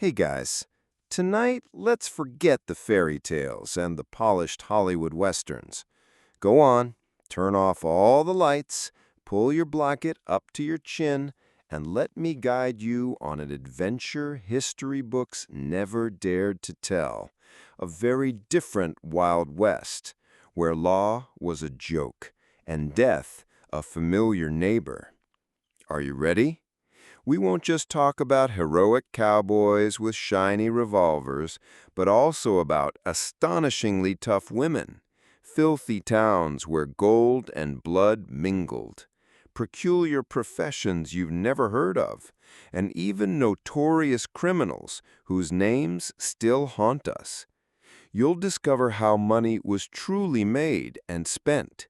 Hey guys, tonight let's forget the fairy tales and the polished Hollywood westerns. Go on, turn off all the lights, pull your blanket up to your chin, and let me guide you on an adventure history books never dared to tell. A very different Wild West, where law was a joke and death a familiar neighbor. Are you ready? We won't just talk about heroic cowboys with shiny revolvers, but also about astonishingly tough women, filthy towns where gold and blood mingled, peculiar professions you've never heard of, and even notorious criminals whose names still haunt us. You'll discover how money was truly made and spent,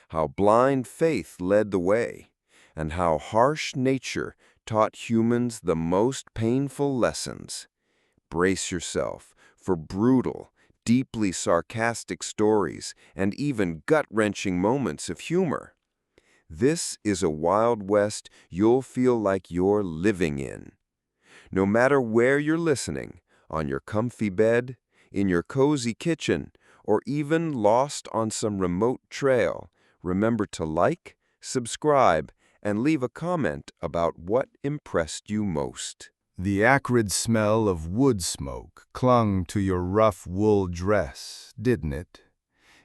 how blind faith led the way, and how harsh nature taught humans the most painful lessons. Brace yourself for brutal, deeply sarcastic stories and even gut-wrenching moments of humor. This is a Wild West you'll feel like you're living in. No matter where you're listening, on your comfy bed, in your cozy kitchen, or even lost on some remote trail, remember to like, subscribe, and leave a comment about what impressed you most. The acrid smell of wood smoke clung to your rough wool dress, didn't it?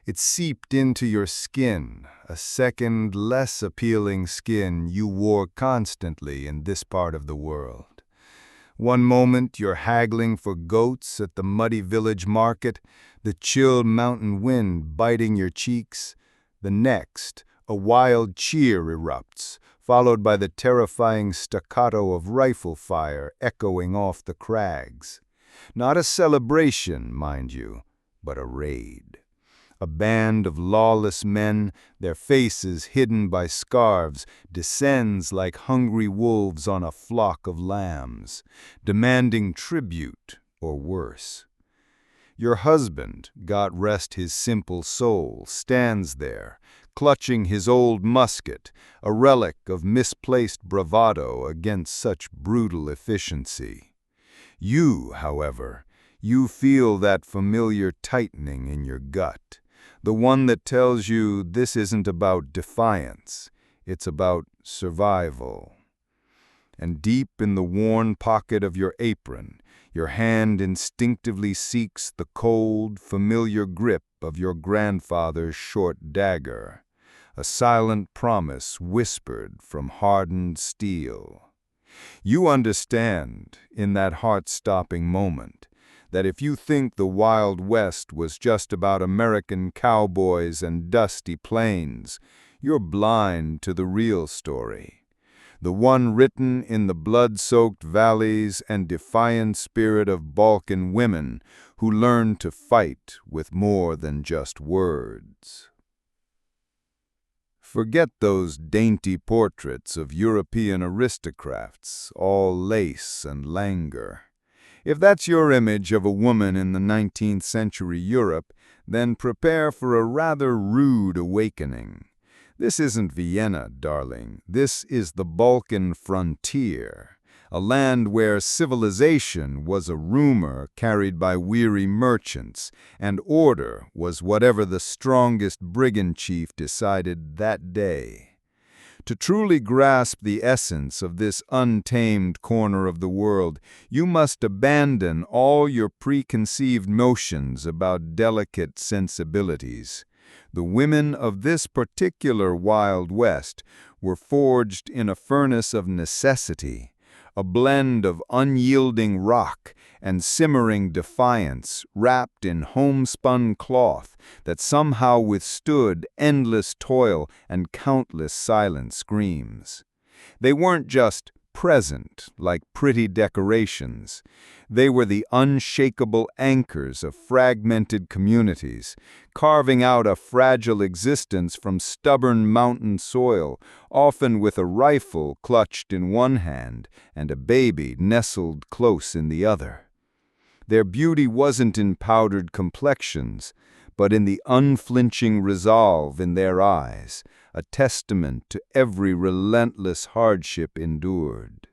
It seeped into your skin, a second, less appealing skin you wore constantly in this part of the world. One moment you're haggling for goats at the muddy village market, the chill mountain wind biting your cheeks. The next, a wild cheer erupts, followed by the terrifying staccato of rifle fire echoing off the crags. Not a celebration, mind you, but a raid. A band of lawless men, their faces hidden by scarves, descends like hungry wolves on a flock of lambs, demanding tribute or worse. Your husband, God rest his simple soul, stands there, clutching his old musket, a relic of misplaced bravado against such brutal efficiency. You, however, you feel that familiar tightening in your gut, the one that tells you this isn't about defiance, it's about survival. And deep in the worn pocket of your apron, your hand instinctively seeks the cold, familiar grip of your grandfather's short dagger, a silent promise whispered from hardened steel. You understand, in that heart-stopping moment, that if you think the Wild West was just about American cowboys and dusty plains, you're blind to the real story. The one written in the blood-soaked valleys and defiant spirit of Balkan women who learned to fight with more than just words. Forget those dainty portraits of European aristocrats, all lace and languor. If that's your image of a woman in the 19th century Europe, then prepare for a rather rude awakening. This isn't Vienna, darling. This is the Balkan frontier, a land where civilization was a rumor carried by weary merchants, and order was whatever the strongest brigand chief decided that day. To truly grasp the essence of this untamed corner of the world, you must abandon all your preconceived notions about delicate sensibilities. The women of this particular Wild West were forged in a furnace of necessity, a blend of unyielding rock and simmering defiance wrapped in homespun cloth that somehow withstood endless toil and countless silent screams. They weren't just present like pretty decorations. They were the unshakable anchors of fragmented communities, carving out a fragile existence from stubborn mountain soil, often with a rifle clutched in one hand and a baby nestled close in the other. Their beauty wasn't in powdered complexions, but in the unflinching resolve in their eyes, a testament to every relentless hardship endured.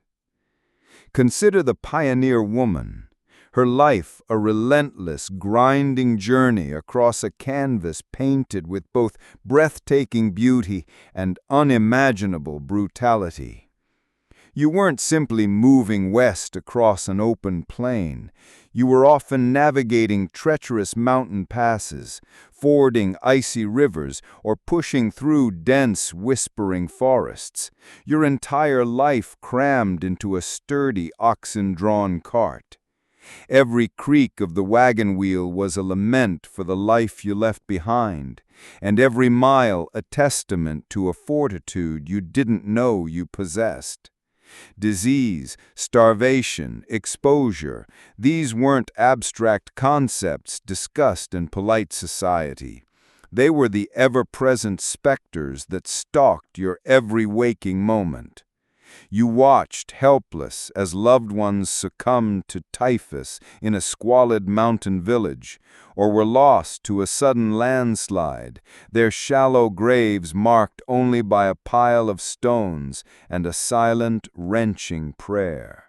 Consider the pioneer woman, her life a relentless, grinding journey across a canvas painted with both breathtaking beauty and unimaginable brutality. You weren't simply moving west across an open plain. You were often navigating treacherous mountain passes, fording icy rivers, or pushing through dense, whispering forests, your entire life crammed into a sturdy, oxen-drawn cart. Every creak of the wagon wheel was a lament for the life you left behind, and every mile a testament to a fortitude you didn't know you possessed. Disease, starvation, exposure, these weren't abstract concepts discussed in polite society. They were the ever-present specters that stalked your every waking moment. You watched, helpless, as loved ones succumbed to typhus in a squalid mountain village, or were lost to a sudden landslide, their shallow graves marked only by a pile of stones and a silent, wrenching prayer.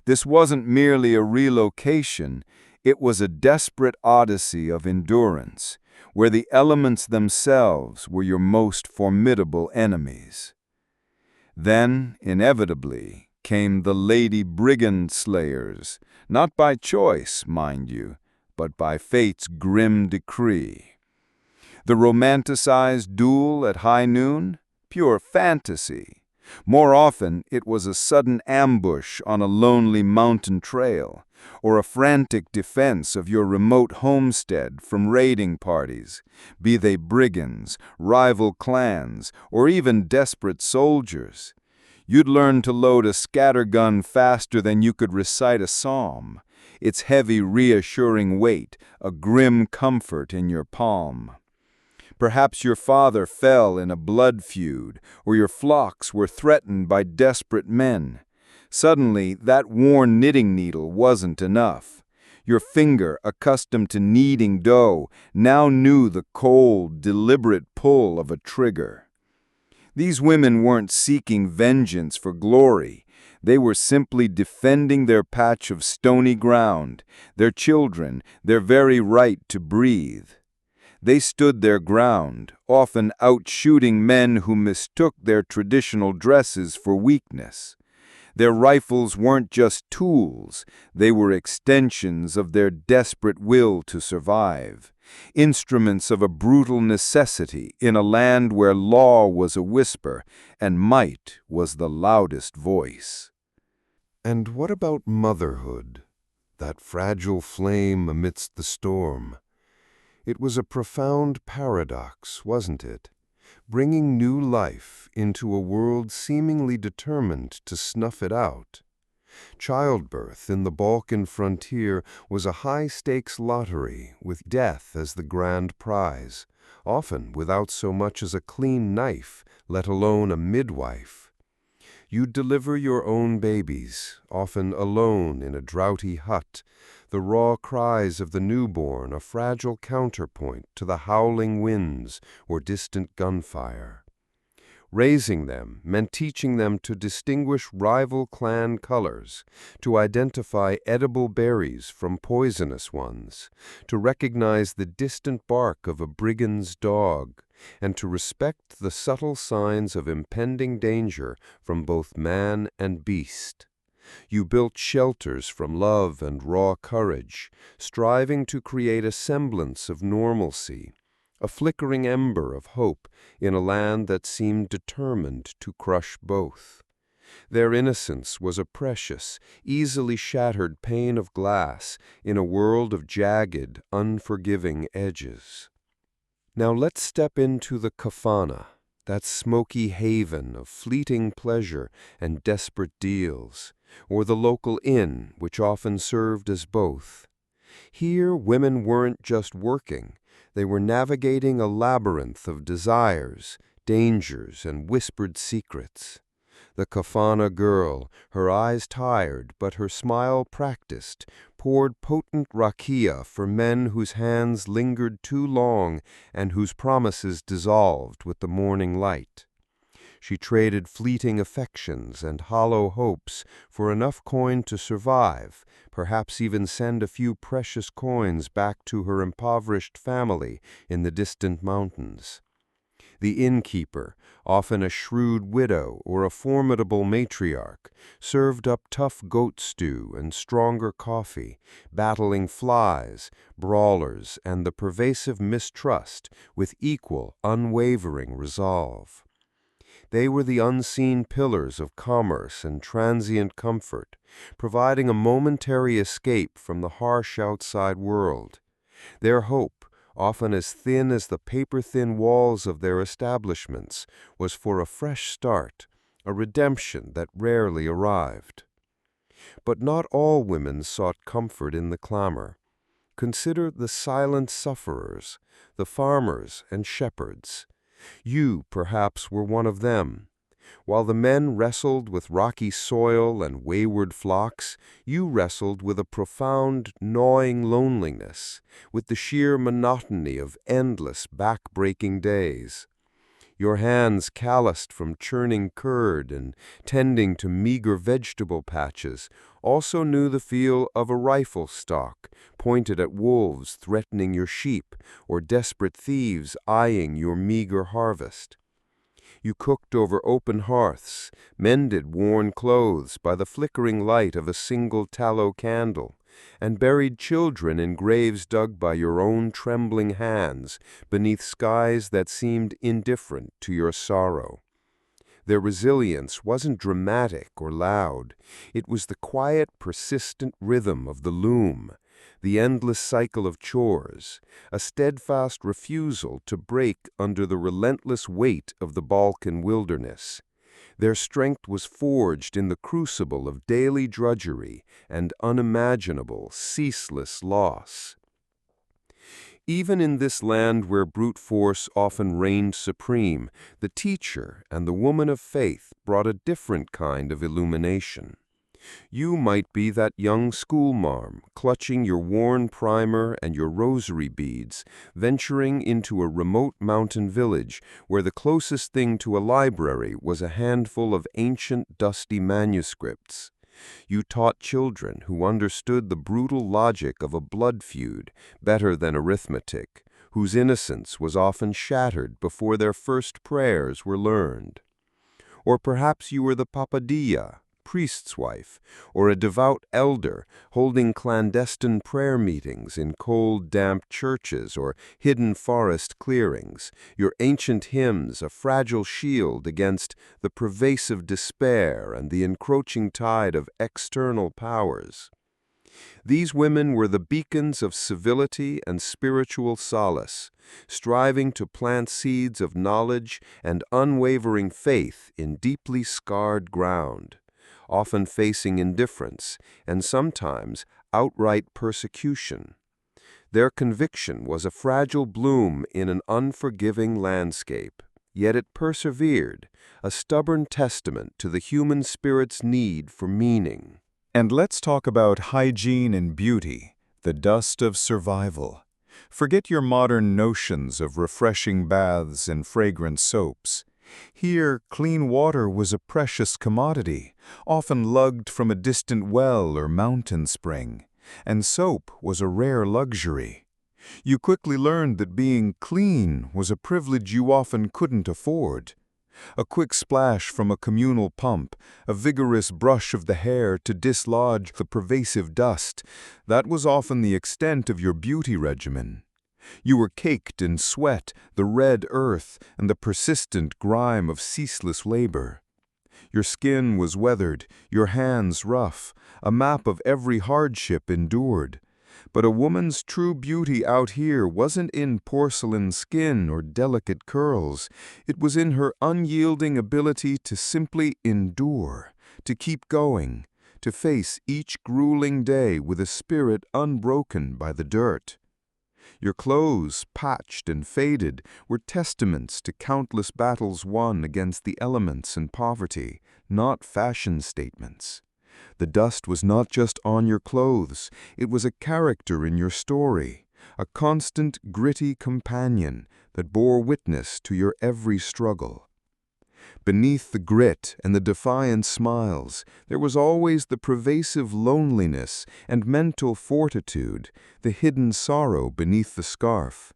This wasn't merely a relocation, it was a desperate odyssey of endurance, where the elements themselves were your most formidable enemies. Then, inevitably, came the lady brigand slayers, not by choice, mind you, but by fate's grim decree. The romanticized duel at high noon? Pure fantasy. More often, it was a sudden ambush on a lonely mountain trail, or a frantic defense of your remote homestead from raiding parties, be they brigands, rival clans, or even desperate soldiers. You'd learn to load a scattergun faster than you could recite a psalm, its heavy, reassuring weight a grim comfort in your palm. Perhaps your father fell in a blood feud, or your flocks were threatened by desperate men. Suddenly, that worn knitting needle wasn't enough. Your finger, accustomed to kneading dough, now knew the cold, deliberate pull of a trigger. These women weren't seeking vengeance for glory. They were simply defending their patch of stony ground, their children, their very right to breathe. They stood their ground, often outshooting men who mistook their traditional dresses for weakness. Their rifles weren't just tools, they were extensions of their desperate will to survive, instruments of a brutal necessity in a land where law was a whisper and might was the loudest voice. And what about motherhood, that fragile flame amidst the storm? It was a profound paradox, wasn't it? Bringing new life into a world seemingly determined to snuff it out. Childbirth in the Balkan frontier was a high-stakes lottery with death as the grand prize, often without so much as a clean knife, let alone a midwife. You'd deliver your own babies, often alone in a draughty hut, the raw cries of the newborn a fragile counterpoint to the howling winds or distant gunfire. Raising them meant teaching them to distinguish rival clan colors, to identify edible berries from poisonous ones, to recognize the distant bark of a brigand's dog, and to respect the subtle signs of impending danger from both man and beast. You built shelters from love and raw courage, striving to create a semblance of normalcy, a flickering ember of hope in a land that seemed determined to crush both. Their innocence was a precious, easily shattered pane of glass in a world of jagged, unforgiving edges. Now let's step into the kafana, that smoky haven of fleeting pleasure and desperate deals, or the local inn, which often served as both. Here women weren't just working, they were navigating a labyrinth of desires, dangers, and whispered secrets. The kafana girl, her eyes tired but her smile practiced, poured potent rakia for men whose hands lingered too long and whose promises dissolved with the morning light. She traded fleeting affections and hollow hopes for enough coin to survive, perhaps even send a few precious coins back to her impoverished family in the distant mountains. The innkeeper, often a shrewd widow or a formidable matriarch, served up tough goat stew and stronger coffee, battling flies, brawlers, and the pervasive mistrust with equal, unwavering resolve. They were the unseen pillars of commerce and transient comfort, providing a momentary escape from the harsh outside world. Their hope, often as thin as the paper-thin walls of their establishments, was for a fresh start, a redemption that rarely arrived. But not all women sought comfort in the clamor. Consider the silent sufferers, the farmers and shepherds. You, perhaps, were one of them. While the men wrestled with rocky soil and wayward flocks, you wrestled with a profound, gnawing loneliness, with the sheer monotony of endless, back-breaking days. Your hands calloused from churning curd and tending to meager vegetable patches also knew the feel of a rifle stock pointed at wolves threatening your sheep or desperate thieves eyeing your meager harvest. You cooked over open hearths, mended worn clothes by the flickering light of a single tallow candle, and buried children in graves dug by your own trembling hands beneath skies that seemed indifferent to your sorrow. Their resilience wasn't dramatic or loud. It was the quiet, persistent rhythm of the loom, the endless cycle of chores, a steadfast refusal to break under the relentless weight of the Balkan wilderness. Their strength was forged in the crucible of daily drudgery and unimaginable, ceaseless loss. Even in this land where brute force often reigned supreme, the teacher and the woman of faith brought a different kind of illumination. You might be that young schoolmarm, clutching your worn primer and your rosary beads, venturing into a remote mountain village where the closest thing to a library was a handful of ancient, dusty manuscripts. You taught children who understood the brutal logic of a blood feud better than arithmetic, whose innocence was often shattered before their first prayers were learned. Or perhaps you were the papadilla, priest's wife, or a devout elder holding clandestine prayer meetings in cold, damp churches or hidden forest clearings, your ancient hymns a fragile shield against the pervasive despair and the encroaching tide of external powers. These women were the beacons of civility and spiritual solace, striving to plant seeds of knowledge and unwavering faith in deeply scarred ground, often facing indifference and sometimes outright persecution. Their conviction was a fragile bloom in an unforgiving landscape, yet it persevered, a stubborn testament to the human spirit's need for meaning. And let's talk about hygiene and beauty, the dust of survival. Forget your modern notions of refreshing baths and fragrant soaps. Here, clean water was a precious commodity, often lugged from a distant well or mountain spring, and soap was a rare luxury. You quickly learned that being clean was a privilege you often couldn't afford. A quick splash from a communal pump, a vigorous brush of the hair to dislodge the pervasive dust, that was often the extent of your beauty regimen. You were caked in sweat, the red earth, and the persistent grime of ceaseless labor. Your skin was weathered, your hands rough, a map of every hardship endured. But a woman's true beauty out here wasn't in porcelain skin or delicate curls. It was in her unyielding ability to simply endure, to keep going, to face each grueling day with a spirit unbroken by the dirt. Your clothes, patched and faded, were testaments to countless battles won against the elements and poverty, not fashion statements. The dust was not just on your clothes, it was a character in your story, a constant, gritty companion that bore witness to your every struggle. Beneath the grit and the defiant smiles, there was always the pervasive loneliness and mental fortitude, the hidden sorrow beneath the scarf.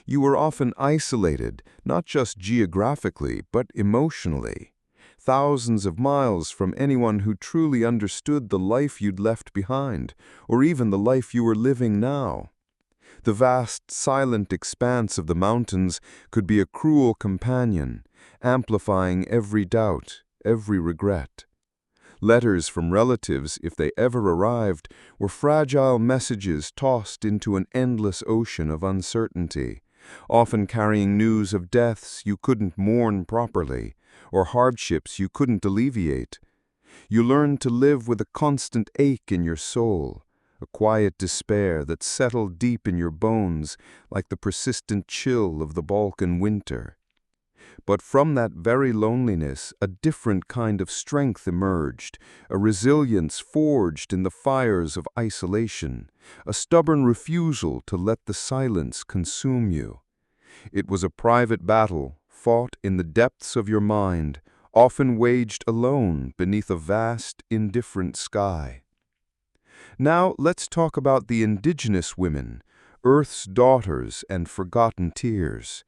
You were often isolated, not just geographically, but emotionally. Thousands of miles from anyone who truly understood the life you'd left behind, or even the life you were living now. The vast, silent expanse of the mountains could be a cruel companion, amplifying every doubt, every regret. Letters from relatives, if they ever arrived, were fragile messages tossed into an endless ocean of uncertainty, often carrying news of deaths you couldn't mourn properly, or hardships you couldn't alleviate. You learned to live with a constant ache in your soul, a quiet despair that settled deep in your bones like the persistent chill of the Balkan winter. But from that very loneliness, a different kind of strength emerged, a resilience forged in the fires of isolation, a stubborn refusal to let the silence consume you. It was a private battle, fought in the depths of your mind, often waged alone beneath a vast, indifferent sky. Now let's talk about the indigenous women, Earth's daughters and forgotten tears.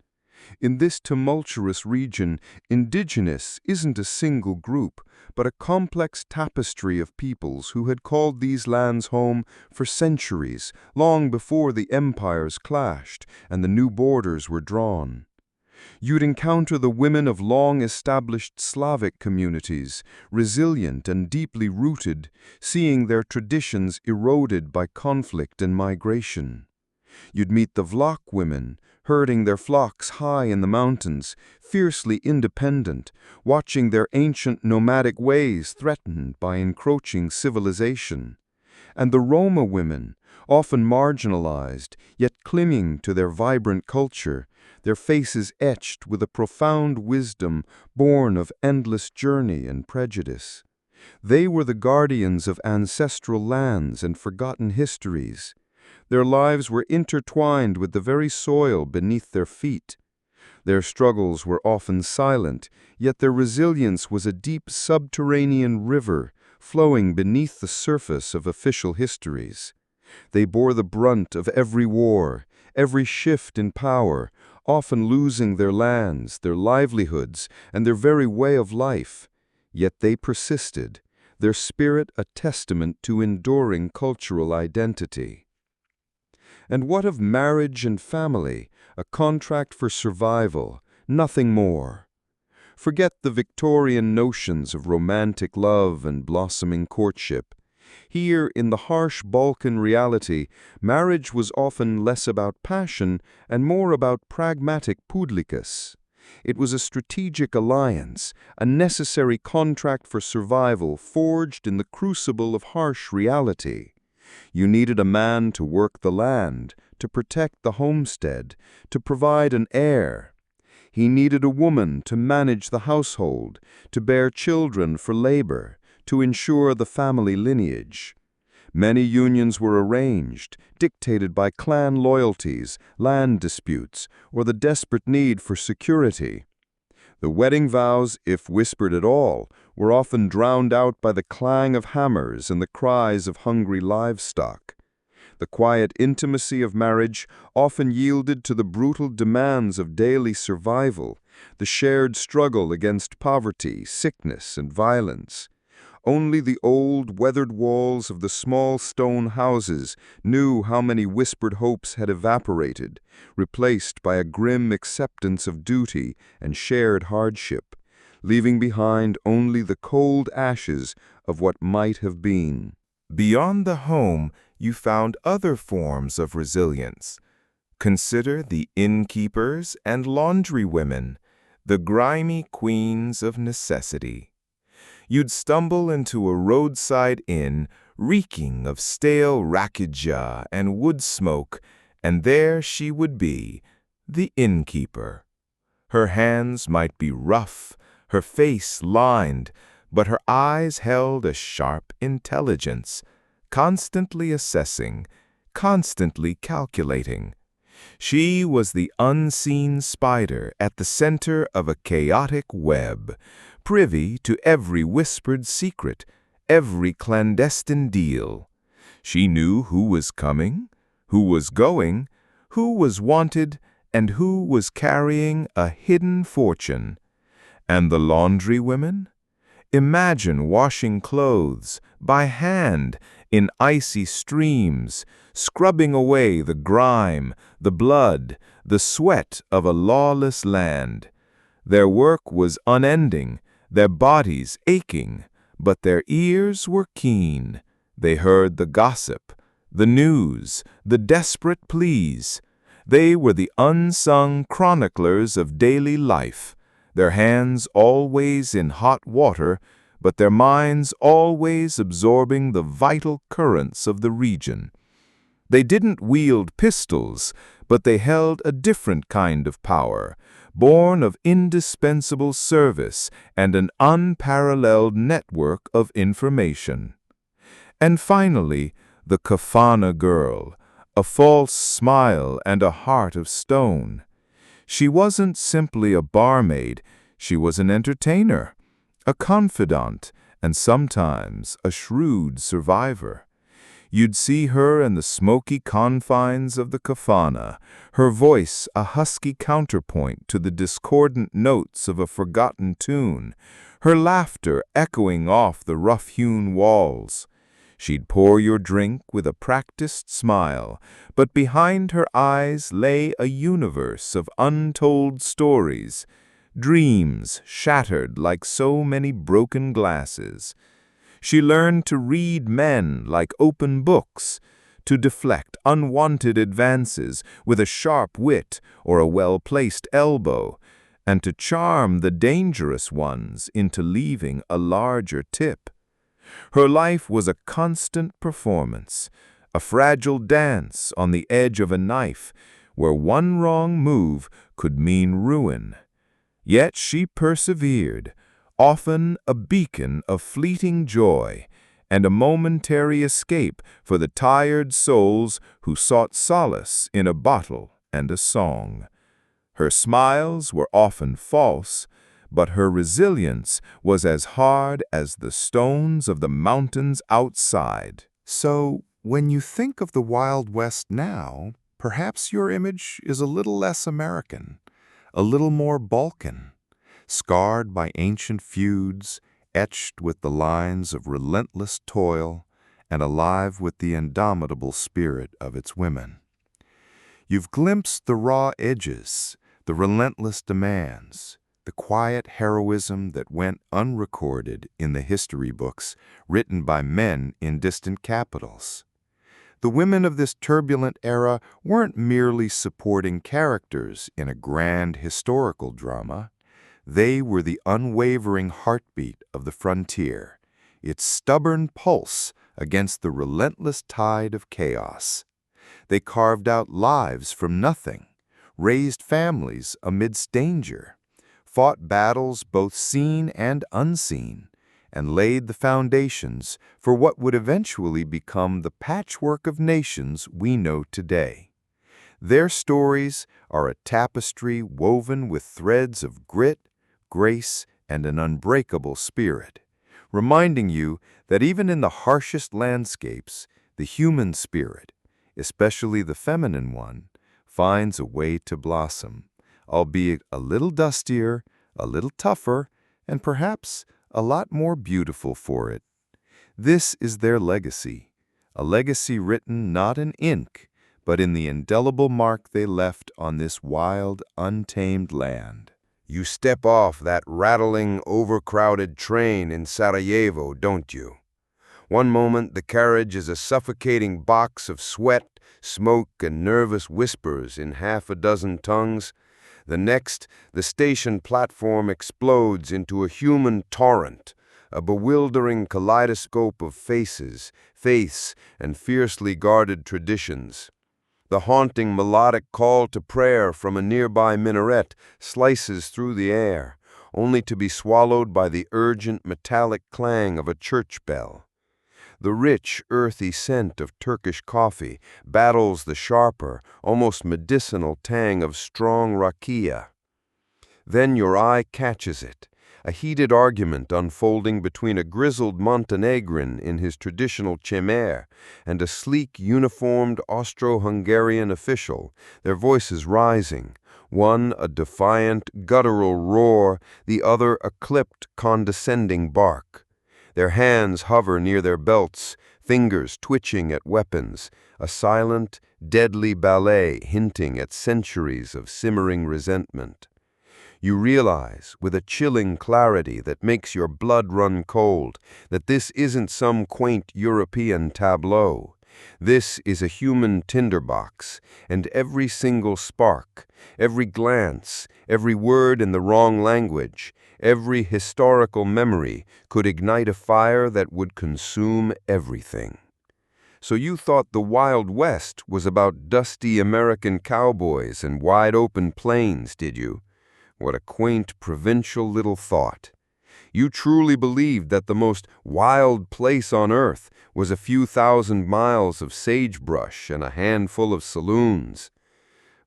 In this tumultuous region, indigenous isn't a single group, but a complex tapestry of peoples who had called these lands home for centuries, long before the empires clashed and the new borders were drawn. You'd encounter the women of long-established Slavic communities, resilient and deeply rooted, seeing their traditions eroded by conflict and migration. You'd meet the Vlach women, herding their flocks high in the mountains, fiercely independent, watching their ancient nomadic ways threatened by encroaching civilization. And the Roma women, often marginalized, yet clinging to their vibrant culture, their faces etched with a profound wisdom born of endless journey and prejudice. They were the guardians of ancestral lands and forgotten histories. Their lives were intertwined with the very soil beneath their feet. Their struggles were often silent, yet their resilience was a deep subterranean river flowing beneath the surface of official histories. They bore the brunt of every war, every shift in power, often losing their lands, their livelihoods, and their very way of life. Yet they persisted, their spirit a testament to enduring cultural identity. And what of marriage and family, a contract for survival, nothing more? Forget the Victorian notions of romantic love and blossoming courtship. Here, in the harsh Balkan reality, marriage was often less about passion and more about pragmatic pudlikas. It was a strategic alliance, a necessary contract for survival forged in the crucible of harsh reality. You needed a man to work the land, to protect the homestead, to provide an heir. He needed a woman to manage the household, to bear children for labor, to ensure the family lineage. Many unions were arranged, dictated by clan loyalties, land disputes, or the desperate need for security. The wedding vows, if whispered at all, were often drowned out by the clang of hammers and the cries of hungry livestock. The quiet intimacy of marriage often yielded to the brutal demands of daily survival, the shared struggle against poverty, sickness, and violence. Only the old, weathered walls of the small stone houses knew how many whispered hopes had evaporated, replaced by a grim acceptance of duty and shared hardship, leaving behind only the cold ashes of what might have been. Beyond the home, you found other forms of resilience. Consider the innkeepers and laundry women, the grimy queens of necessity. You'd stumble into a roadside inn reeking of stale rakicha and wood smoke, and there she would be, the innkeeper. Her hands might be rough, her face lined, but her eyes held a sharp intelligence, constantly assessing, constantly calculating. She was the unseen spider at the center of a chaotic web, privy to every whispered secret, every clandestine deal. She knew who was coming, who was going, who was wanted, and who was carrying a hidden fortune. And the laundry women? Imagine washing clothes by hand in icy streams, scrubbing away the grime, the blood, the sweat of a lawless land. Their work was unending, their bodies aching, but their ears were keen. They heard the gossip, the news, the desperate pleas. They were the unsung chroniclers of daily life, their hands always in hot water, but their minds always absorbing the vital currents of the region. They didn't wield pistols, but they held a different kind of power, born of indispensable service and an unparalleled network of information. And finally, the kafana girl, a false smile and a heart of stone. She wasn't simply a barmaid, she was an entertainer, a confidant, and sometimes a shrewd survivor. You'd see her in the smoky confines of the kafana, her voice a husky counterpoint to the discordant notes of a forgotten tune, her laughter echoing off the rough-hewn walls. She'd pour your drink with a practiced smile, but behind her eyes lay a universe of untold stories, dreams shattered like so many broken glasses. She learned to read men like open books, to deflect unwanted advances with a sharp wit or a well-placed elbow, and to charm the dangerous ones into leaving a larger tip. Her life was a constant performance, a fragile dance on the edge of a knife, where one wrong move could mean ruin. Yet she persevered, often a beacon of fleeting joy, and a momentary escape for the tired souls who sought solace in a bottle and a song. Her smiles were often false, but her resilience was as hard as the stones of the mountains outside. So, when you think of the Wild West now, perhaps your image is a little less American, a little more Balkan, scarred by ancient feuds, etched with the lines of relentless toil, and alive with the indomitable spirit of its women. You've glimpsed the raw edges, the relentless demands, the quiet heroism that went unrecorded in the history books written by men in distant capitals. The women of this turbulent era weren't merely supporting characters in a grand historical drama. They were the unwavering heartbeat of the frontier, its stubborn pulse against the relentless tide of chaos. They carved out lives from nothing, raised families amidst danger, fought battles both seen and unseen, and laid the foundations for what would eventually become the patchwork of nations we know today. Their stories are a tapestry woven with threads of grit, grace, and an unbreakable spirit, reminding you that even in the harshest landscapes, the human spirit, especially the feminine one, finds a way to blossom, albeit a little dustier, a little tougher, and perhaps a lot more beautiful for it. This is their legacy, a legacy written not in ink, but in the indelible mark they left on this wild, untamed land. You step off that rattling, overcrowded train in Sarajevo, don't you? One moment the carriage is a suffocating box of sweat, smoke, and nervous whispers in half a dozen tongues. The next, the station platform explodes into a human torrent, a bewildering kaleidoscope of faces, faiths, and fiercely guarded traditions. The haunting melodic call to prayer from a nearby minaret slices through the air, only to be swallowed by the urgent metallic clang of a church bell. The rich, earthy scent of Turkish coffee battles the sharper, almost medicinal tang of strong rakia. Then your eye catches it, a heated argument unfolding between a grizzled Montenegrin in his traditional chemer and a sleek, uniformed Austro-Hungarian official, their voices rising, one a defiant, guttural roar, the other a clipped, condescending bark. Their hands hover near their belts, fingers twitching at weapons, a silent, deadly ballet hinting at centuries of simmering resentment. You realize, with a chilling clarity that makes your blood run cold, that this isn't some quaint European tableau. This is a human tinderbox, and every single spark, every glance, every word in the wrong language, every historical memory could ignite a fire that would consume everything. So you thought the Wild West was about dusty American cowboys and wide-open plains, did you? What a quaint, provincial little thought. You truly believed that the most wild place on earth was a few thousand miles of sagebrush and a handful of saloons.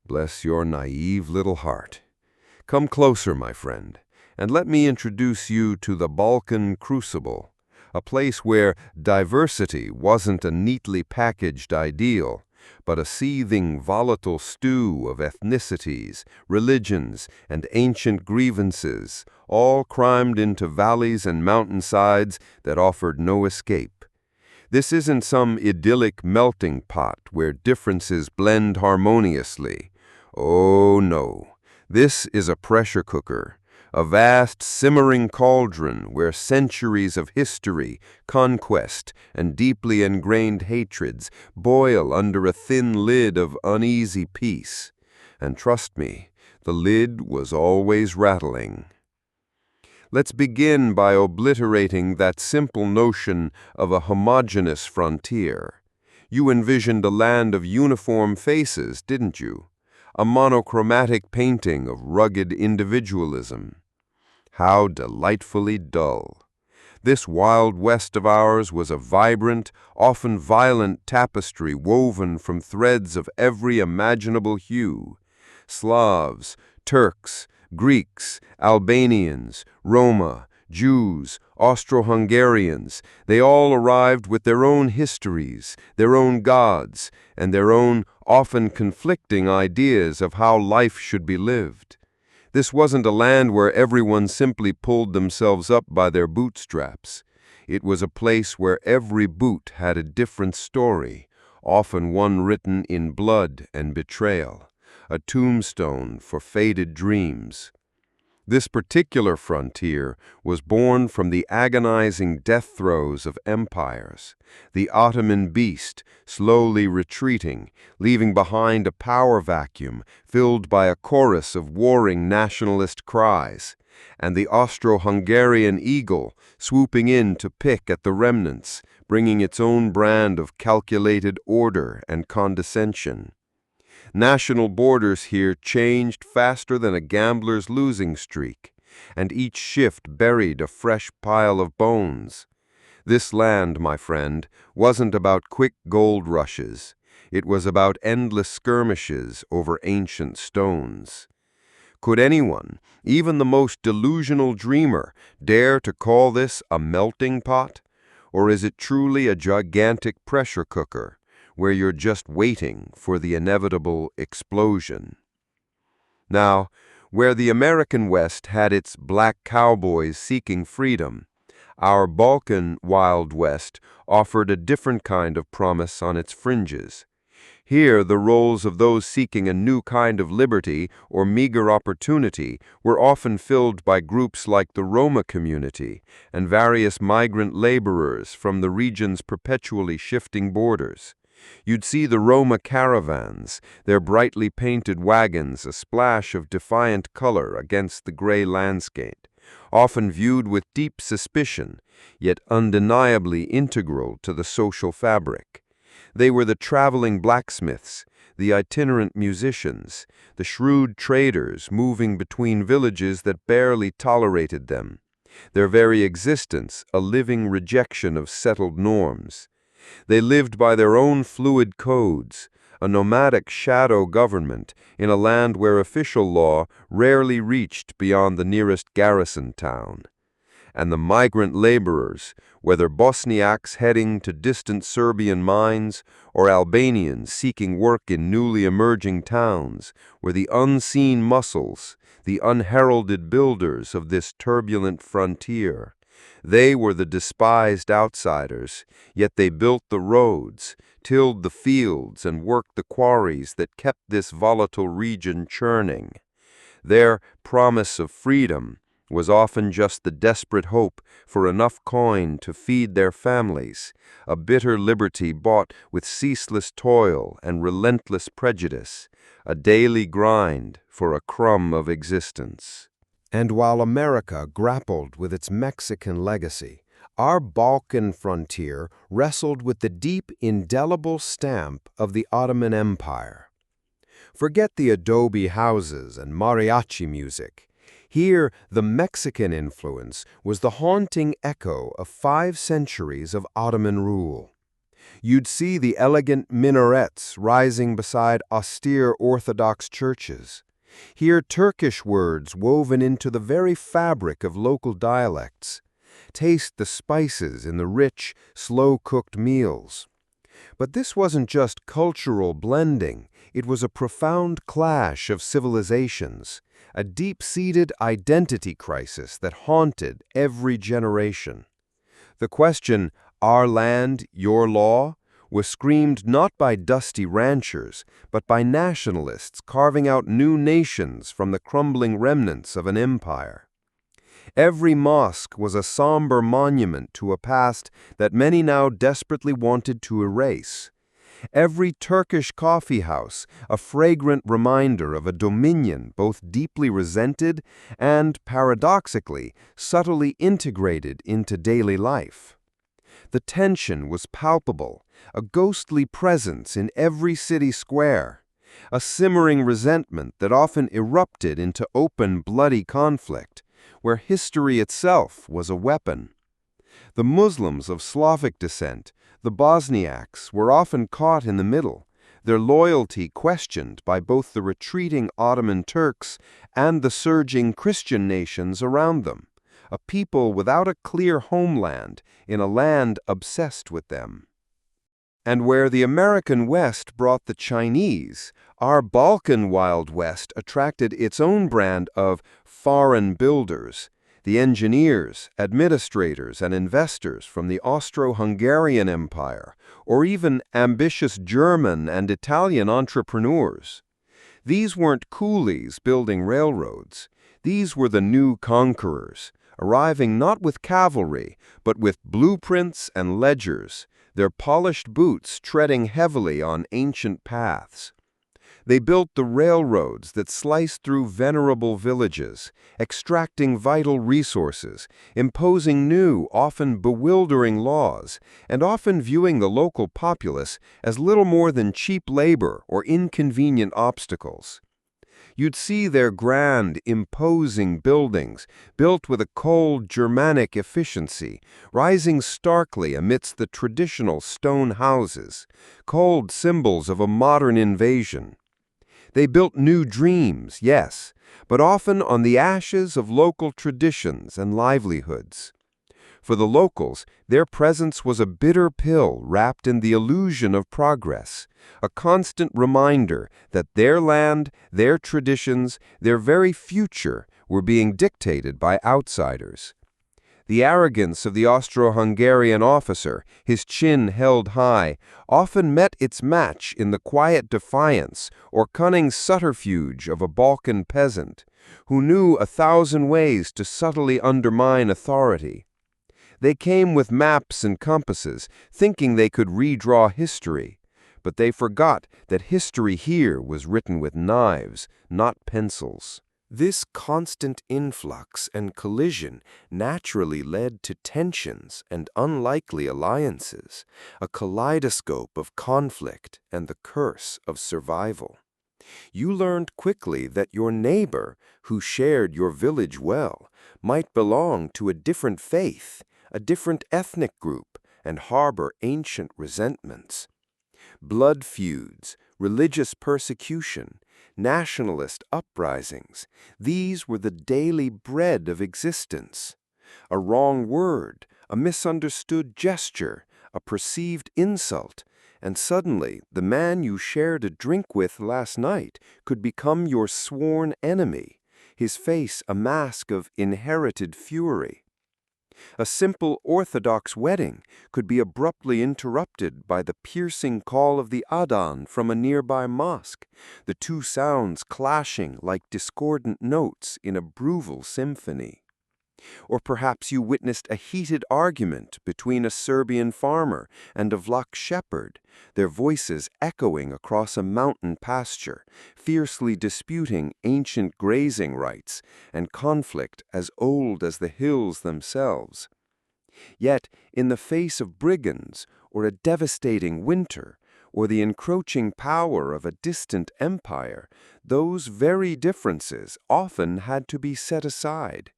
Bless your naive little heart. Come closer, my friend, and let me introduce you to the Balkan Crucible, a place where diversity wasn't a neatly packaged ideal, but a seething, volatile stew of ethnicities, religions, and ancient grievances, all crimed into valleys and mountainsides that offered no escape. This isn't some idyllic melting pot where differences blend harmoniously. Oh no, this is a pressure cooker, a vast, simmering cauldron where centuries of history, conquest, and deeply ingrained hatreds boil under a thin lid of uneasy peace. And trust me, the lid was always rattling. Let's begin by obliterating that simple notion of a homogeneous frontier. You envisioned a land of uniform faces, didn't you? A monochromatic painting of rugged individualism. How delightfully dull. This Wild West of ours was a vibrant, often violent tapestry woven from threads of every imaginable hue. Slavs, Turks, Greeks, Albanians, Roma, Jews, Austro-Hungarians, they all arrived with their own histories, their own gods, and their own often conflicting ideas of how life should be lived. This wasn't a land where everyone simply pulled themselves up by their bootstraps. It was a place where every boot had a different story, often one written in blood and betrayal, a tombstone for faded dreams. This particular frontier was born from the agonizing death throes of empires, the Ottoman beast slowly retreating, leaving behind a power vacuum filled by a chorus of warring nationalist cries, and the Austro-Hungarian eagle swooping in to pick at the remnants, bringing its own brand of calculated order and condescension. National borders here changed faster than a gambler's losing streak, and each shift buried a fresh pile of bones. This land, my friend, wasn't about quick gold rushes. It was about endless skirmishes over ancient stones. Could anyone, even the most delusional dreamer, dare to call this a melting pot? Or is it truly a gigantic pressure cooker, where you're just waiting for the inevitable explosion? Now, where the American West had its black cowboys seeking freedom, our Balkan Wild West offered a different kind of promise on its fringes. Here, the roles of those seeking a new kind of liberty or meager opportunity were often filled by groups like the Roma community and various migrant laborers from the region's perpetually shifting borders. You'd see the Roma caravans, their brightly painted wagons a splash of defiant color against the gray landscape, often viewed with deep suspicion, yet undeniably integral to the social fabric. They were the traveling blacksmiths, the itinerant musicians, the shrewd traders moving between villages that barely tolerated them. their very existence a living rejection of settled norms. They lived by their own fluid codes, a nomadic shadow government in a land where official law rarely reached beyond the nearest garrison town. And the migrant laborers, whether Bosniaks heading to distant Serbian mines or Albanians seeking work in newly emerging towns, were the unseen muscles, the unheralded builders of this turbulent frontier. They were the despised outsiders, yet they built the roads, tilled the fields, and worked the quarries that kept this volatile region churning. Their promise of freedom was often just the desperate hope for enough coin to feed their families, a bitter liberty bought with ceaseless toil and relentless prejudice, a daily grind for a crumb of existence. And while America grappled with its Mexican legacy, our Balkan frontier wrestled with the deep, indelible stamp of the Ottoman Empire. Forget the adobe houses and mariachi music. Here, the Mexican influence was the haunting echo of 5 centuries of Ottoman rule. You'd see the elegant minarets rising beside austere Orthodox churches. Hear Turkish words woven into the very fabric of local dialects. Taste the spices in the rich, slow-cooked meals. But this wasn't just cultural blending, it was a profound clash of civilizations, a deep-seated identity crisis that haunted every generation. The question, "Our land, your law?" was screamed not by dusty ranchers, but by nationalists carving out new nations from the crumbling remnants of an empire. Every mosque was a somber monument to a past that many now desperately wanted to erase. Every Turkish coffee house a fragrant reminder of a dominion both deeply resented and, paradoxically, subtly integrated into daily life. The tension was palpable, a ghostly presence in every city square, a simmering resentment that often erupted into open, bloody conflict, where history itself was a weapon. The Muslims of Slavic descent, the Bosniaks, were often caught in the middle, their loyalty questioned by both the retreating Ottoman Turks and the surging Christian nations around them, a people without a clear homeland in a land obsessed with them. And where the American West brought the Chinese, our Balkan Wild West attracted its own brand of foreign builders, the engineers, administrators, and investors from the Austro-Hungarian Empire, or even ambitious German and Italian entrepreneurs. These weren't coolies building railroads. These were the new conquerors, arriving not with cavalry, but with blueprints and ledgers, their polished boots treading heavily on ancient paths. They built the railroads that sliced through venerable villages, extracting vital resources, imposing new, often bewildering laws, and often viewing the local populace as little more than cheap labor or inconvenient obstacles. You'd see their grand, imposing buildings, built with a cold Germanic efficiency, rising starkly amidst the traditional stone houses, cold symbols of a modern invasion. They built new dreams, yes, but often on the ashes of local traditions and livelihoods. For the locals, their presence was a bitter pill wrapped in the illusion of progress, a constant reminder that their land, their traditions, their very future were being dictated by outsiders. The arrogance of the Austro-Hungarian officer, his chin held high, often met its match in the quiet defiance or cunning subterfuge of a Balkan peasant, who knew 1,000 ways to subtly undermine authority. They came with maps and compasses, thinking they could redraw history, but they forgot that history here was written with knives, not pencils. This constant influx and collision naturally led to tensions and unlikely alliances, a kaleidoscope of conflict and the curse of survival. You learned quickly that your neighbor, who shared your village well, might belong to a different faith, a different ethnic group, and harbor ancient resentments. Blood feuds, religious persecution, nationalist uprisings, these were the daily bread of existence. A wrong word, a misunderstood gesture, a perceived insult, and suddenly the man you shared a drink with last night could become your sworn enemy, his face a mask of inherited fury. A simple Orthodox wedding could be abruptly interrupted by the piercing call of the adhan from a nearby mosque, the two sounds clashing like discordant notes in a brutal symphony. Or perhaps you witnessed a heated argument between a Serbian farmer and a Vlach shepherd, their voices echoing across a mountain pasture, fiercely disputing ancient grazing rights and conflict as old as the hills themselves. Yet, in the face of brigands, or a devastating winter, or the encroaching power of a distant empire, those very differences often had to be set aside.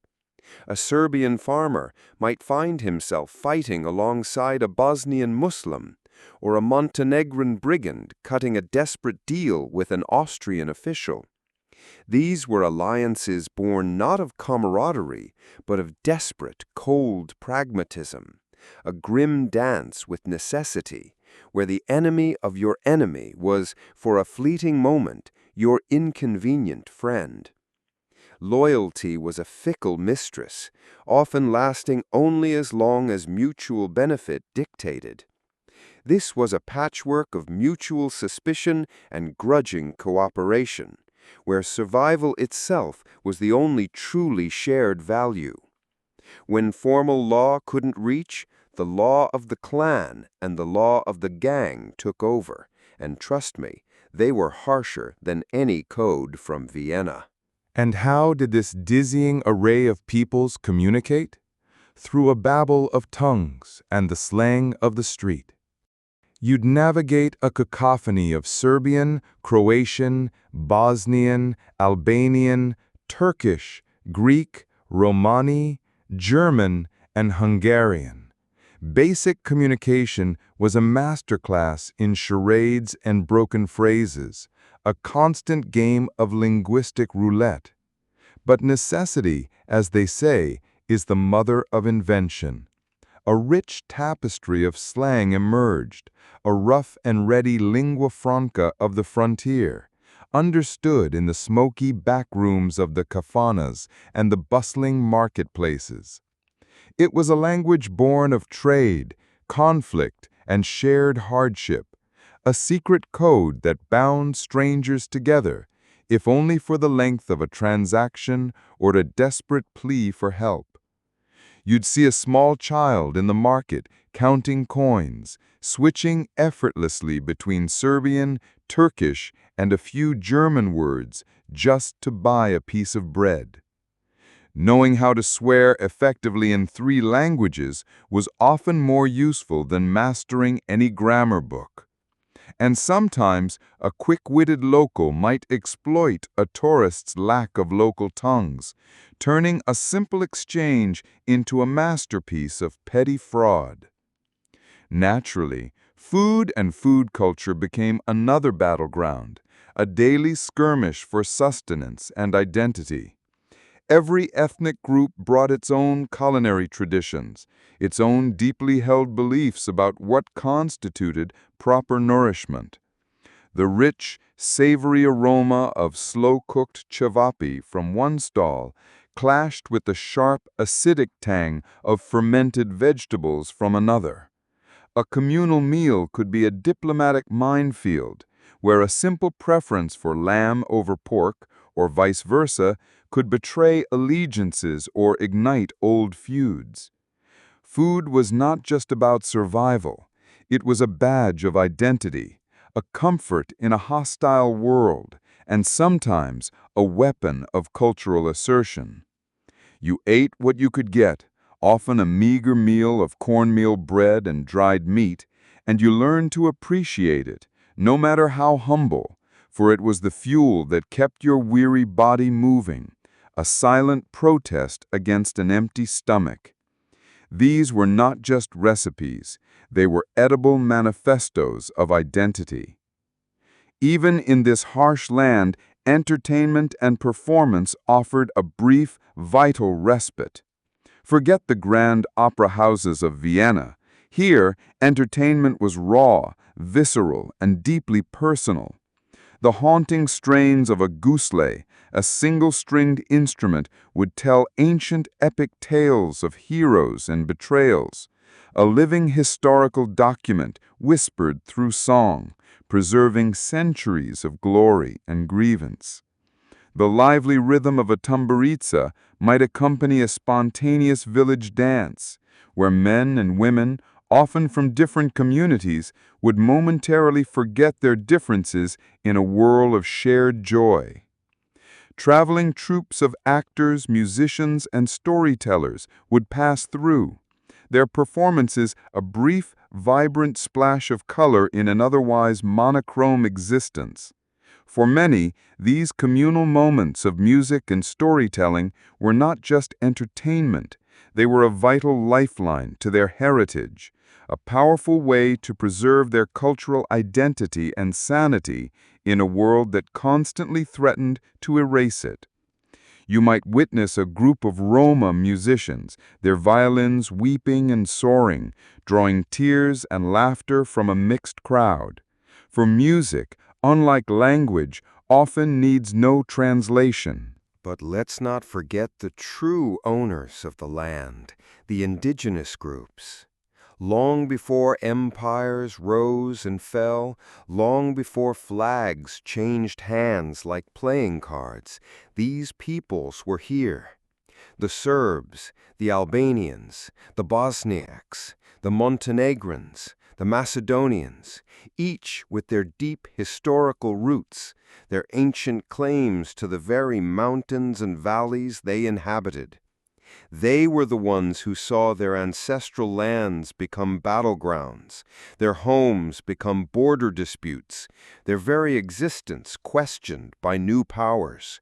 A Serbian farmer might find himself fighting alongside a Bosnian Muslim, or a Montenegrin brigand cutting a desperate deal with an Austrian official. These were alliances born not of camaraderie, but of desperate, cold pragmatism, a grim dance with necessity, where the enemy of your enemy was, for a fleeting moment, your inconvenient friend. Loyalty was a fickle mistress, often lasting only as long as mutual benefit dictated. This was a patchwork of mutual suspicion and grudging cooperation, where survival itself was the only truly shared value. When formal law couldn't reach, the law of the clan and the law of the gang took over, and trust me, they were harsher than any code from Vienna. And how did this dizzying array of peoples communicate? Through a babel of tongues and the slang of the street. You'd navigate a cacophony of Serbian, Croatian, Bosnian, Albanian, Turkish, Greek, Romani, German, and Hungarian. Basic communication was a masterclass in charades and broken phrases, a constant game of linguistic roulette. But necessity, as they say, is the mother of invention. A rich tapestry of slang emerged, a rough and ready lingua franca of the frontier, understood in the smoky back rooms of the kafanas and the bustling marketplaces. It was a language born of trade, conflict, and shared hardship, a secret code that bound strangers together, if only for the length of a transaction or a desperate plea for help. You'd see a small child in the market counting coins, switching effortlessly between Serbian, Turkish, and a few German words just to buy a piece of bread. Knowing how to swear effectively in 3 languages was often more useful than mastering any grammar book. And sometimes a quick-witted local might exploit a tourist's lack of local tongues, turning a simple exchange into a masterpiece of petty fraud. Naturally, food and food culture became another battleground, a daily skirmish for sustenance and identity. Every ethnic group brought its own culinary traditions, its own deeply held beliefs about what constituted proper nourishment. The rich, savory aroma of slow-cooked cevapi from one stall clashed with the sharp, acidic tang of fermented vegetables from another. A communal meal could be a diplomatic minefield, where a simple preference for lamb over pork, or vice versa, could betray allegiances or ignite old feuds. Food was not just about survival. It was a badge of identity, a comfort in a hostile world, and sometimes a weapon of cultural assertion. You ate what you could get, often a meager meal of cornmeal bread and dried meat, and you learned to appreciate it, no matter how humble, for it was the fuel that kept your weary body moving, a silent protest against an empty stomach. These were not just recipes, they were edible manifestos of identity. Even in this harsh land, entertainment and performance offered a brief, vital respite. Forget the grand opera houses of Vienna. Here, entertainment was raw, visceral, and deeply personal. The haunting strains of a gusle, a single-stringed instrument, would tell ancient epic tales of heroes and betrayals, a living historical document whispered through song, preserving centuries of glory and grievance. The lively rhythm of a tamburitsa might accompany a spontaneous village dance, where men and women, often from different communities, would momentarily forget their differences in a whirl of shared joy. Traveling troops of actors, musicians, and storytellers would pass through, their performances a brief, vibrant splash of color in an otherwise monochrome existence. For many, these communal moments of music and storytelling were not just entertainment, they were a vital lifeline to their heritage, a powerful way to preserve their cultural identity and sanity in a world that constantly threatened to erase it. You might witness a group of Roma musicians, their violins weeping and soaring, drawing tears and laughter from a mixed crowd. For music, unlike language, often needs no translation. But let's not forget the true owners of the land, the indigenous groups. Long before empires rose and fell, long before flags changed hands like playing cards, these peoples were here. The Serbs, the Albanians, the Bosniaks, the Montenegrins, the Macedonians, each with their deep historical roots, their ancient claims to the very mountains and valleys they inhabited. They were the ones who saw their ancestral lands become battlegrounds, their homes become border disputes, their very existence questioned by new powers.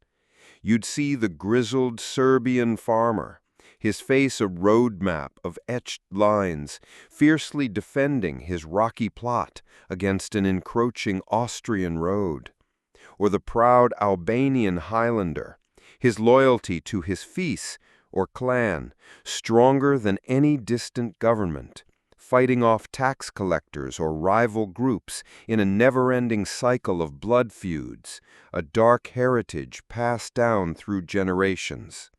You'd see the grizzled Serbian farmer, his face a road map of etched lines, fiercely defending his rocky plot against an encroaching Austrian road. Or the proud Albanian Highlander, his loyalty to his fief or clan, stronger than any distant government, fighting off tax collectors or rival groups in a never-ending cycle of blood feuds, a dark heritage passed down through generations.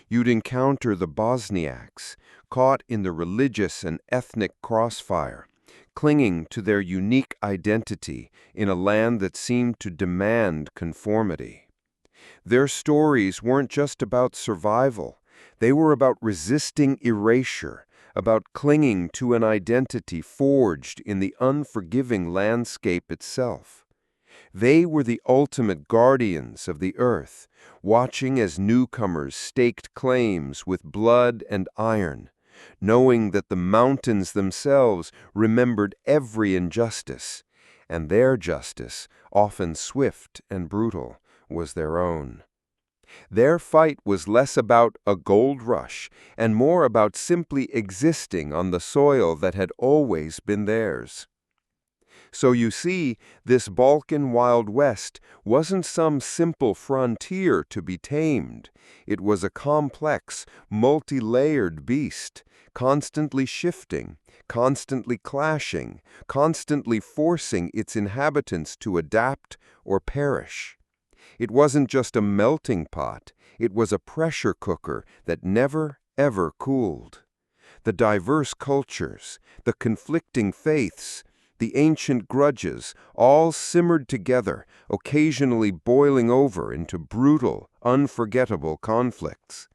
You'd encounter the Bosniaks, caught in the religious and ethnic crossfire, clinging to their unique identity in a land that seemed to demand conformity. Their stories weren't just about survival. They were about resisting erasure, about clinging to an identity forged in the unforgiving landscape itself. They were the ultimate guardians of the earth, watching as newcomers staked claims with blood and iron, knowing that the mountains themselves remembered every injustice, and their justice, often swift and brutal, was their own. Their fight was less about a gold rush and more about simply existing on the soil that had always been theirs. So you see, this Balkan Wild West wasn't some simple frontier to be tamed. It was a complex, multi-layered beast, constantly shifting, constantly clashing, constantly forcing its inhabitants to adapt or perish. It wasn't just a melting pot, it was a pressure cooker that never, ever cooled. The diverse cultures, the conflicting faiths, the ancient grudges, all simmered together, occasionally boiling over into brutal, unforgettable conflicts.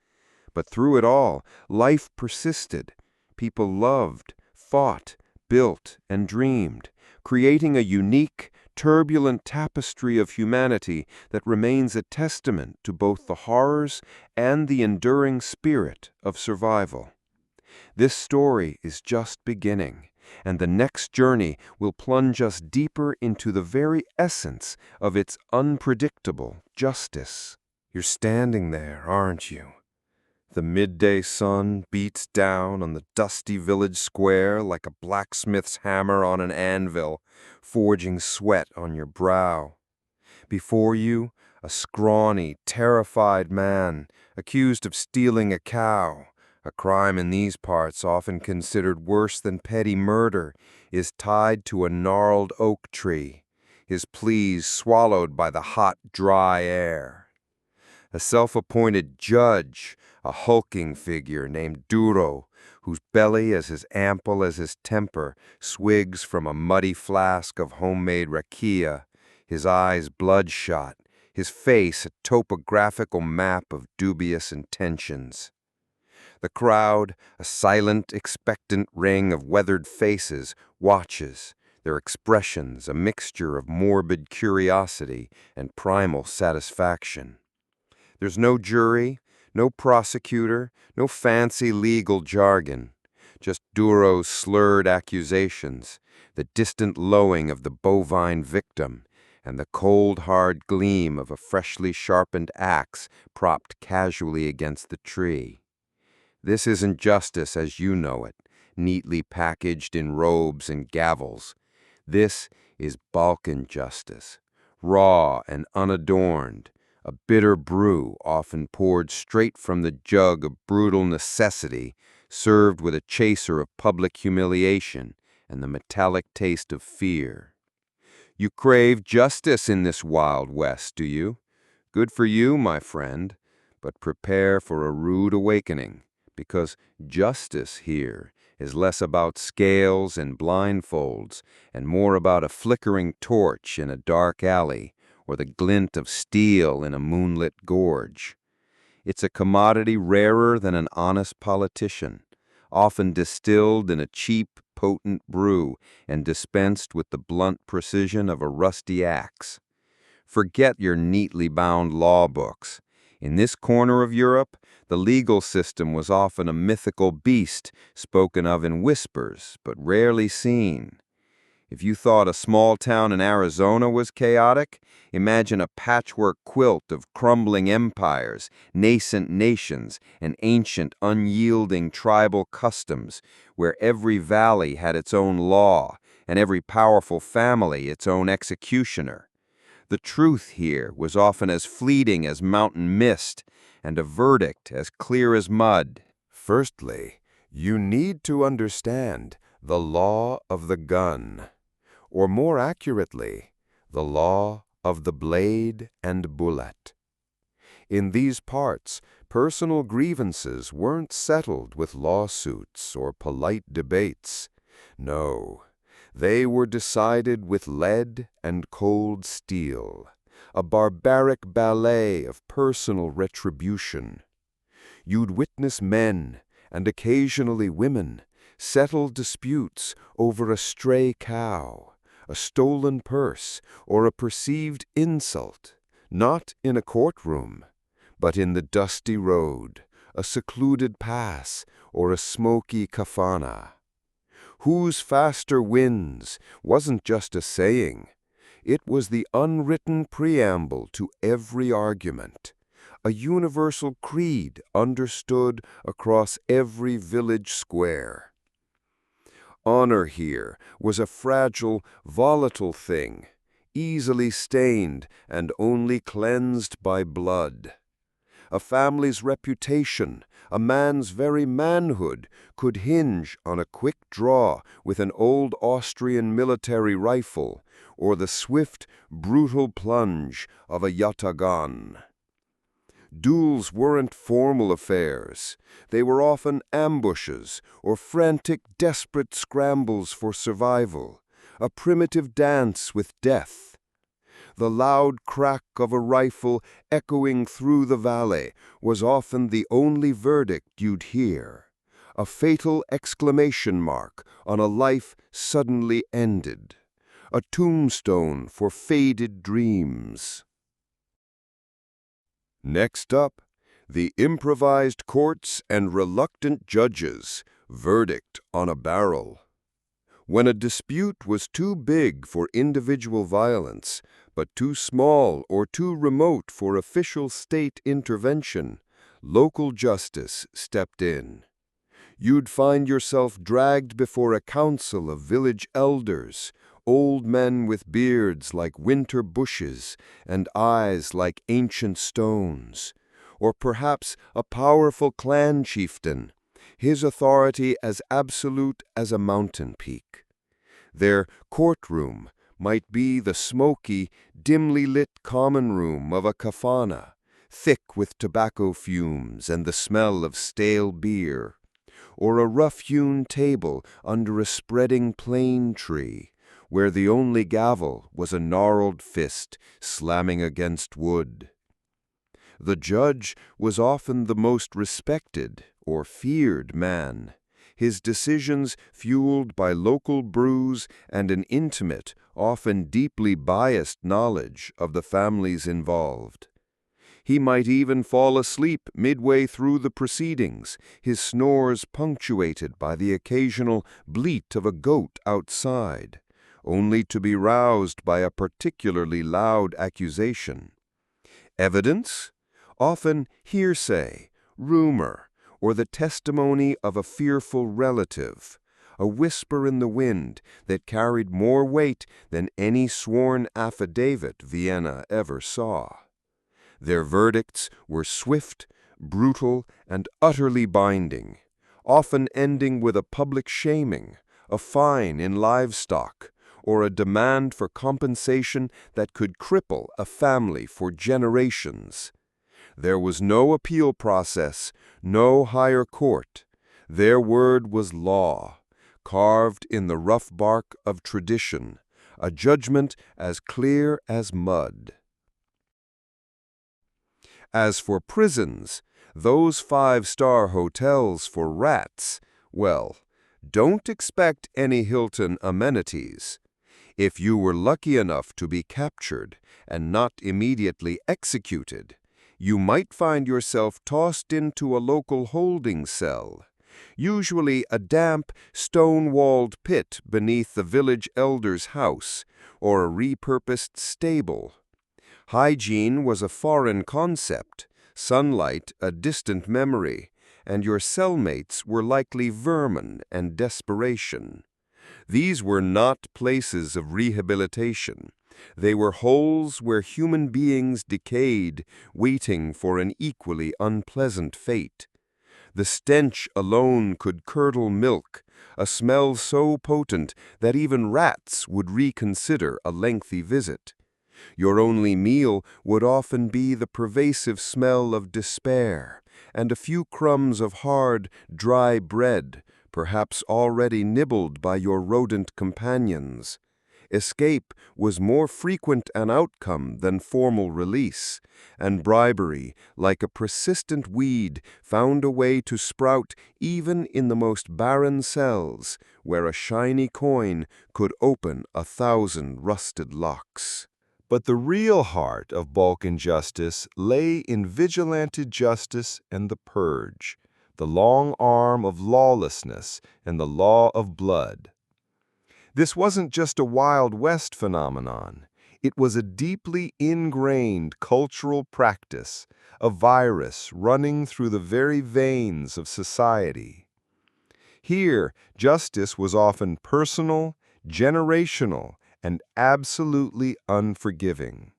But through it all, life persisted. People loved, fought, built, and dreamed, creating a unique, turbulent tapestry of humanity that remains a testament to both the horrors and the enduring spirit of survival. This story is just beginning, and the next journey will plunge us deeper into the very essence of its unpredictable justice. You're standing there, aren't you? The midday sun beats down on the dusty village square like a blacksmith's hammer on an anvil, forging sweat on your brow. Before you, a scrawny, terrified man, accused of stealing a cow, a crime in these parts often considered worse than petty murder, is tied to a gnarled oak tree, his pleas swallowed by the hot, dry air. A self-appointed judge, a hulking figure named Duro, whose belly is as ample as his temper, swigs from a muddy flask of homemade rakia, his eyes bloodshot, his face a topographical map of dubious intentions. The crowd, a silent, expectant ring of weathered faces, watches, their expressions a mixture of morbid curiosity and primal satisfaction. There's no jury, no prosecutor, no fancy legal jargon, just Duro's slurred accusations, the distant lowing of the bovine victim, and the cold, hard gleam of a freshly sharpened axe propped casually against the tree. This isn't justice as you know it, neatly packaged in robes and gavels. This is Balkan justice, raw and unadorned, a bitter brew often poured straight from the jug of brutal necessity, served with a chaser of public humiliation and the metallic taste of fear. You crave justice in this Wild West, do you? Good for you, my friend, but prepare for a rude awakening, because justice here is less about scales and blindfolds and more about a flickering torch in a dark alley or the glint of steel in a moonlit gorge. It's a commodity rarer than an honest politician, often distilled in a cheap, potent brew and dispensed with the blunt precision of a rusty axe. Forget your neatly bound law books. In this corner of Europe, the legal system was often a mythical beast spoken of in whispers, but rarely seen. If you thought a small town in Arizona was chaotic, imagine a patchwork quilt of crumbling empires, nascent nations, and ancient, unyielding tribal customs, where every valley had its own law, and every powerful family its own executioner. The truth here was often as fleeting as mountain mist, and a verdict as clear as mud. Firstly, you need to understand the law of the gun, or more accurately, the law of the blade and bullet. In these parts, personal grievances weren't settled with lawsuits or polite debates. No, they were decided with lead and cold steel, a barbaric ballet of personal retribution. You'd witness men, and occasionally women, settle disputes over a stray cow, a stolen purse, or a perceived insult, not in a courtroom, but in the dusty road, a secluded pass, or a smoky kafana. Whose faster wins wasn't just a saying. It was the unwritten preamble to every argument, a universal creed understood across every village square. Honor here was a fragile, volatile thing, easily stained and only cleansed by blood. A family's reputation, a man's very manhood, could hinge on a quick draw with an old Austrian military rifle or the swift, brutal plunge of a yataghan. Duels weren't formal affairs. They were often ambushes or frantic, desperate scrambles for survival, a primitive dance with death. The loud crack of a rifle echoing through the valley was often the only verdict you'd hear, a fatal exclamation mark on a life suddenly ended, a tombstone for faded dreams. Next up, the improvised courts and reluctant judges, verdict on a barrel. When a dispute was too big for individual violence, but too small or too remote for official state intervention, local justice stepped in. You'd find yourself dragged before a council of village elders, old men with beards like winter bushes and eyes like ancient stones, or perhaps a powerful clan chieftain, his authority as absolute as a mountain peak. Their courtroom might be the smoky, dimly lit common room of a kafana, thick with tobacco fumes and the smell of stale beer, or a rough-hewn table under a spreading plane tree, where the only gavel was a gnarled fist slamming against wood. The judge was often the most respected or feared man, his decisions fueled by local brews and an intimate, often deeply biased knowledge of the families involved. He might even fall asleep midway through the proceedings, his snores punctuated by the occasional bleat of a goat outside, only to be roused by a particularly loud accusation. Evidence? Often hearsay, rumor, or the testimony of a fearful relative, a whisper in the wind that carried more weight than any sworn affidavit Vienna ever saw. Their verdicts were swift, brutal, and utterly binding, often ending with a public shaming, a fine in livestock, or a demand for compensation that could cripple a family for generations. There was no appeal process, no higher court. Their word was law, carved in the rough bark of tradition, a judgment as clear as mud. As for prisons, those five-star hotels for rats, well, don't expect any Hilton amenities. If you were lucky enough to be captured and not immediately executed, you might find yourself tossed into a local holding cell, usually a damp, stone-walled pit beneath the village elder's house, or a repurposed stable. Hygiene was a foreign concept, sunlight a distant memory, and your cellmates were likely vermin and desperation. These were not places of rehabilitation. They were holes where human beings decayed, waiting for an equally unpleasant fate. The stench alone could curdle milk, a smell so potent that even rats would reconsider a lengthy visit. Your only meal would often be the pervasive smell of despair, and a few crumbs of hard, dry bread, perhaps already nibbled by your rodent companions. Escape was more frequent an outcome than formal release, and bribery, like a persistent weed, found a way to sprout even in the most barren cells, where a shiny coin could open 1,000 rusted locks. But the real heart of Balkan justice lay in vigilante justice and the purge, the long arm of lawlessness and the law of blood. This wasn't just a Wild West phenomenon. It was a deeply ingrained cultural practice, a virus running through the very veins of society. Here, justice was often personal, generational, and absolutely unforgiving.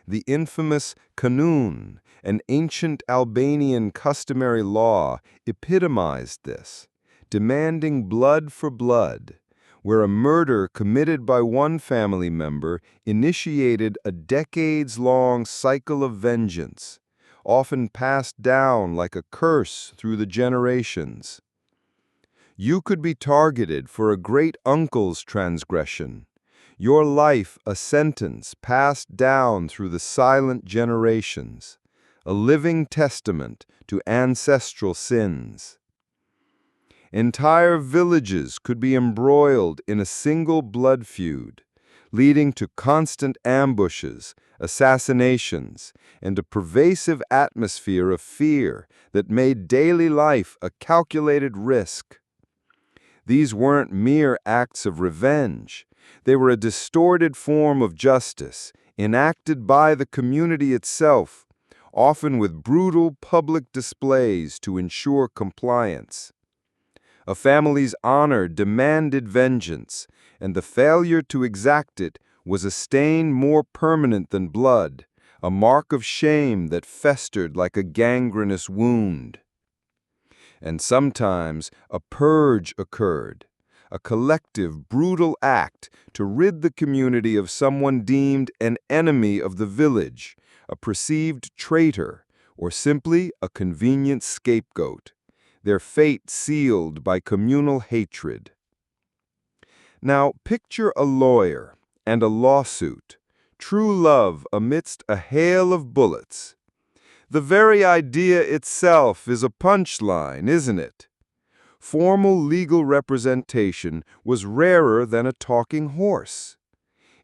The infamous kanun, an ancient Albanian customary law, epitomized this, demanding blood for blood, where a murder committed by one family member initiated a decades-long cycle of vengeance, often passed down like a curse through the generations. You could be targeted for a great-uncle's transgression, your life a sentence passed down through the silent generations, a living testament to ancestral sins. Entire villages could be embroiled in a single blood feud, leading to constant ambushes, assassinations, and a pervasive atmosphere of fear that made daily life a calculated risk. These weren't mere acts of revenge. They were a distorted form of justice, enacted by the community itself, often with brutal public displays to ensure compliance. A family's honor demanded vengeance, and the failure to exact it was a stain more permanent than blood, a mark of shame that festered like a gangrenous wound. And sometimes a purge occurred, a collective, brutal act to rid the community of someone deemed an enemy of the village, a perceived traitor, or simply a convenient scapegoat, their fate sealed by communal hatred. Now picture a lawyer and a lawsuit, true love amidst a hail of bullets. The very idea itself is a punchline, isn't it? Formal legal representation was rarer than a talking horse.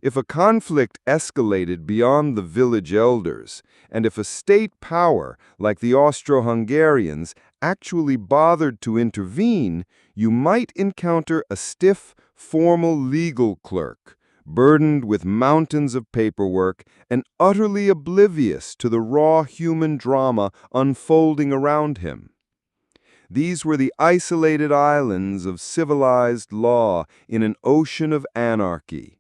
If a conflict escalated beyond the village elders, and if a state power, like the Austro-Hungarians, actually bothered to intervene, you might encounter a stiff, formal legal clerk, burdened with mountains of paperwork and utterly oblivious to the raw human drama unfolding around him. These were the isolated islands of civilized law in an ocean of anarchy.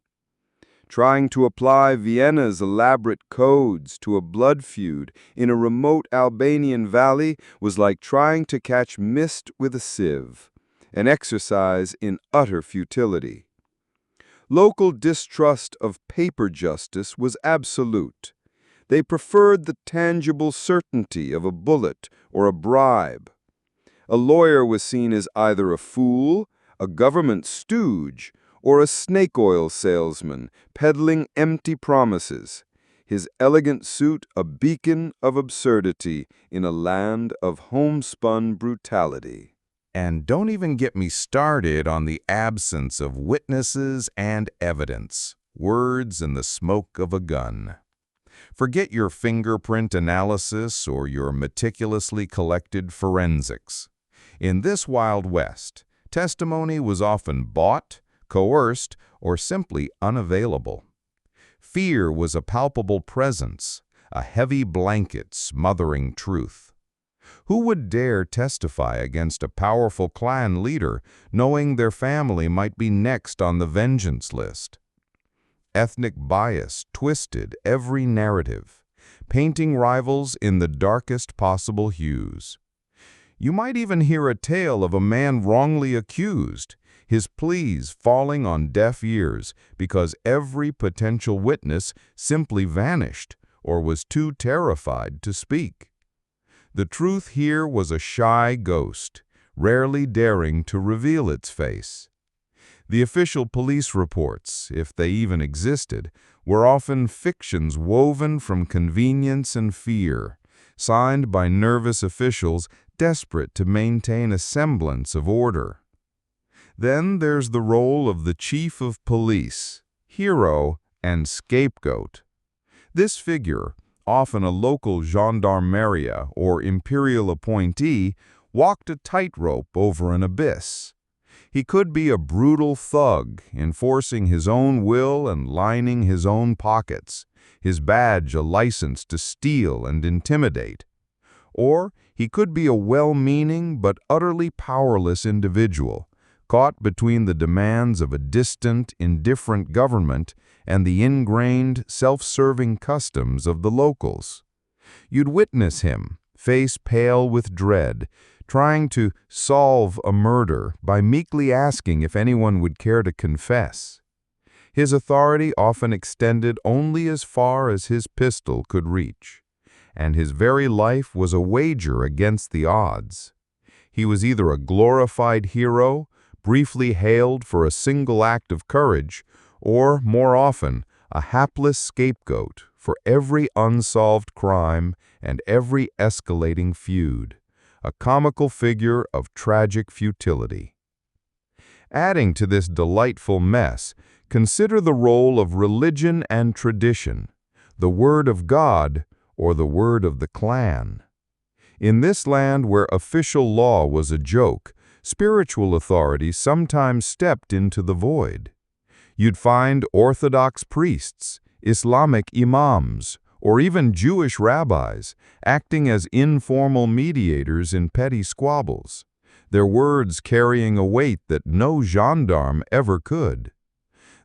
Trying to apply Vienna's elaborate codes to a blood feud in a remote Albanian valley was like trying to catch mist with a sieve, an exercise in utter futility. Local distrust of paper justice was absolute. They preferred the tangible certainty of a bullet or a bribe. A lawyer was seen as either a fool, a government stooge, or a snake oil salesman peddling empty promises, his elegant suit a beacon of absurdity in a land of homespun brutality. And don't even get me started on the absence of witnesses and evidence, words in the smoke of a gun. Forget your fingerprint analysis or your meticulously collected forensics. In this Wild West, testimony was often bought, coerced, or simply unavailable. Fear was a palpable presence, a heavy blanket smothering truth. Who would dare testify against a powerful clan leader, knowing their family might be next on the vengeance list? Ethnic bias twisted every narrative, painting rivals in the darkest possible hues. You might even hear a tale of a man wrongly accused, his pleas falling on deaf ears because every potential witness simply vanished or was too terrified to speak. The truth here was a shy ghost, rarely daring to reveal its face. The official police reports, if they even existed, were often fictions woven from convenience and fear, signed by nervous officials desperate to maintain a semblance of order. Then there's the role of the chief of police, hero, and scapegoat. This figure, often a local gendarmeria or imperial appointee, walked a tightrope over an abyss. He could be a brutal thug, enforcing his own will and lining his own pockets, his badge a license to steal and intimidate. Or he could be a well-meaning but utterly powerless individual, caught between the demands of a distant, indifferent government and the ingrained, self-serving customs of the locals. You'd witness him, face pale with dread, trying to solve a murder by meekly asking if anyone would care to confess. His authority often extended only as far as his pistol could reach, and his very life was a wager against the odds. He was either a glorified hero, briefly hailed for a single act of courage, or, more often, a hapless scapegoat for every unsolved crime and every escalating feud, a comical figure of tragic futility. Adding to this delightful mess, consider the role of religion and tradition, the word of God or the word of the clan. In this land where official law was a joke, spiritual authority sometimes stepped into the void. You'd find Orthodox priests, Islamic imams, or even Jewish rabbis acting as informal mediators in petty squabbles, their words carrying a weight that no gendarme ever could.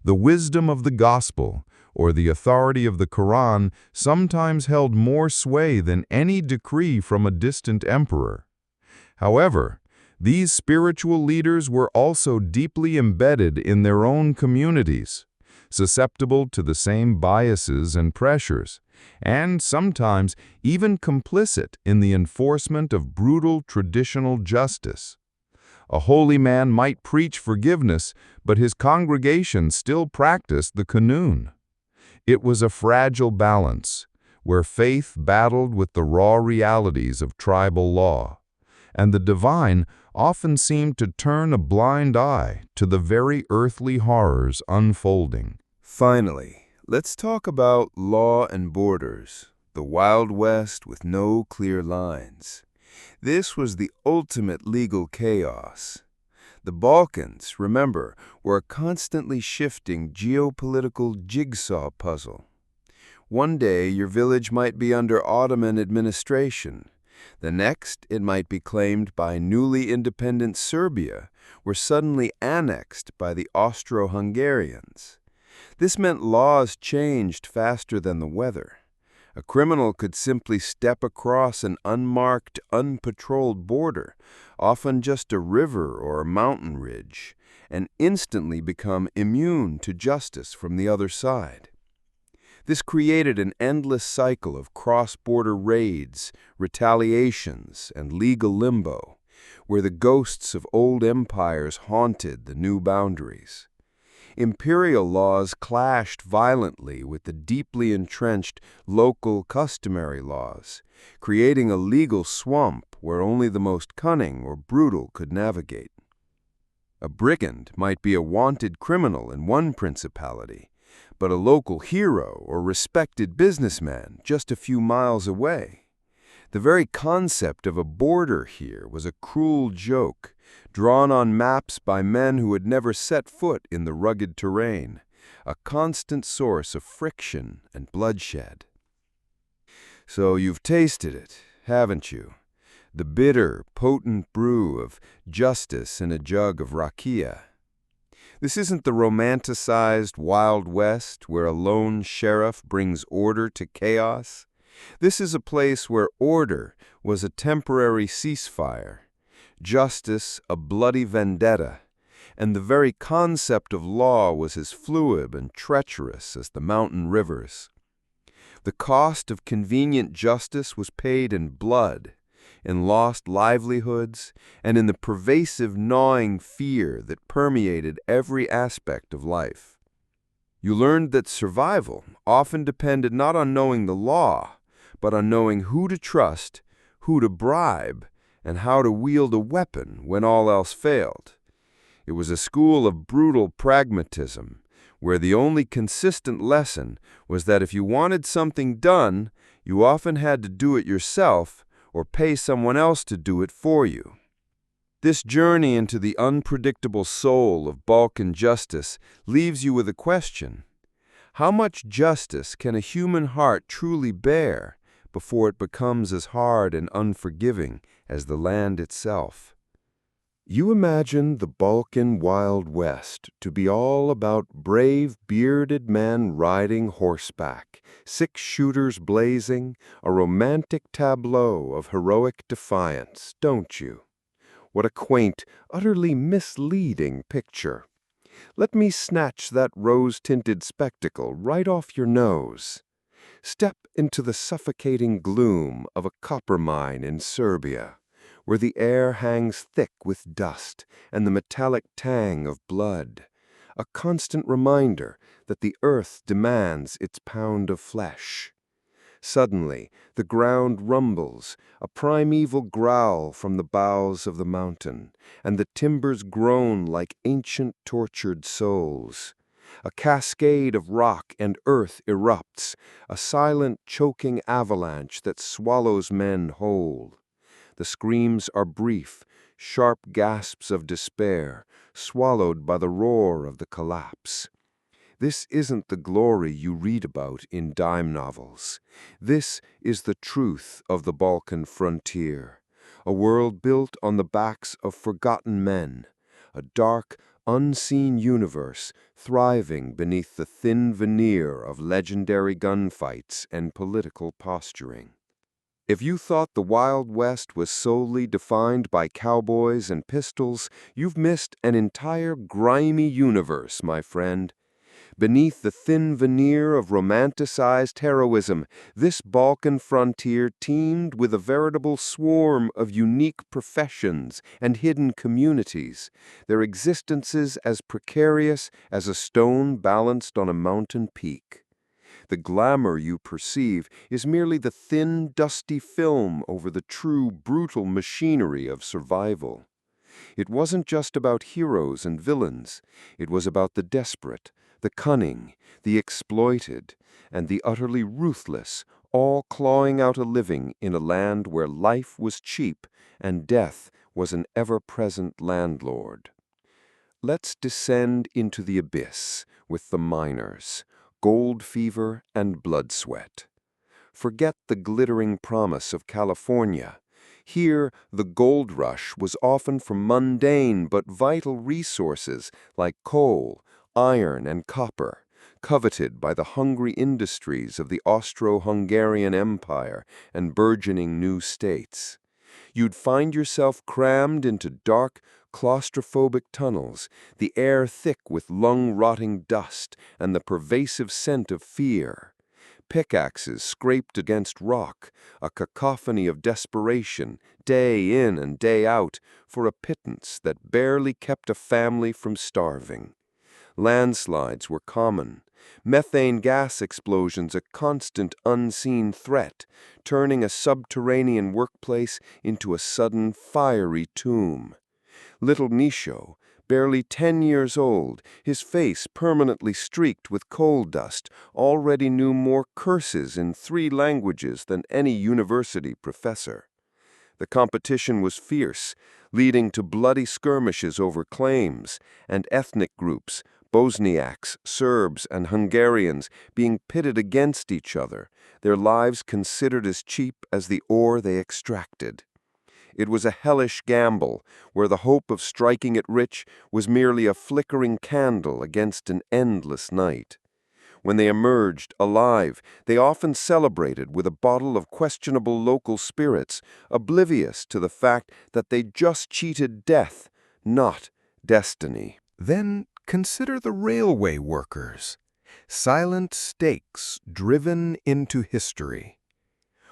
The wisdom of the gospel, or the authority of the Quran, sometimes held more sway than any decree from a distant emperor. However, these spiritual leaders were also deeply embedded in their own communities, susceptible to the same biases and pressures, and sometimes even complicit in the enforcement of brutal traditional justice. A holy man might preach forgiveness, but his congregation still practiced the qanun. It was a fragile balance, where faith battled with the raw realities of tribal law, and the divine often seemed to turn a blind eye to the very earthly horrors unfolding. Finally, let's talk about law and borders, the Wild West with no clear lines. This was the ultimate legal chaos. The Balkans, remember, were a constantly shifting geopolitical jigsaw puzzle. One day your village might be under Ottoman administration. The next, it might be claimed by newly independent Serbia, were suddenly annexed by the Austro-Hungarians. This meant laws changed faster than the weather. A criminal could simply step across an unmarked, unpatrolled border, often just a river or a mountain ridge, and instantly become immune to justice from the other side. This created an endless cycle of cross-border raids, retaliations, and legal limbo, where the ghosts of old empires haunted the new boundaries. Imperial laws clashed violently with the deeply entrenched local customary laws, creating a legal swamp where only the most cunning or brutal could navigate. A brigand might be a wanted criminal in one principality, but a local hero or respected businessman just a few miles away. The very concept of a border here was a cruel joke, drawn on maps by men who had never set foot in the rugged terrain, a constant source of friction and bloodshed. So you've tasted it, haven't you? The bitter, potent brew of justice in a jug of rakia. This isn't the romanticized Wild West where a lone sheriff brings order to chaos. This is a place where order was a temporary ceasefire, justice a bloody vendetta, and the very concept of law was as fluid and treacherous as the mountain rivers. The cost of convenient justice was paid in blood, in lost livelihoods, and in the pervasive gnawing fear that permeated every aspect of life. You learned that survival often depended not on knowing the law, but on knowing who to trust, who to bribe, and how to wield a weapon when all else failed. It was a school of brutal pragmatism, where the only consistent lesson was that if you wanted something done, you often had to do it yourself or pay someone else to do it for you. This journey into the unpredictable soul of Balkan justice leaves you with a question. How much justice can a human heart truly bear before it becomes as hard and unforgiving as the land itself? You imagine the Balkan Wild West to be all about brave, bearded men riding horseback, six-shooters blazing, a romantic tableau of heroic defiance, don't you? What a quaint, utterly misleading picture. Let me snatch that rose-tinted spectacle right off your nose. Step into the suffocating gloom of a copper mine in Serbia, where the air hangs thick with dust and the metallic tang of blood, a constant reminder that the earth demands its pound of flesh. Suddenly, the ground rumbles, a primeval growl from the boughs of the mountain, and the timbers groan like ancient tortured souls. A cascade of rock and earth erupts, a silent, choking avalanche that swallows men whole. The screams are brief, sharp gasps of despair, swallowed by the roar of the collapse. This isn't the glory you read about in dime novels. This is the truth of the Balkan frontier, a world built on the backs of forgotten men, a dark, unseen universe thriving beneath the thin veneer of legendary gunfights and political posturing. If you thought the Wild West was solely defined by cowboys and pistols, you've missed an entire grimy universe, my friend. Beneath the thin veneer of romanticized heroism, this Balkan frontier teemed with a veritable swarm of unique professions and hidden communities, their existences as precarious as a stone balanced on a mountain peak. The glamour you perceive is merely the thin, dusty film over the true, brutal machinery of survival. It wasn't just about heroes and villains. It was about the desperate, the cunning, the exploited, and the utterly ruthless, all clawing out a living in a land where life was cheap and death was an ever-present landlord. Let's descend into the abyss with the miners, gold fever and blood sweat. Forget the glittering promise of California. Here, the gold rush was often for mundane but vital resources like coal, iron, and copper, coveted by the hungry industries of the Austro-Hungarian Empire and burgeoning new states. You'd find yourself crammed into dark, claustrophobic tunnels, the air thick with lung-rotting dust and the pervasive scent of fear. Pickaxes scraped against rock, a cacophony of desperation, day in and day out, for a pittance that barely kept a family from starving. Landslides were common, methane gas explosions a constant unseen threat, turning a subterranean workplace into a sudden fiery tomb. Little Nisho, barely 10 years old, his face permanently streaked with coal dust, already knew more curses in 3 languages than any university professor. The competition was fierce, leading to bloody skirmishes over claims, and ethnic groups, Bosniaks, Serbs, and Hungarians, being pitted against each other, their lives considered as cheap as the ore they extracted. It was a hellish gamble, where the hope of striking it rich was merely a flickering candle against an endless night. When they emerged alive, they often celebrated with a bottle of questionable local spirits, oblivious to the fact that they just cheated death, not destiny. Then consider the railway workers, silent stakes driven into history.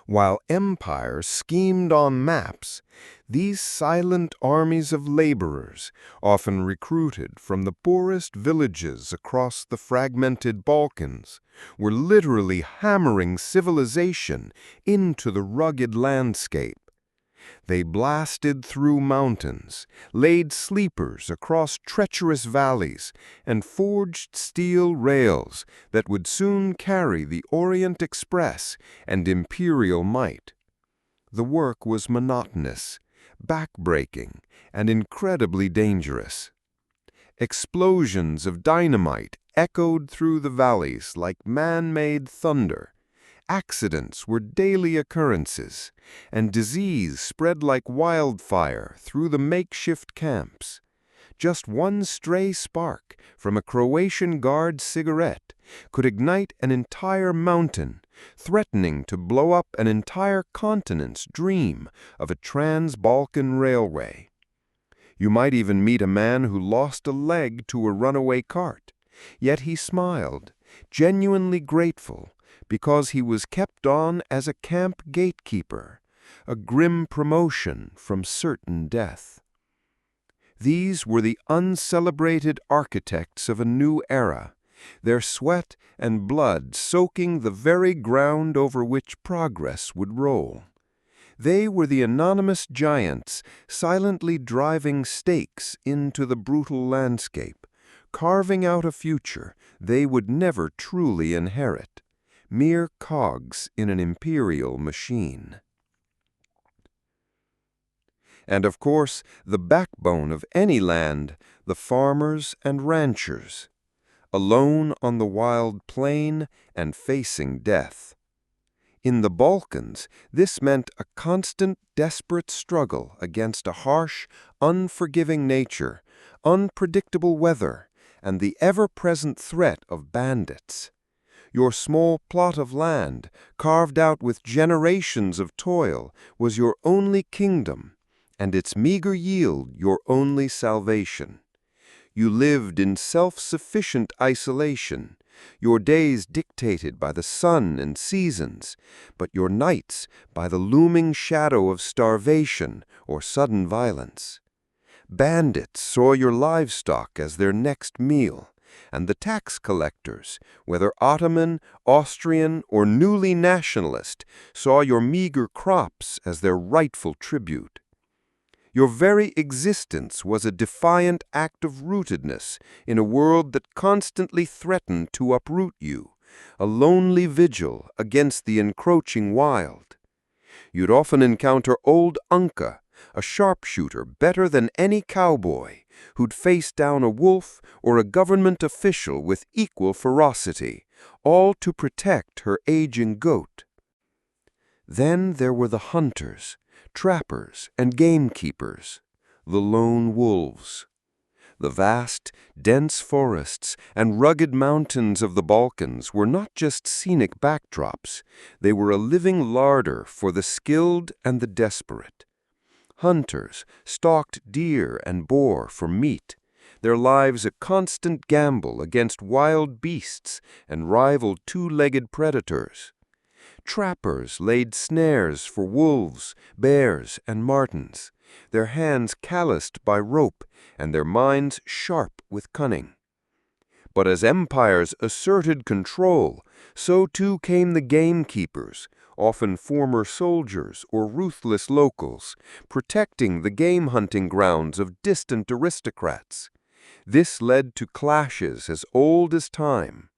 While empires schemed on maps, these silent armies of laborers, often recruited from the poorest villages across the fragmented Balkans, were literally hammering civilization into the rugged landscape. They blasted through mountains, laid sleepers across treacherous valleys, and forged steel rails that would soon carry the Orient Express and Imperial Might. The work was monotonous, back-breaking, and incredibly dangerous. Explosions of dynamite echoed through the valleys like man-made thunder. Accidents were daily occurrences, and disease spread like wildfire through the makeshift camps. Just one stray spark from a Croatian Guard cigarette could ignite an entire mountain, threatening to blow up an entire continent's dream of a trans-Balkan railway. You might even meet a man who lost a leg to a runaway cart, yet he smiled, genuinely grateful, because he was kept on as a camp gatekeeper, a grim promotion from certain death. These were the uncelebrated architects of a new era, their sweat and blood soaking the very ground over which progress would roll. They were the anonymous giants silently driving stakes into the brutal landscape, carving out a future they would never truly inherit. Mere cogs in an imperial machine. And of course, the backbone of any land, the farmers and ranchers, alone on the wild plain and facing death. In the Balkans, this meant a constant, desperate struggle against a harsh, unforgiving nature, unpredictable weather, and the ever-present threat of bandits. Your small plot of land, carved out with generations of toil, was your only kingdom, and its meager yield your only salvation. You lived in self-sufficient isolation, your days dictated by the sun and seasons, but your nights by the looming shadow of starvation or sudden violence. Bandits saw your livestock as their next meal, and the tax collectors, whether Ottoman, Austrian, or newly nationalist, saw your meager crops as their rightful tribute. Your very existence was a defiant act of rootedness in a world that constantly threatened to uproot you, a lonely vigil against the encroaching wild. You'd often encounter old Unca, a sharpshooter better than any cowboy, who'd face down a wolf or a government official with equal ferocity, all to protect her aging goat. Then there were the hunters, trappers, and gamekeepers, the lone wolves. The vast, dense forests and rugged mountains of the Balkans were not just scenic backdrops, they were a living larder for the skilled and the desperate. Hunters stalked deer and boar for meat, their lives a constant gamble against wild beasts and rival two-legged predators. Trappers laid snares for wolves, bears, and martens, their hands calloused by rope and their minds sharp with cunning. But as empires asserted control, so too came the gamekeepers, often former soldiers or ruthless locals, protecting the game-hunting grounds of distant aristocrats. This led to clashes as old as time.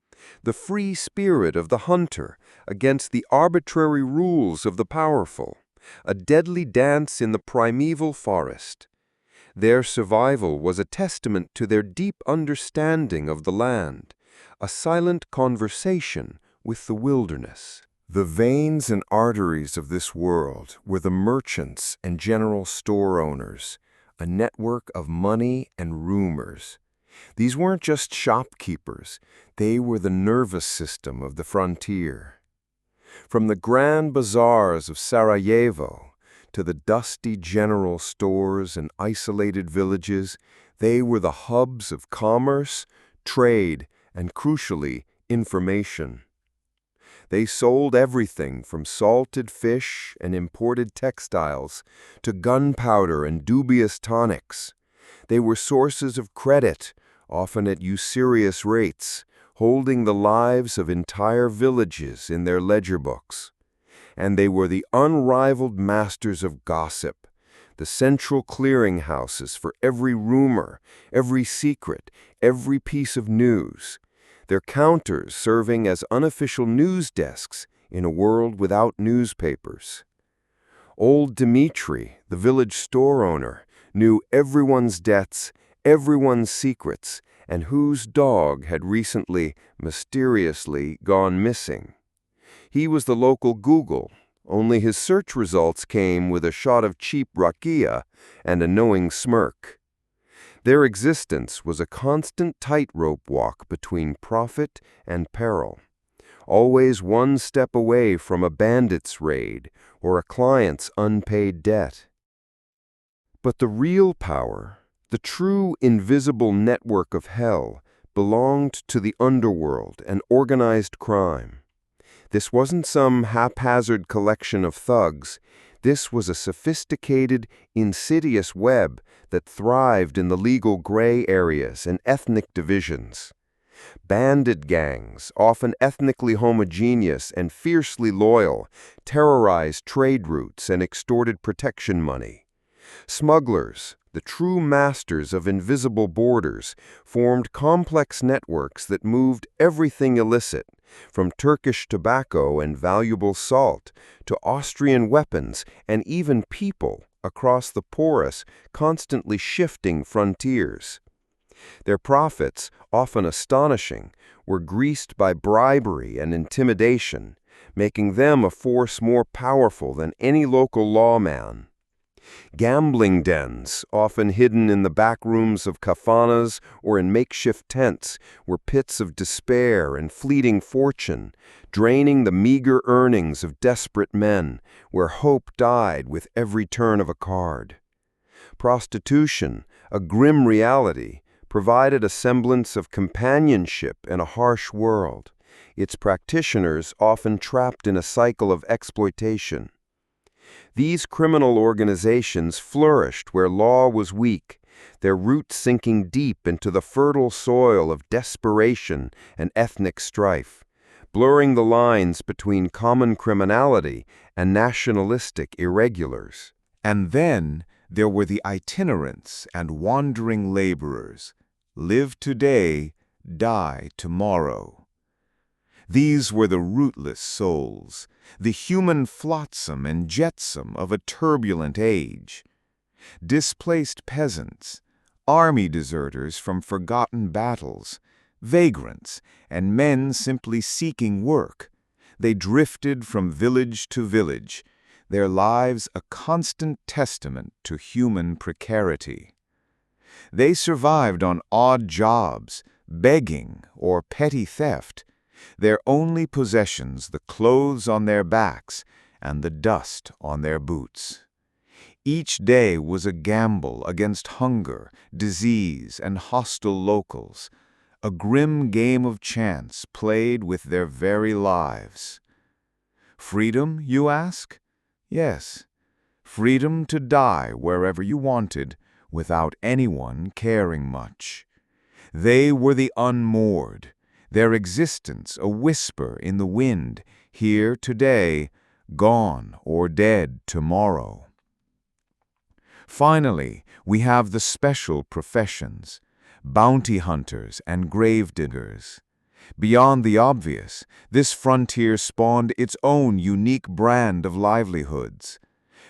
The free spirit of the hunter against the arbitrary rules of the powerful, a deadly dance in the primeval forest. Their survival was a testament to their deep understanding of the land, a silent conversation with the wilderness. The veins and arteries of this world were the merchants and general store owners, a network of money and rumors. These weren't just shopkeepers, they were the nervous system of the frontier. From the grand bazaars of Sarajevo to the dusty general stores and isolated villages, they were the hubs of commerce, trade, and crucially, information. They sold everything from salted fish and imported textiles to gunpowder and dubious tonics. They were sources of credit, often at usurious rates, holding the lives of entire villages in their ledger books. And they were the unrivaled masters of gossip, the central clearinghouses for every rumor, every secret, every piece of news, their counters serving as unofficial news desks in a world without newspapers. Old Dmitri, the village store owner, knew everyone's debts, everyone's secrets, and whose dog had recently, mysteriously, gone missing. He was the local Google, only his search results came with a shot of cheap rakia and a knowing smirk. Their existence was a constant tightrope walk between profit and peril, always one step away from a bandit's raid or a client's unpaid debt. But the real power, the true invisible network of hell, belonged to the underworld and organized crime. This wasn't some haphazard collection of thugs. This was a sophisticated, insidious web that thrived in the legal gray areas and ethnic divisions. Bandit gangs, often ethnically homogeneous and fiercely loyal, terrorized trade routes and extorted protection money. Smugglers, the true masters of invisible borders, formed complex networks that moved everything illicit, from Turkish tobacco and valuable salt to Austrian weapons and even people, across the porous, constantly shifting frontiers. Their profits, often astonishing, were greased by bribery and intimidation, making them a force more powerful than any local lawman. Gambling dens, often hidden in the back rooms of kafanas or in makeshift tents, were pits of despair and fleeting fortune, draining the meager earnings of desperate men, where hope died with every turn of a card. Prostitution, a grim reality, provided a semblance of companionship in a harsh world, its practitioners often trapped in a cycle of exploitation. These criminal organizations flourished where law was weak, their roots sinking deep into the fertile soil of desperation and ethnic strife, blurring the lines between common criminality and nationalistic irregulars. And then there were the itinerants and wandering laborers. Live today, die tomorrow. These were the rootless souls, the human flotsam and jetsam of a turbulent age. Displaced peasants, army deserters from forgotten battles, vagrants, and men simply seeking work. They drifted from village to village, their lives a constant testament to human precarity. They survived on odd jobs, begging, or petty theft, their only possessions the clothes on their backs and the dust on their boots. Each day was a gamble against hunger, disease, and hostile locals, a grim game of chance played with their very lives. Freedom, you ask? Yes, freedom to die wherever you wanted, without anyone caring much. They were the unmoored, their existence a whisper in the wind, here today, gone or dead tomorrow. Finally, we have the special professions, bounty hunters and grave diggers. Beyond the obvious, this frontier spawned its own unique brand of livelihoods.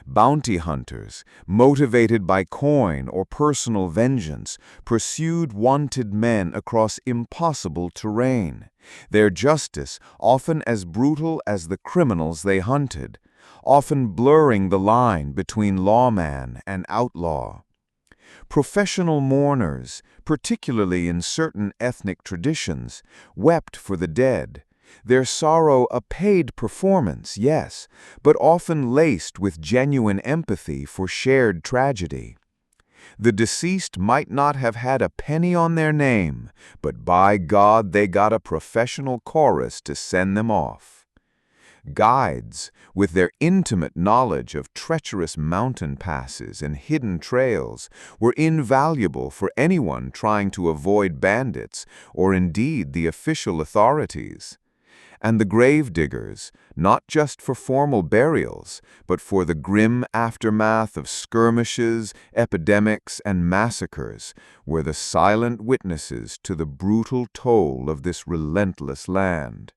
Bounty hunters, motivated by coin or personal vengeance, pursued wanted men across impossible terrain, their justice often as brutal as the criminals they hunted, often blurring the line between lawman and outlaw. Professional mourners, particularly in certain ethnic traditions, wept for the dead, their sorrow a paid performance, yes, but often laced with genuine empathy for shared tragedy. The deceased might not have had a penny on their name, but by God they got a professional chorus to send them off. Guides, with their intimate knowledge of treacherous mountain passes and hidden trails, were invaluable for anyone trying to avoid bandits or indeed the official authorities. And the grave diggers, not just for formal burials, but for the grim aftermath of skirmishes, epidemics, and massacres, were the silent witnesses to the brutal toll of this relentless land.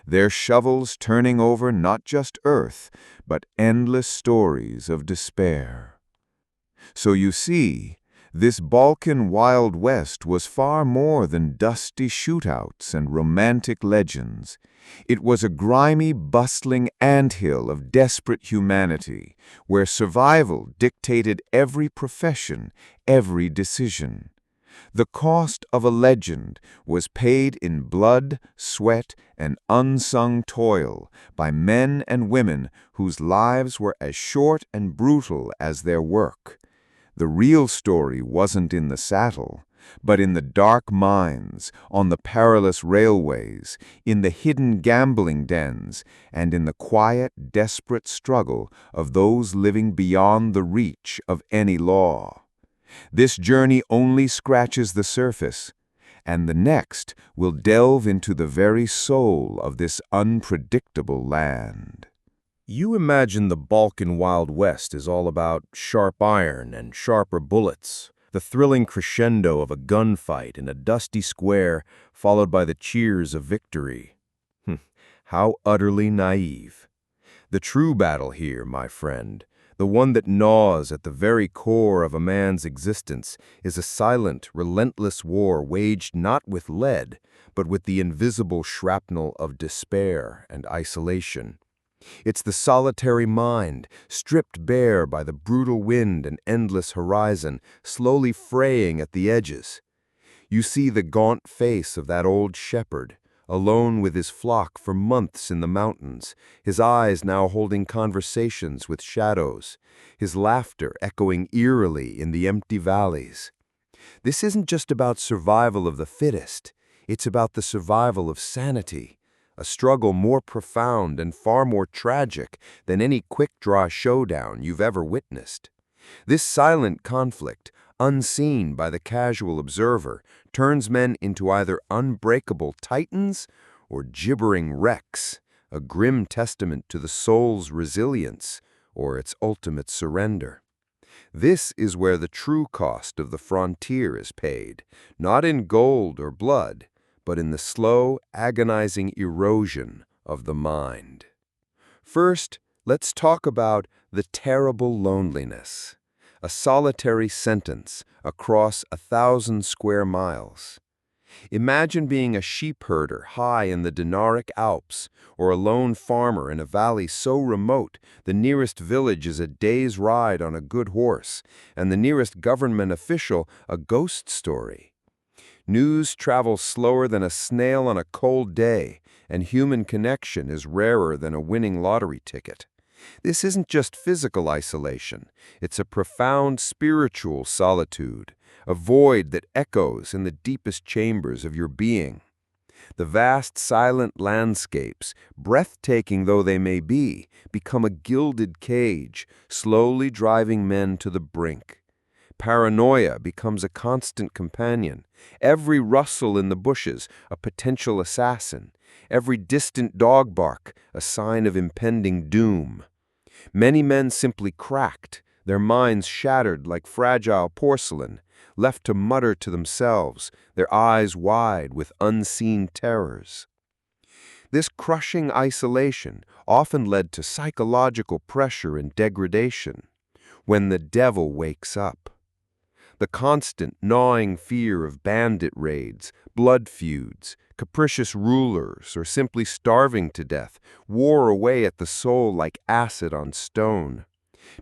Their shovels turning over not just earth, but endless stories of despair. So you see, this Balkan Wild West was far more than dusty shootouts and romantic legends. It was a grimy, bustling anthill of desperate humanity, where survival dictated every profession, every decision. The cost of a legend was paid in blood, sweat, and unsung toil by men and women whose lives were as short and brutal as their work. The real story wasn't in the saddle, but in the dark mines, on the perilous railways, in the hidden gambling dens, and in the quiet, desperate struggle of those living beyond the reach of any law. This journey only scratches the surface, and the next will delve into the very soul of this unpredictable land. You imagine the Balkan Wild West is all about sharp iron and sharper bullets, the thrilling crescendo of a gunfight in a dusty square followed by the cheers of victory. How utterly naive. The true battle here, my friend, The one that gnaws at the very core of a man's existence is a silent, relentless war waged not with lead, but with the invisible shrapnel of despair and isolation. It's the solitary mind, stripped bare by the brutal wind and endless horizon, slowly fraying at the edges. You see the gaunt face of that old shepherd, alone with his flock for months in the mountains, his eyes now holding conversations with shadows, his laughter echoing eerily in the empty valleys. This isn't just about survival of the fittest, it's about the survival of sanity, a struggle more profound and far more tragic than any quick-draw showdown you've ever witnessed. This silent conflict, unseen by the casual observer, turns men into either unbreakable titans or gibbering wrecks, a grim testament to the soul's resilience or its ultimate surrender. This is where the true cost of the frontier is paid, not in gold or blood, but in the slow, agonizing erosion of the mind. First, let's talk about the terrible loneliness. A solitary sentence across 1,000 square miles. Imagine being a sheep herder high in the Dinaric Alps, or a lone farmer in a valley so remote the nearest village is a day's ride on a good horse, and the nearest government official a ghost story. News travels slower than a snail on a cold day, and human connection is rarer than a winning lottery ticket. This isn't just physical isolation, it's a profound spiritual solitude, a void that echoes in the deepest chambers of your being. The vast, silent landscapes, breathtaking though they may be, become a gilded cage, slowly driving men to the brink. Paranoia becomes a constant companion, every rustle in the bushes a potential assassin, every distant dog bark a sign of impending doom. Many men simply cracked, their minds shattered like fragile porcelain, left to mutter to themselves, their eyes wide with unseen terrors. This crushing isolation often led to psychological pressure and degradation. When the devil wakes up. The constant, gnawing fear of bandit raids, blood feuds, capricious rulers, or simply starving to death wore away at the soul like acid on stone.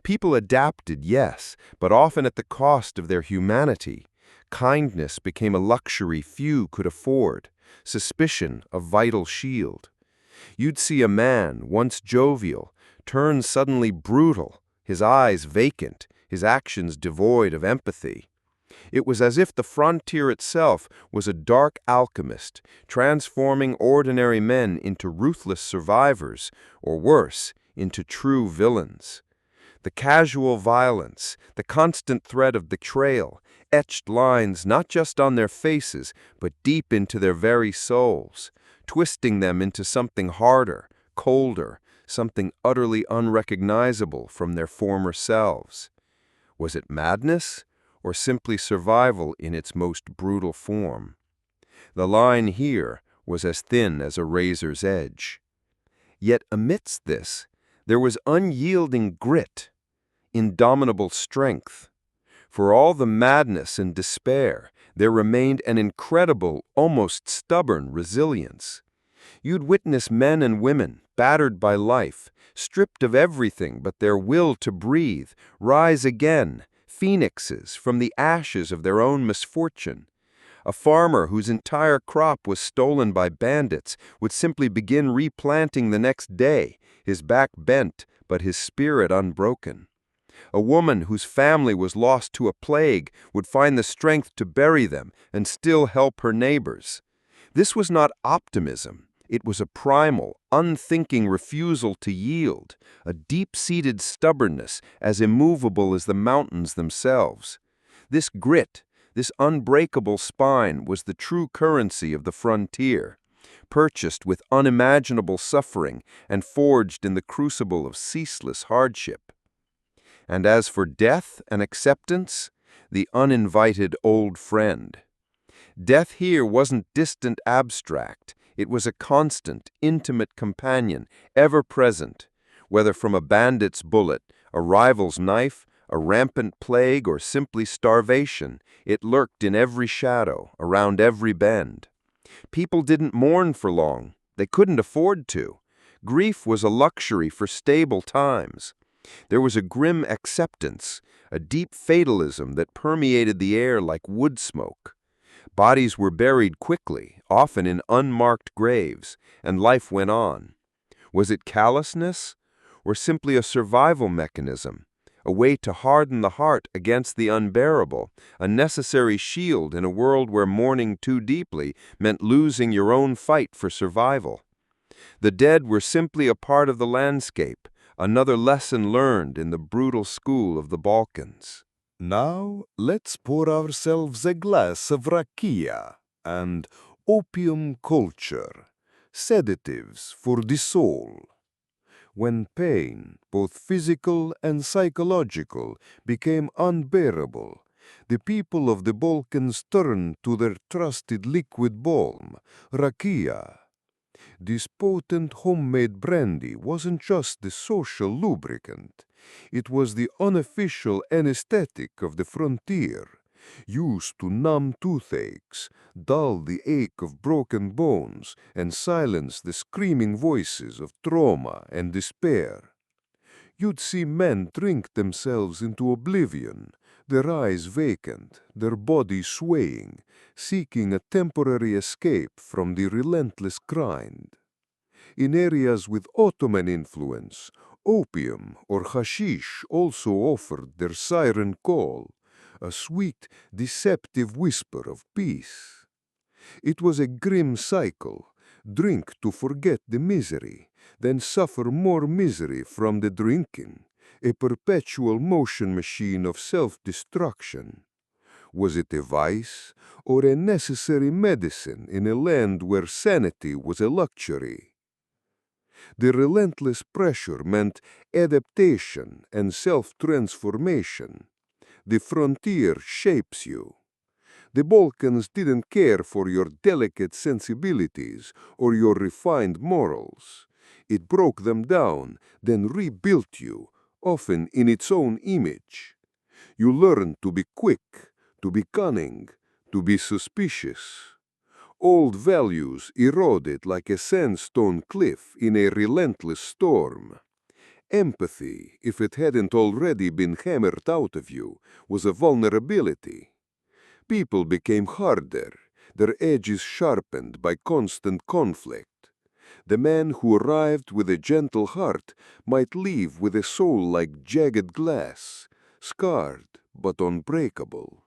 People adapted, yes, but often at the cost of their humanity. Kindness became a luxury few could afford, suspicion a vital shield. You'd see a man, once jovial, turn suddenly brutal, his eyes vacant, his actions devoid of empathy. It was as if the frontier itself was a dark alchemist, transforming ordinary men into ruthless survivors, or worse, into true villains. The casual violence, the constant threat of betrayal, etched lines not just on their faces, but deep into their very souls, twisting them into something harder, colder, something utterly unrecognizable from their former selves. Was it madness, or simply survival in its most brutal form? The line here was as thin as a razor's edge. Yet amidst this, there was unyielding grit, indomitable strength. For all the madness and despair, there remained an incredible, almost stubborn resilience. You'd witness men and women, battered by life, stripped of everything but their will to breathe, rise again, phoenixes from the ashes of their own misfortune. A farmer whose entire crop was stolen by bandits would simply begin replanting the next day, his back bent but his spirit unbroken. A woman whose family was lost to a plague would find the strength to bury them and still help her neighbors. This was not optimism. It was a primal, unthinking refusal to yield, a deep-seated stubbornness as immovable as the mountains themselves. This grit, this unbreakable spine was the true currency of the frontier, purchased with unimaginable suffering and forged in the crucible of ceaseless hardship. And as for death and acceptance, the uninvited old friend. Death here wasn't distant abstract. It was a constant, intimate companion, ever present, whether from a bandit's bullet, A rival's knife, a rampant plague, or simply starvation, it lurked in every shadow, around every bend. People didn't mourn for long. They couldn't afford to. Grief was a luxury for stable times. There was a grim acceptance, a deep fatalism that permeated the air like wood smoke. Bodies were buried quickly, often in unmarked graves, and life went on. Was it callousness, or simply a survival mechanism, a way to harden the heart against the unbearable, a necessary shield in a world where mourning too deeply meant losing your own fight for survival? The dead were simply a part of the landscape, another lesson learned in the brutal school of the Balkans. Now let's pour ourselves a glass of rakia and opium culture, sedatives for the soul. When pain, both physical and psychological, became unbearable, the people of the Balkans turned to their trusted liquid balm, rakia. This potent homemade brandy wasn't just the social lubricant. It was the unofficial anesthetic of the frontier, used to numb toothaches, dull the ache of broken bones, and silence the screaming voices of trauma and despair. You'd see men drink themselves into oblivion, their eyes vacant, their bodies swaying, seeking a temporary escape from the relentless grind. In areas with Ottoman influence, opium or hashish also offered their siren call, a sweet, deceptive whisper of peace. It was a grim cycle. Drink to forget the misery, then suffer more misery from the drinking, a perpetual motion machine of self-destruction. Was it a vice or a necessary medicine in a land where sanity was a luxury? The relentless pressure meant adaptation and self-transformation. The frontier shapes you. The Balkans didn't care for your delicate sensibilities or your refined morals. It broke them down, then rebuilt you, often in its own image. You learned to be quick, to be cunning, to be suspicious. Old values eroded like a sandstone cliff in a relentless storm. Empathy, if it hadn't already been hammered out of you, was a vulnerability. People became harder, their edges sharpened by constant conflict. The man who arrived with a gentle heart might leave with a soul like jagged glass, scarred but unbreakable.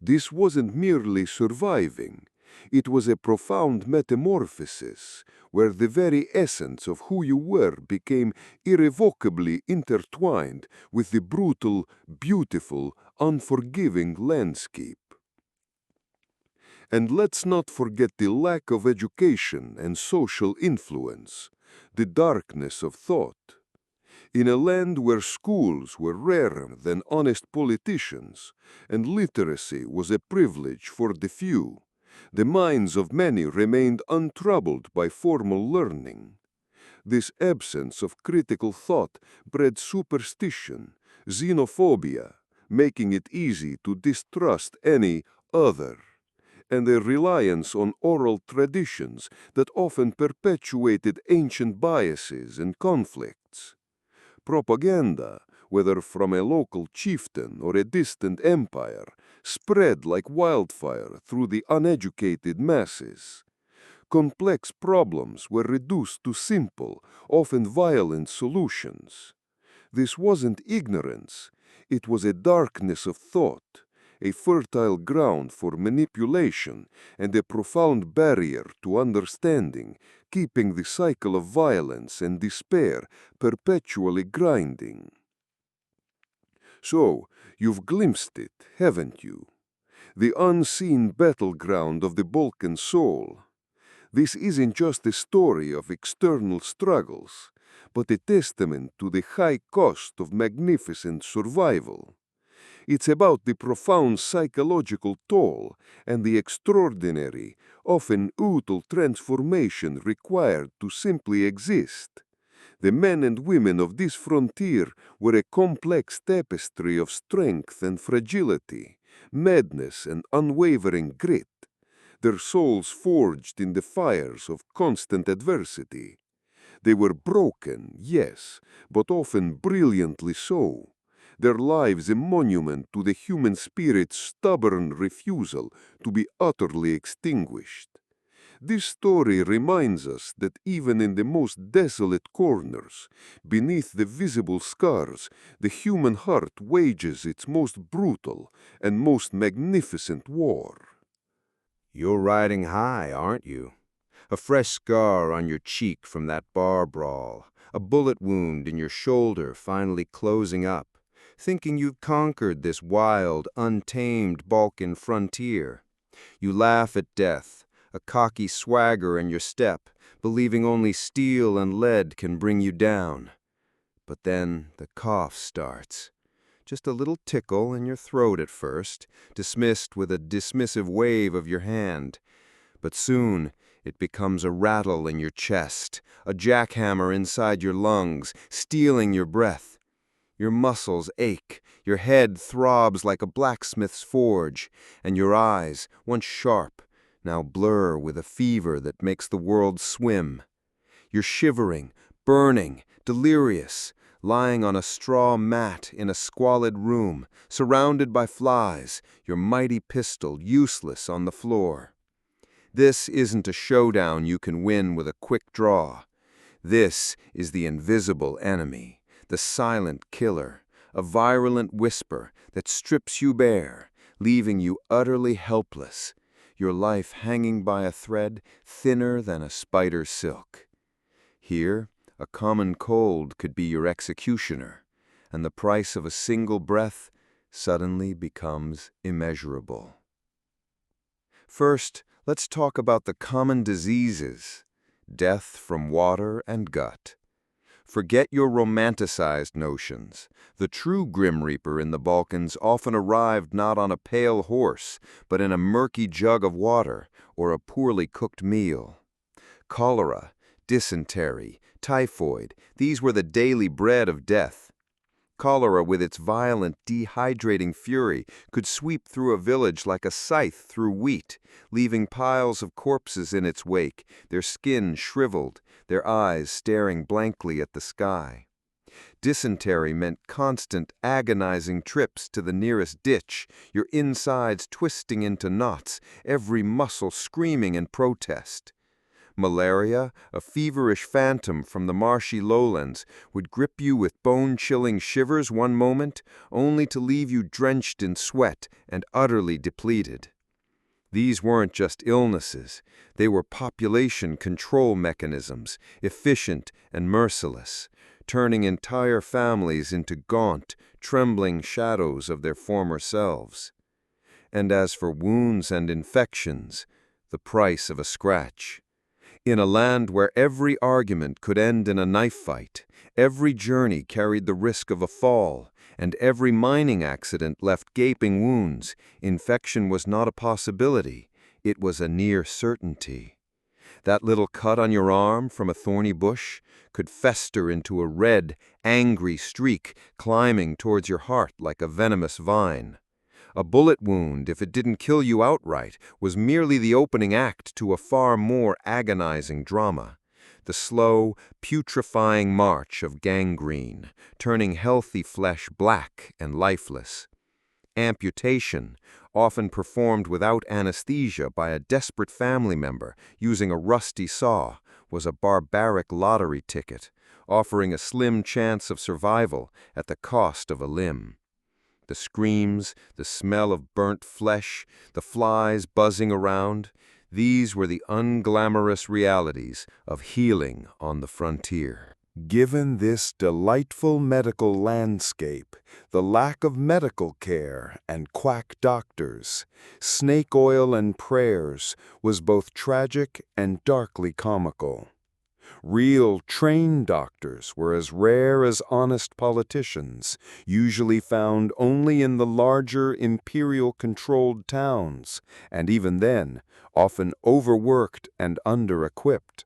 This wasn't merely surviving. It was a profound metamorphosis, where the very essence of who you were became irrevocably intertwined with the brutal, beautiful, unforgiving landscape. And let's not forget the lack of education and social influence, the darkness of thought. In a land where schools were rarer than honest politicians, and literacy was a privilege for the few, the minds of many remained untroubled by formal learning. This absence of critical thought bred superstition, xenophobia, making it easy to distrust any other, and a reliance on oral traditions that often perpetuated ancient biases and conflicts. Propaganda, whether from a local chieftain or a distant empire, spread like wildfire through the uneducated masses. Complex problems were reduced to simple, often violent solutions. This wasn't ignorance, it was a darkness of thought, a fertile ground for manipulation and a profound barrier to understanding, keeping the cycle of violence and despair perpetually grinding. So, you've glimpsed it, haven't you? The unseen battleground of the Balkan soul. This isn't just a story of external struggles, but a testament to the high cost of magnificent survival. It's about the profound psychological toll and the extraordinary, often brutal transformation required to simply exist. The men and women of this frontier were a complex tapestry of strength and fragility, madness and unwavering grit, their souls forged in the fires of constant adversity. They were broken, yes, but often brilliantly so. Their lives a monument to the human spirit's stubborn refusal to be utterly extinguished. This story reminds us that even in the most desolate corners, beneath the visible scars, the human heart wages its most brutal and most magnificent war. You're riding high, aren't you? A fresh scar on your cheek from that bar brawl, a bullet wound in your shoulder finally closing up, thinking you've conquered this wild, untamed Balkan frontier. You laugh at death, a cocky swagger in your step, believing only steel and lead can bring you down. But then the cough starts. Just a little tickle in your throat at first, dismissed with a dismissive wave of your hand. But soon it becomes a rattle in your chest, a jackhammer inside your lungs, stealing your breath. Your muscles ache, your head throbs like a blacksmith's forge, and your eyes, once sharp, now blur with a fever that makes the world swim. You're shivering, burning, delirious, lying on a straw mat in a squalid room, surrounded by flies, your mighty pistol useless on the floor. This isn't a showdown you can win with a quick draw. This is the invisible enemy, the silent killer, a virulent whisper that strips you bare, leaving you utterly helpless, your life hanging by a thread thinner than a spider's silk. Here, a common cold could be your executioner, and the price of a single breath suddenly becomes immeasurable. First, let's talk about the common diseases, death from water and gut. Forget your romanticized notions. The true Grim Reaper in the Balkans often arrived not on a pale horse, but in a murky jug of water or a poorly cooked meal. Cholera, dysentery, typhoid, these were the daily bread of death. Cholera, with its violent, dehydrating fury, could sweep through a village like a scythe through wheat, leaving piles of corpses in its wake, their skin shriveled, their eyes staring blankly at the sky. Dysentery meant constant, agonizing trips to the nearest ditch, your insides twisting into knots, every muscle screaming in protest. Malaria, a feverish phantom from the marshy lowlands, would grip you with bone-chilling shivers one moment, only to leave you drenched in sweat and utterly depleted. These weren't just illnesses, they were population control mechanisms, efficient and merciless, turning entire families into gaunt, trembling shadows of their former selves. And as for wounds and infections, the price of a scratch. In a land where every argument could end in a knife fight, every journey carried the risk of a fall, and every mining accident left gaping wounds, infection was not a possibility, it was a near certainty. That little cut on your arm from a thorny bush could fester into a red, angry streak climbing towards your heart like a venomous vine. A bullet wound, if it didn't kill you outright, was merely the opening act to a far more agonizing drama. The slow, putrefying march of gangrene, turning healthy flesh black and lifeless. Amputation, often performed without anesthesia by a desperate family member using a rusty saw, was a barbaric lottery ticket, offering a slim chance of survival at the cost of a limb. The screams, the smell of burnt flesh, the flies buzzing around, these were the unglamorous realities of healing on the frontier. Given this delightful medical landscape, the lack of medical care and quack doctors, snake oil and prayers was both tragic and darkly comical. Real, trained doctors were as rare as honest politicians, usually found only in the larger imperial-controlled towns, and even then, often overworked and under-equipped.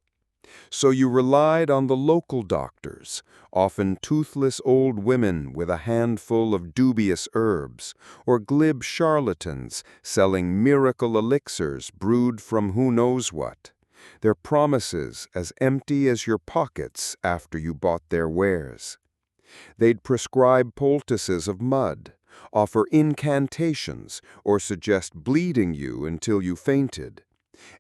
So you relied on the local doctors, often toothless old women with a handful of dubious herbs, or glib charlatans selling miracle elixirs brewed from who knows what, their promises as empty as your pockets after you bought their wares. They'd prescribe poultices of mud, offer incantations, or suggest bleeding you until you fainted.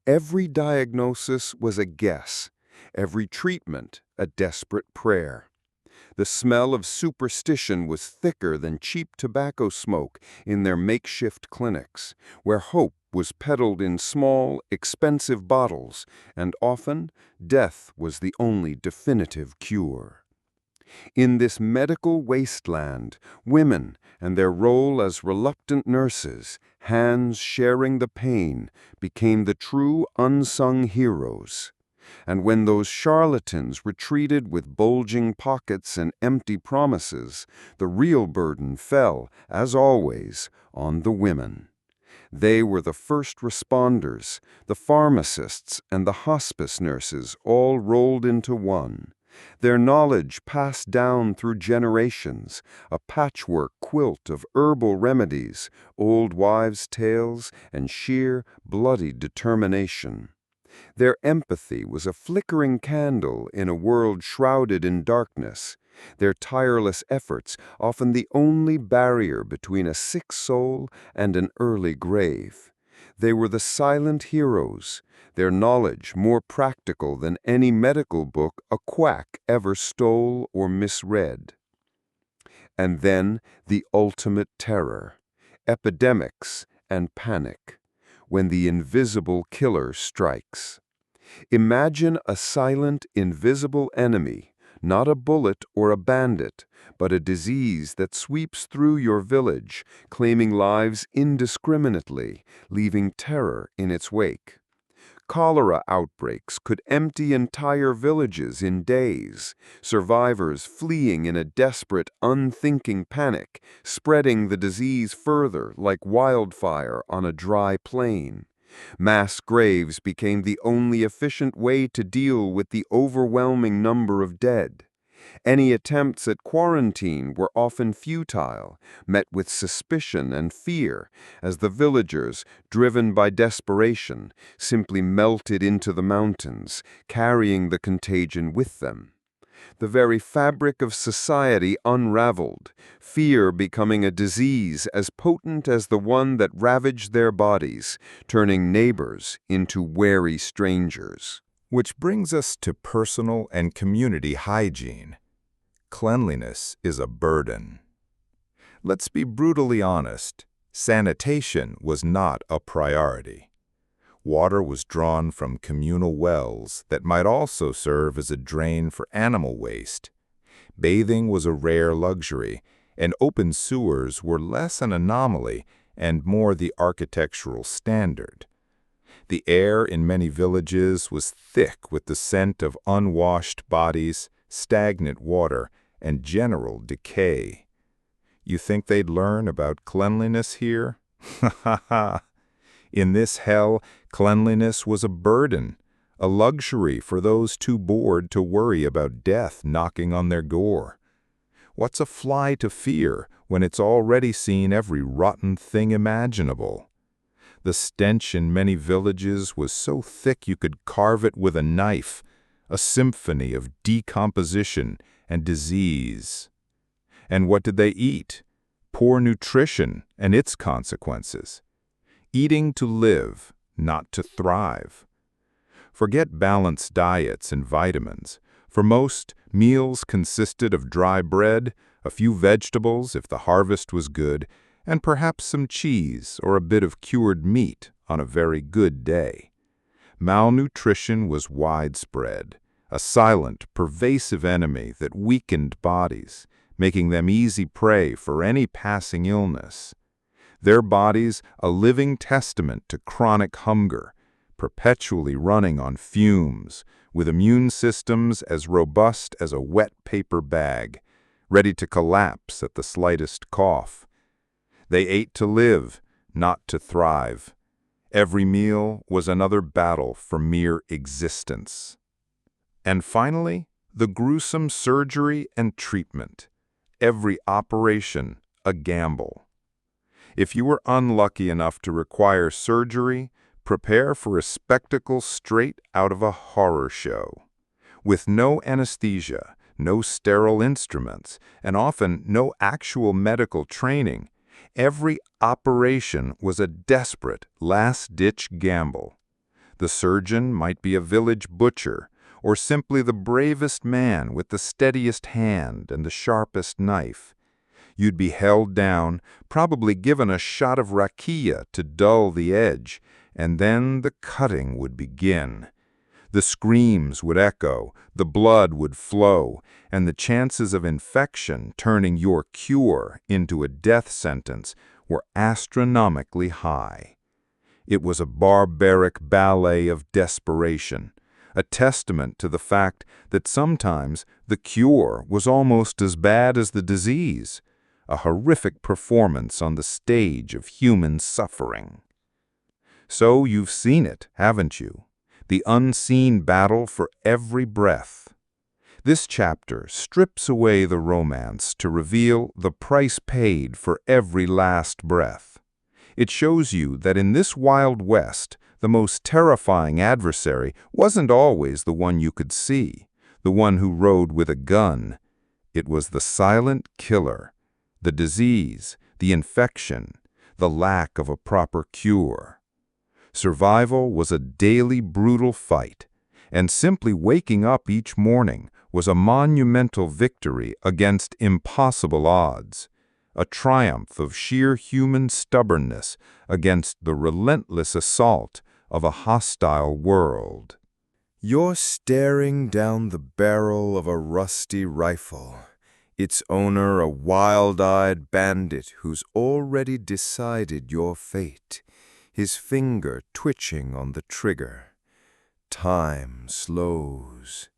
Every diagnosis was a guess, every treatment a desperate prayer. The smell of superstition was thicker than cheap tobacco smoke in their makeshift clinics, where hope was peddled in small, expensive bottles, and often death was the only definitive cure. In this medical wasteland, women and their role as reluctant nurses, hands sharing the pain, became the true unsung heroes. And when those charlatans retreated with bulging pockets and empty promises, the real burden fell, as always, on the women. They were the first responders, the pharmacists and the hospice nurses all rolled into one. Their knowledge passed down through generations, a patchwork quilt of herbal remedies, old wives' tales, and sheer, bloody determination. Their empathy was a flickering candle in a world shrouded in darkness, their tireless efforts often the only barrier between a sick soul and an early grave. They were the silent heroes, their knowledge more practical than any medical book a quack ever stole or misread. And then the ultimate terror, epidemics and panic, when the invisible killer strikes. Imagine a silent, invisible enemy, not a bullet or a bandit, but a disease that sweeps through your village, claiming lives indiscriminately, leaving terror in its wake. Cholera outbreaks could empty entire villages in days, survivors fleeing in a desperate, unthinking panic, spreading the disease further like wildfire on a dry plain. Mass graves became the only efficient way to deal with the overwhelming number of dead. Any attempts at quarantine were often futile, met with suspicion and fear, as the villagers, driven by desperation, simply melted into the mountains, carrying the contagion with them. The very fabric of society unraveled, fear becoming a disease as potent as the one that ravaged their bodies, turning neighbors into wary strangers. Which brings us to personal and community hygiene. Cleanliness is a burden. Let's be brutally honest, sanitation was not a priority. Water was drawn from communal wells that might also serve as a drain for animal waste. Bathing was a rare luxury, and open sewers were less an anomaly and more the architectural standard. The air in many villages was thick with the scent of unwashed bodies, stagnant water, and general decay. You think they'd learn about cleanliness here? Ha ha ha! In this hell, cleanliness was a burden, a luxury for those too bored to worry about death knocking on their door. What's a fly to fear when it's already seen every rotten thing imaginable? The stench in many villages was so thick you could carve it with a knife, a symphony of decomposition and disease. And what did they eat? Poor nutrition and its consequences. Eating to live, not to thrive. Forget balanced diets and vitamins. For most, meals consisted of dry bread, a few vegetables if the harvest was good, and perhaps some cheese or a bit of cured meat on a very good day. Malnutrition was widespread, a silent, pervasive enemy that weakened bodies, making them easy prey for any passing illness. Their bodies a living testament to chronic hunger, perpetually running on fumes, with immune systems as robust as a wet paper bag, ready to collapse at the slightest cough. They ate to live, not to thrive. Every meal was another battle for mere existence. And finally, the gruesome surgery and treatment. Every operation a gamble. If you were unlucky enough to require surgery, prepare for a spectacle straight out of a horror show. With no anesthesia, no sterile instruments, and often no actual medical training, every operation was a desperate, last-ditch gamble. The surgeon might be a village butcher, or simply the bravest man with the steadiest hand and the sharpest knife. You'd be held down, probably given a shot of rakia to dull the edge, and then the cutting would begin. The screams would echo, the blood would flow, and the chances of infection turning your cure into a death sentence were astronomically high. It was a barbaric ballet of desperation, a testament to the fact that sometimes the cure was almost as bad as the disease, a horrific performance on the stage of human suffering. So you've seen it, haven't you? The unseen battle for every breath. This chapter strips away the romance to reveal the price paid for every last breath. It shows you that in this Wild West, the most terrifying adversary wasn't always the one you could see, the one who rode with a gun. It was the silent killer, the disease, the infection, the lack of a proper cure. Survival was a daily brutal fight, and simply waking up each morning was a monumental victory against impossible odds, a triumph of sheer human stubbornness against the relentless assault of a hostile world. You're staring down the barrel of a rusty rifle, its owner a wild-eyed bandit who's already decided your fate, his finger twitching on the trigger. Time slows.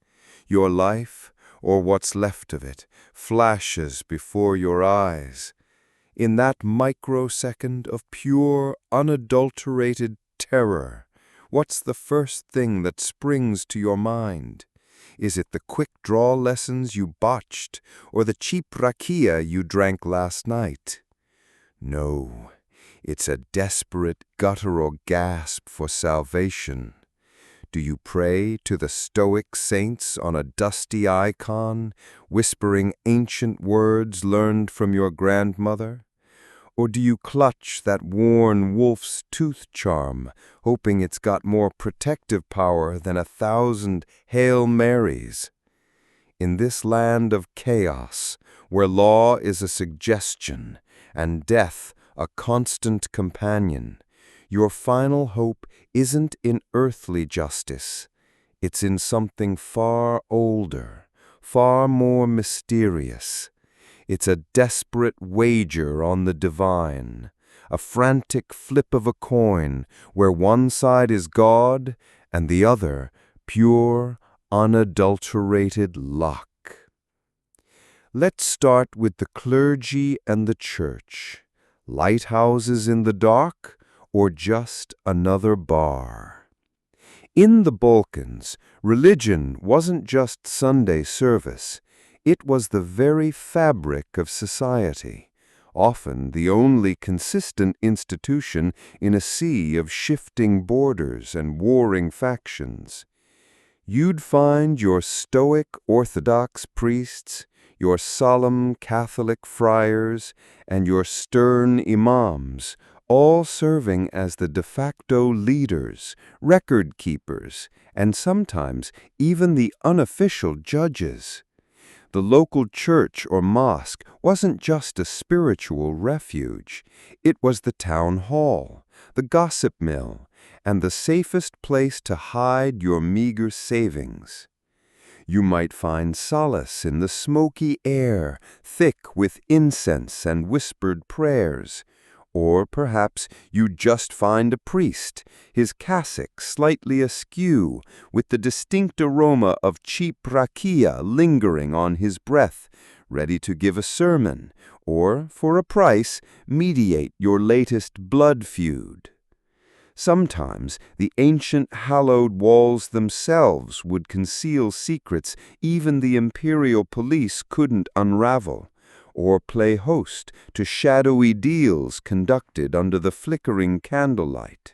Your life, or what's left of it, flashes before your eyes. In that microsecond of pure, unadulterated terror, what's the first thing that springs to your mind? Is it the quick draw lessons you botched, or the cheap rakia you drank last night? No, it's a desperate guttural gasp for salvation. Do you pray to the stoic saints on a dusty icon, whispering ancient words learned from your grandmother? Or do you clutch that worn wolf's tooth charm, hoping it's got more protective power than 1,000 Hail Marys? In this land of chaos, where law is a suggestion and death a constant companion, your final hope isn't in earthly justice. It's in something far older, far more mysterious. It's a desperate wager on the divine, a frantic flip of a coin where one side is God and the other pure, unadulterated luck. Let's start with the clergy and the church. Lighthouses in the dark, or just another bar? In the Balkans, religion wasn't just Sunday service. It was the very fabric of society, often the only consistent institution in a sea of shifting borders and warring factions. You'd find your stoic Orthodox priests, your solemn Catholic friars, and your stern imams, all serving as the de facto leaders, record keepers, and sometimes even the unofficial judges. The local church or mosque wasn't just a spiritual refuge. It was the town hall, the gossip mill, and the safest place to hide your meager savings. You might find solace in the smoky air, thick with incense and whispered prayers. Or perhaps you'd just find a priest, his cassock slightly askew, with the distinct aroma of cheap rakia lingering on his breath, ready to give a sermon, or, for a price, mediate your latest blood feud. Sometimes the ancient hallowed walls themselves would conceal secrets even the imperial police couldn't unravel, or play host to shadowy deals conducted under the flickering candlelight.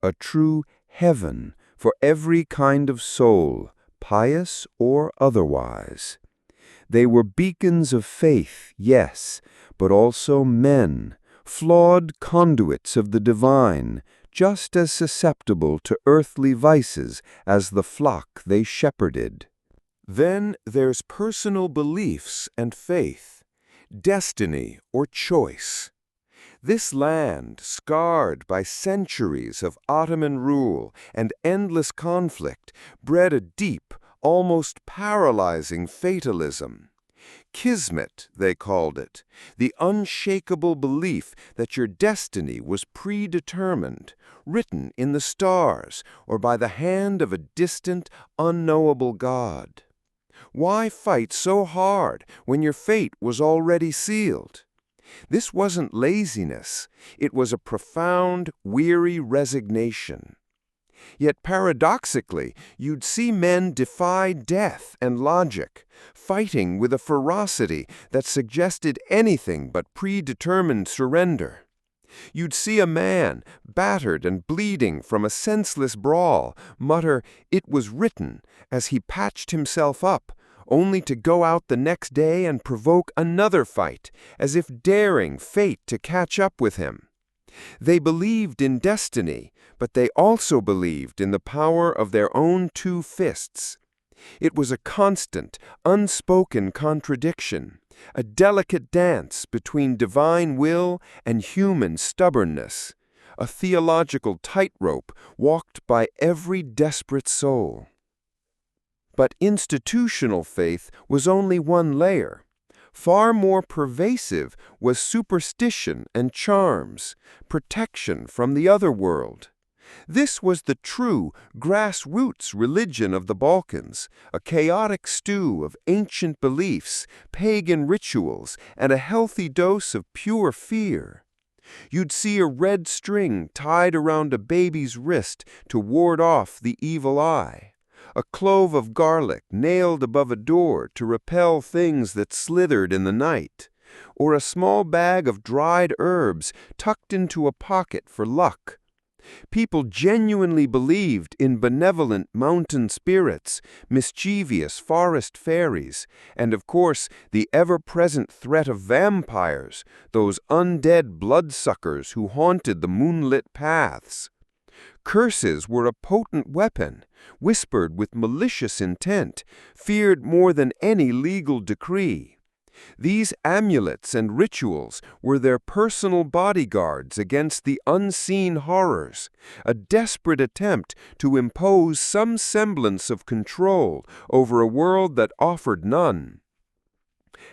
A true heaven for every kind of soul, pious or otherwise. They were beacons of faith, yes, but also men, flawed conduits of the divine, just as susceptible to earthly vices as the flock they shepherded. Then there's personal beliefs and faith, destiny or choice. This land, scarred by centuries of Ottoman rule and endless conflict, bred a deep, almost paralyzing fatalism. Kismet, they called it, the unshakable belief that your destiny was predetermined, written in the stars or by the hand of a distant, unknowable God. Why fight so hard when your fate was already sealed? This wasn't laziness, it was a profound, weary resignation. Yet paradoxically, you'd see men defy death and logic, fighting with a ferocity that suggested anything but predetermined surrender. You'd see a man, battered and bleeding from a senseless brawl, mutter, "It was written," as he patched himself up, only to go out the next day and provoke another fight, as if daring fate to catch up with him. They believed in destiny, but they also believed in the power of their own two fists. It was a constant, unspoken contradiction, a delicate dance between divine will and human stubbornness, a theological tightrope walked by every desperate soul. But institutional faith was only one layer. Far more pervasive was superstition and charms, protection from the other world. This was the true, grassroots religion of the Balkans, a chaotic stew of ancient beliefs, pagan rituals, and a healthy dose of pure fear. You'd see a red string tied around a baby's wrist to ward off the evil eye, a clove of garlic nailed above a door to repel things that slithered in the night, or a small bag of dried herbs tucked into a pocket for luck. People genuinely believed in benevolent mountain spirits, mischievous forest fairies, and of course the ever-present threat of vampires, those undead bloodsuckers who haunted the moonlit paths. Curses were a potent weapon, whispered with malicious intent, feared more than any legal decree. These amulets and rituals were their personal bodyguards against the unseen horrors, a desperate attempt to impose some semblance of control over a world that offered none.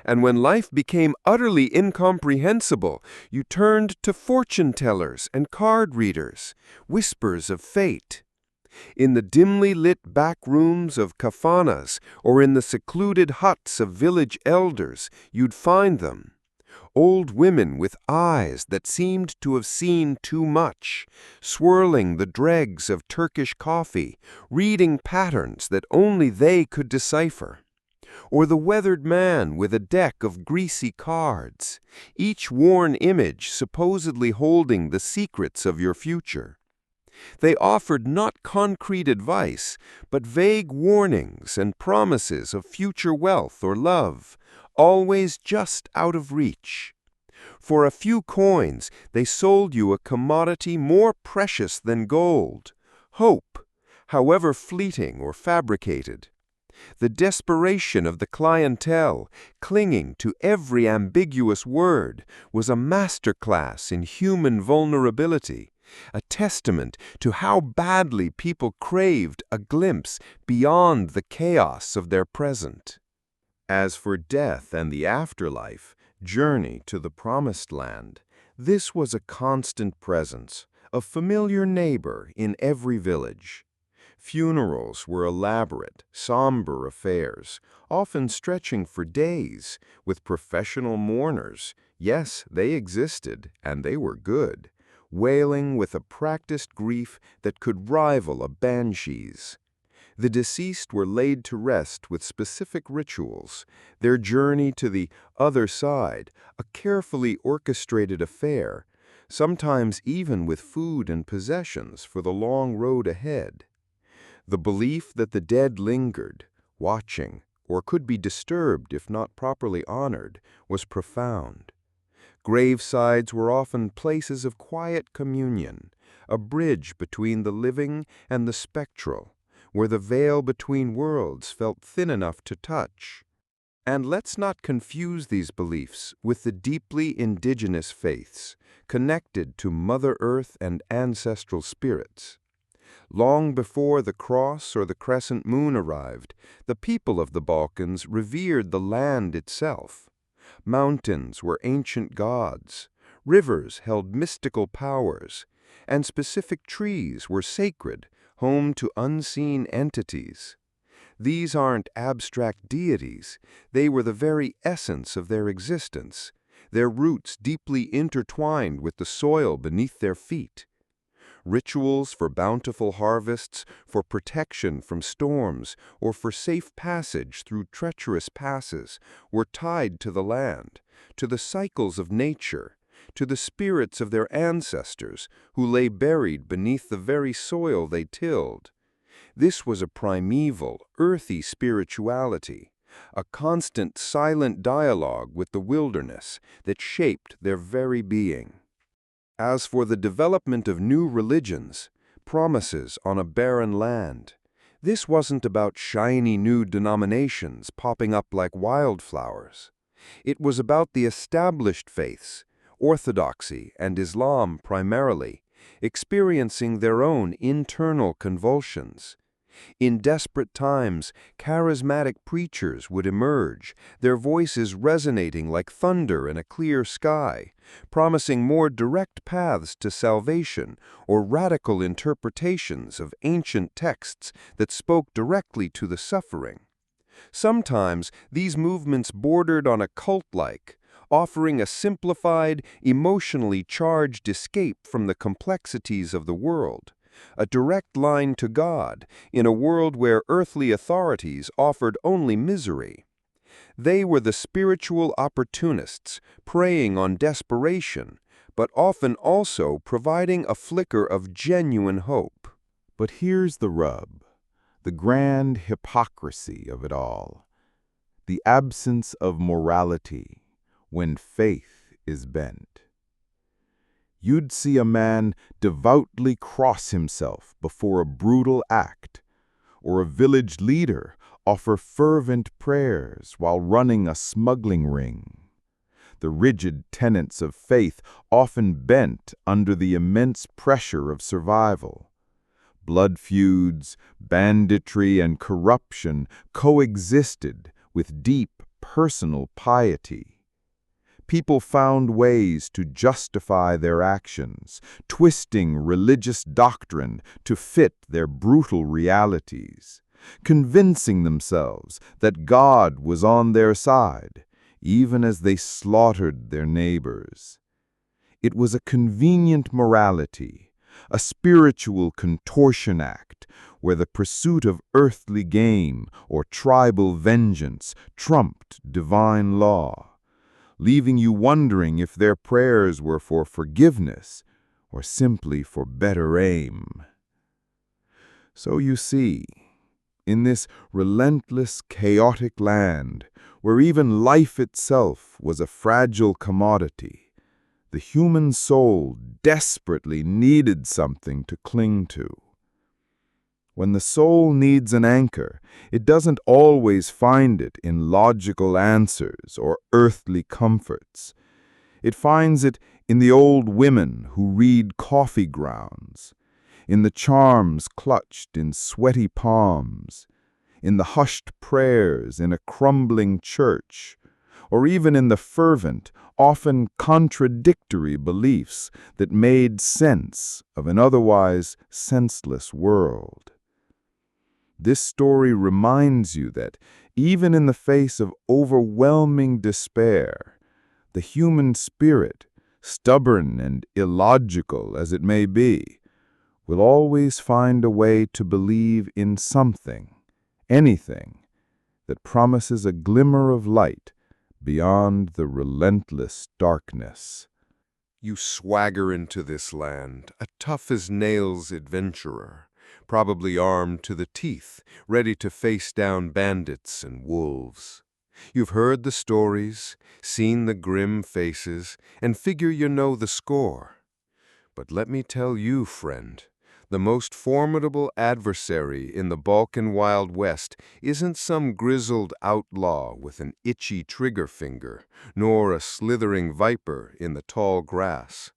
And when life became utterly incomprehensible, you turned to fortune-tellers and card-readers, whispers of fate. In the dimly lit back rooms of kafanas or in the secluded huts of village elders, you'd find them. Old women with eyes that seemed to have seen too much, swirling the dregs of Turkish coffee, reading patterns that only they could decipher. Or the weathered man with a deck of greasy cards, each worn image supposedly holding the secrets of your future. They offered not concrete advice, but vague warnings and promises of future wealth or love, always just out of reach. For a few coins, they sold you a commodity more precious than gold, hope, however fleeting or fabricated. The desperation of the clientele, clinging to every ambiguous word, was a masterclass in human vulnerability, a testament to how badly people craved a glimpse beyond the chaos of their present. As for death and the afterlife, journey to the promised land, this was a constant presence, a familiar neighbor in every village. Funerals were elaborate, somber affairs, often stretching for days, with professional mourners. Yes, they existed, and they were good. wailing with a practiced grief that could rival a banshee's. The deceased were laid to rest with specific rituals, their journey to the other side a carefully orchestrated affair, sometimes even with food and possessions for the long road ahead. The belief that the dead lingered, watching, or could be disturbed if not properly honored, was profound. Gravesides were often places of quiet communion, a bridge between the living and the spectral, where the veil between worlds felt thin enough to touch. And let's not confuse these beliefs with the deeply indigenous faiths, connected to Mother Earth and ancestral spirits. Long before the cross or the crescent moon arrived, the people of the Balkans revered the land itself. Mountains were ancient gods, rivers held mystical powers, and specific trees were sacred, home to unseen entities. These aren't abstract deities, they were the very essence of their existence, their roots deeply intertwined with the soil beneath their feet. Rituals for bountiful harvests, for protection from storms, or for safe passage through treacherous passes were tied to the land, to the cycles of nature, to the spirits of their ancestors who lay buried beneath the very soil they tilled. This was a primeval, earthy spirituality, a constant silent dialogue with the wilderness that shaped their very being. As for the development of new religions, promises on a barren land, this wasn't about shiny new denominations popping up like wildflowers. It was about the established faiths, Orthodoxy and Islam primarily, experiencing their own internal convulsions. In desperate times, charismatic preachers would emerge, their voices resonating like thunder in a clear sky, promising more direct paths to salvation or radical interpretations of ancient texts that spoke directly to the suffering. Sometimes these movements bordered on a cult-like, offering a simplified, emotionally charged escape from the complexities of the world, a direct line to God in a world where earthly authorities offered only misery. They were the spiritual opportunists, preying on desperation, but often also providing a flicker of genuine hope. But here's the rub, the grand hypocrisy of it all, the absence of morality when faith is bent. You'd see a man devoutly cross himself before a brutal act, or a village leader offer fervent prayers while running a smuggling ring. The rigid tenets of faith often bent under the immense pressure of survival. Blood feuds, banditry, and corruption coexisted with deep personal piety. People found ways to justify their actions, twisting religious doctrine to fit their brutal realities, convincing themselves that God was on their side, even as they slaughtered their neighbors. It was a convenient morality, a spiritual contortion act, where the pursuit of earthly gain or tribal vengeance trumped divine law, leaving you wondering if their prayers were for forgiveness or simply for better aim. So you see, in this relentless, chaotic land, where even life itself was a fragile commodity, the human soul desperately needed something to cling to. When the soul needs an anchor, it doesn't always find it in logical answers or earthly comforts. It finds it in the old women who read coffee grounds, in the charms clutched in sweaty palms, in the hushed prayers in a crumbling church, or even in the fervent, often contradictory beliefs that made sense of an otherwise senseless world. This story reminds you that, even in the face of overwhelming despair, the human spirit stubborn and illogical as it may be, will always find a way to believe in something, anything, that promises a glimmer of light beyond the relentless darkness. You swagger into this land, a tough-as-nails adventurer, probably armed to the teeth, ready to face down bandits and wolves. You've heard the stories, seen the grim faces, and figure you know the score. But let me tell you, friend, the most formidable adversary in the Balkan Wild West isn't some grizzled outlaw with an itchy trigger finger, nor a slithering viper in the tall grass.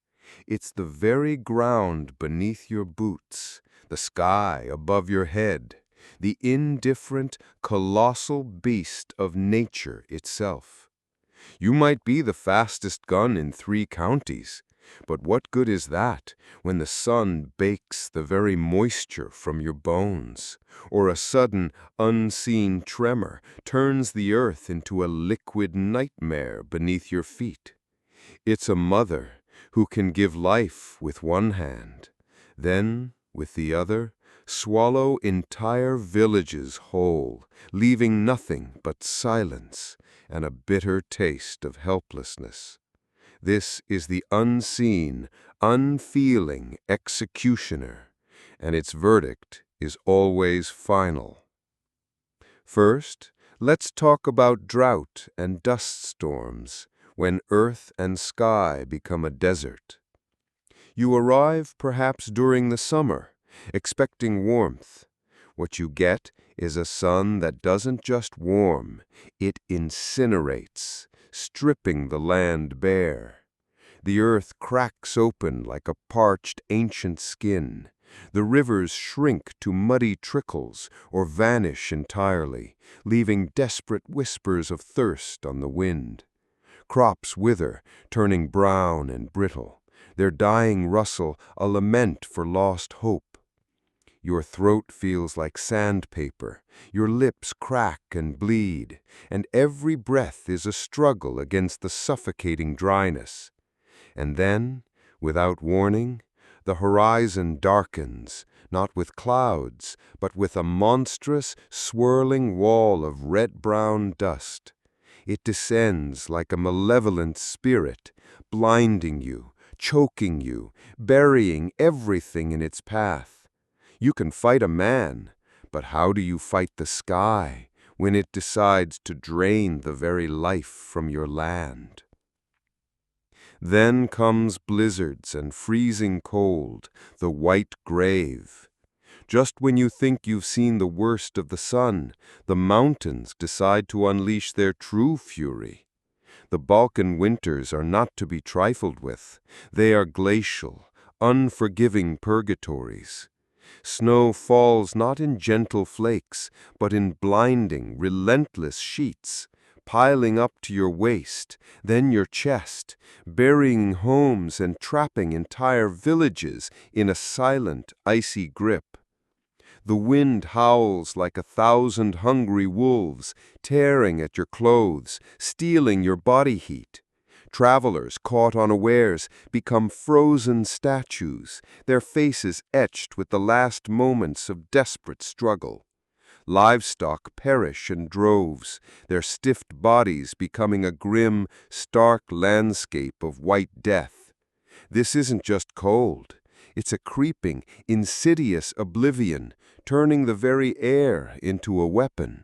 It's the very ground beneath your boots, the sky above your head, the indifferent, colossal beast of nature itself. You might be the fastest gun in 3 counties, but what good is that when the sun bakes the very moisture from your bones, or a sudden, unseen tremor turns the earth into a liquid nightmare beneath your feet? It's a mother who can give life with one hand, then, with the other, swallow entire villages whole, leaving nothing but silence and a bitter taste of helplessness. This is the unseen, unfeeling executioner, and its verdict is always final. First, let's talk about drought and dust storms, when earth and sky become a desert. You arrive perhaps during the summer, expecting warmth. What you get is a sun that doesn't just warm, it incinerates, stripping the land bare. The earth cracks open like a parched ancient skin. The rivers shrink to muddy trickles or vanish entirely, leaving desperate whispers of thirst on the wind. Crops wither, turning brown and brittle, their dying rustle a lament for lost hope. Your throat feels like sandpaper, your lips crack and bleed, and every breath is a struggle against the suffocating dryness. And then, without warning, the horizon darkens, not with clouds, but with a monstrous, swirling wall of red-brown dust. It descends like a malevolent spirit, blinding you, choking you, burying everything in its path. You can fight a man, but how do you fight the sky when it decides to drain the very life from your land? Then comes blizzards and freezing cold, the white grave. Just when you think you've seen the worst of the sun, the mountains decide to unleash their true fury. The Balkan winters are not to be trifled with. They are glacial, unforgiving purgatories. Snow falls not in gentle flakes, but in blinding, relentless sheets, piling up to your waist, then your chest, burying homes and trapping entire villages in a silent, icy grip. The wind howls like 1,000 hungry wolves, tearing at your clothes, stealing your body heat. Travelers caught unawares become frozen statues, their faces etched with the last moments of desperate struggle. Livestock perish in droves, their stiffed bodies becoming a grim, stark landscape of white death. This isn't just cold. It's a creeping, insidious oblivion, turning the very air into a weapon.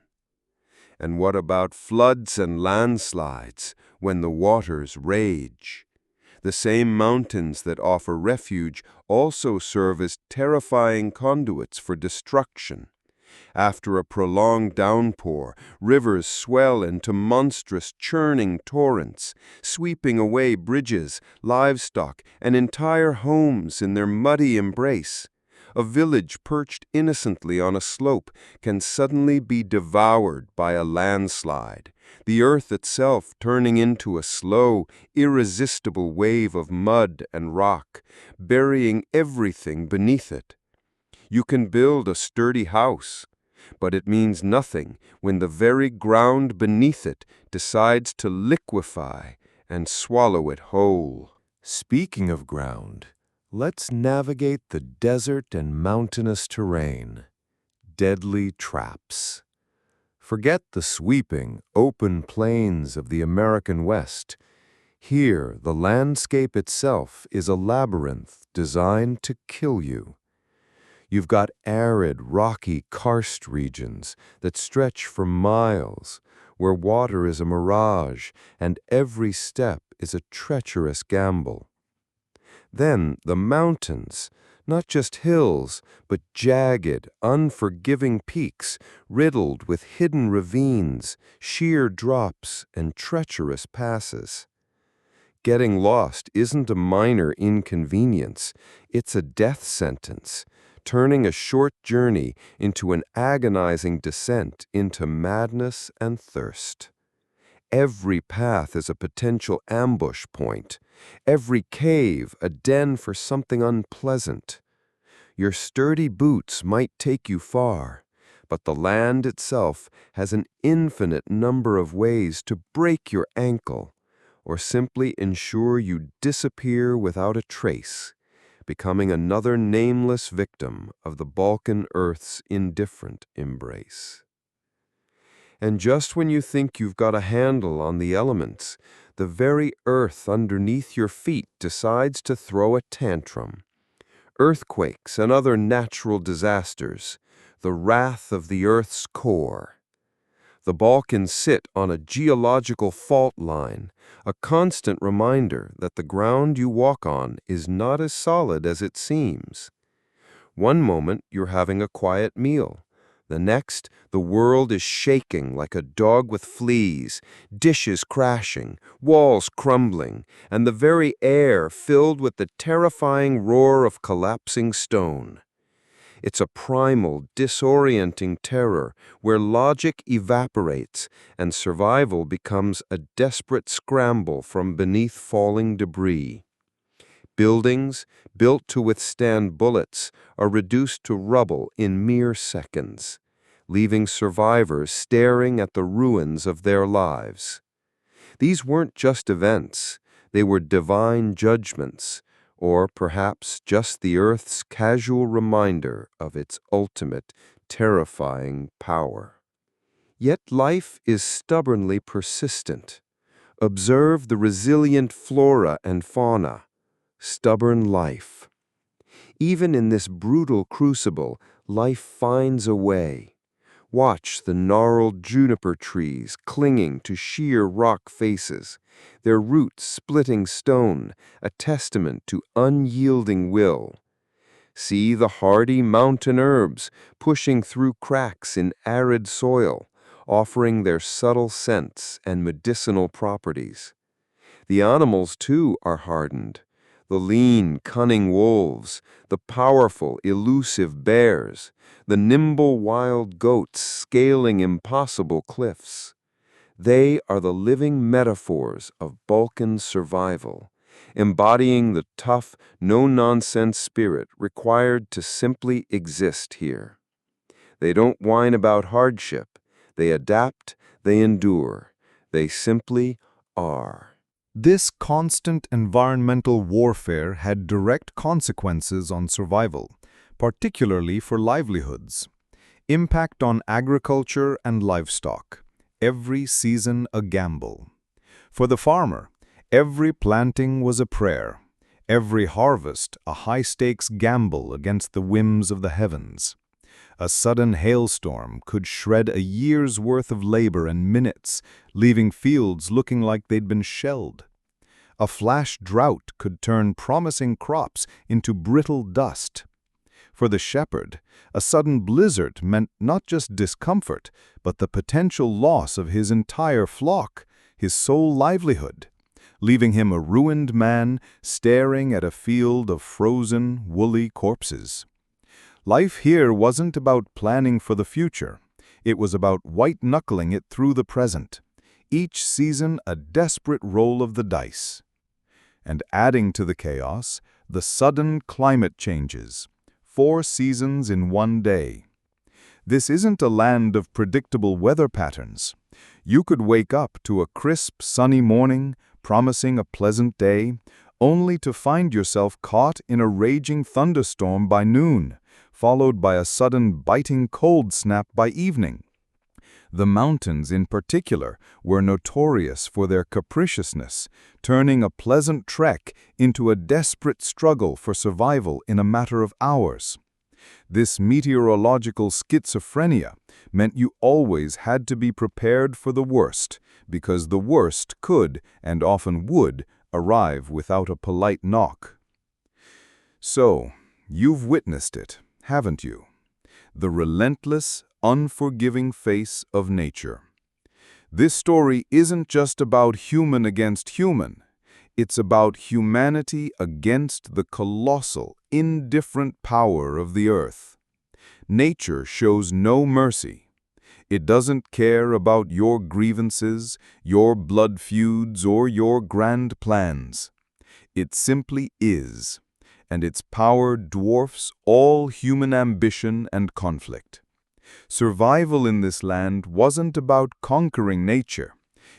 And what about floods and landslides when the waters rage? The same mountains that offer refuge also serve as terrifying conduits for destruction. After a prolonged downpour, rivers swell into monstrous churning torrents, sweeping away bridges, livestock, and entire homes in their muddy embrace. A village perched innocently on a slope can suddenly be devoured by a landslide, the earth itself turning into a slow, irresistible wave of mud and rock, burying everything beneath it. You can build a sturdy house, but it means nothing when the very ground beneath it decides to liquefy and swallow it whole. Speaking of ground, let's navigate the desert and mountainous terrain. Deadly traps. Forget the sweeping, open plains of the American West. Here, the landscape itself is a labyrinth designed to kill you. You've got arid, rocky karst regions that stretch for miles, where water is a mirage and every step is a treacherous gamble. Then the mountains, not just hills, but jagged, unforgiving peaks riddled with hidden ravines, sheer drops, and treacherous passes. Getting lost isn't a minor inconvenience, it's a death sentence, turning a short journey into an agonizing descent into madness and thirst. Every path is a potential ambush point, every cave a den for something unpleasant. Your sturdy boots might take you far, but the land itself has an infinite number of ways to break your ankle, or simply ensure you disappear without a trace, becoming another nameless victim of the Balkan Earth's indifferent embrace. And just when you think you've got a handle on the elements, the very earth underneath your feet decides to throw a tantrum. Earthquakes and other natural disasters, the wrath of the Earth's core. The Balkans sit on a geological fault line, a constant reminder that the ground you walk on is not as solid as it seems. One moment you're having a quiet meal. The next, the world is shaking like a dog with fleas, dishes crashing, walls crumbling, and the very air filled with the terrifying roar of collapsing stone. It's a primal, disorienting terror where logic evaporates and survival becomes a desperate scramble from beneath falling debris. Buildings, built to withstand bullets, are reduced to rubble in mere seconds, leaving survivors staring at the ruins of their lives. These weren't just events, they were divine judgments, or perhaps just the Earth's casual reminder of its ultimate, terrifying power. Yet life is stubbornly persistent. Observe the resilient flora and fauna. Stubborn life. Even in this brutal crucible, life finds a way. Watch the gnarled juniper trees clinging to sheer rock faces, their roots splitting stone, a testament to unyielding will. See the hardy mountain herbs pushing through cracks in arid soil, offering their subtle scents and medicinal properties. The animals, too, are hardened. The lean, cunning wolves, the powerful, elusive bears, the nimble wild goats scaling impossible cliffs. They are the living metaphors of Balkan survival, embodying the tough, no-nonsense spirit required to simply exist here. They don't whine about hardship. They adapt, they endure. They simply are. This constant environmental warfare had direct consequences on survival, particularly for livelihoods. Impact on agriculture and livestock. Every season a gamble. For the farmer, every planting was a prayer. Every harvest a high-stakes gamble against the whims of the heavens. A sudden hailstorm could shred a year's worth of labor in minutes, leaving fields looking like they'd been shelled. A flash drought could turn promising crops into brittle dust. For the shepherd, a sudden blizzard meant not just discomfort, but the potential loss of his entire flock, his sole livelihood, leaving him a ruined man staring at a field of frozen, woolly corpses. Life here wasn't about planning for the future. It was about white-knuckling it through the present, each season a desperate roll of the dice. And adding to the chaos, the sudden climate changes. 4 seasons in one day. This isn't a land of predictable weather patterns. You could wake up to a crisp, sunny morning, promising a pleasant day, only to find yourself caught in a raging thunderstorm by noon, followed by a sudden biting cold snap by evening. The mountains, in particular, were notorious for their capriciousness, turning a pleasant trek into a desperate struggle for survival in a matter of hours. This meteorological schizophrenia meant you always had to be prepared for the worst, because the worst could, and often would, arrive without a polite knock. So, you've witnessed it, haven't you? The relentless, unforgiving face of nature. This story isn't just about human against human. It's about humanity against the colossal, indifferent power of the earth. Nature shows no mercy. It doesn't care about your grievances, your blood feuds, or your grand plans. It simply is, and its power dwarfs all human ambition and conflict. Survival in this land wasn't about conquering nature.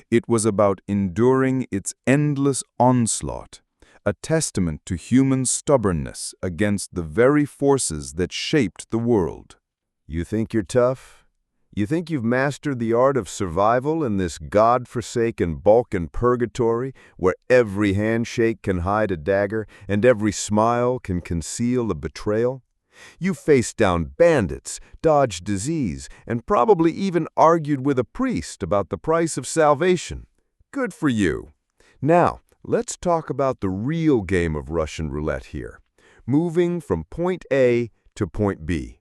It was about enduring its endless onslaught, a testament to human stubbornness against the very forces that shaped the world. You think you're tough? You think you've mastered the art of survival in this God-forsaken Balkan purgatory where every handshake can hide a dagger and every smile can conceal a betrayal? You've faced down bandits, dodged disease, and probably even argued with a priest about the price of salvation. Good for you. Now, let's talk about the real game of Russian roulette here, moving from point A to point B.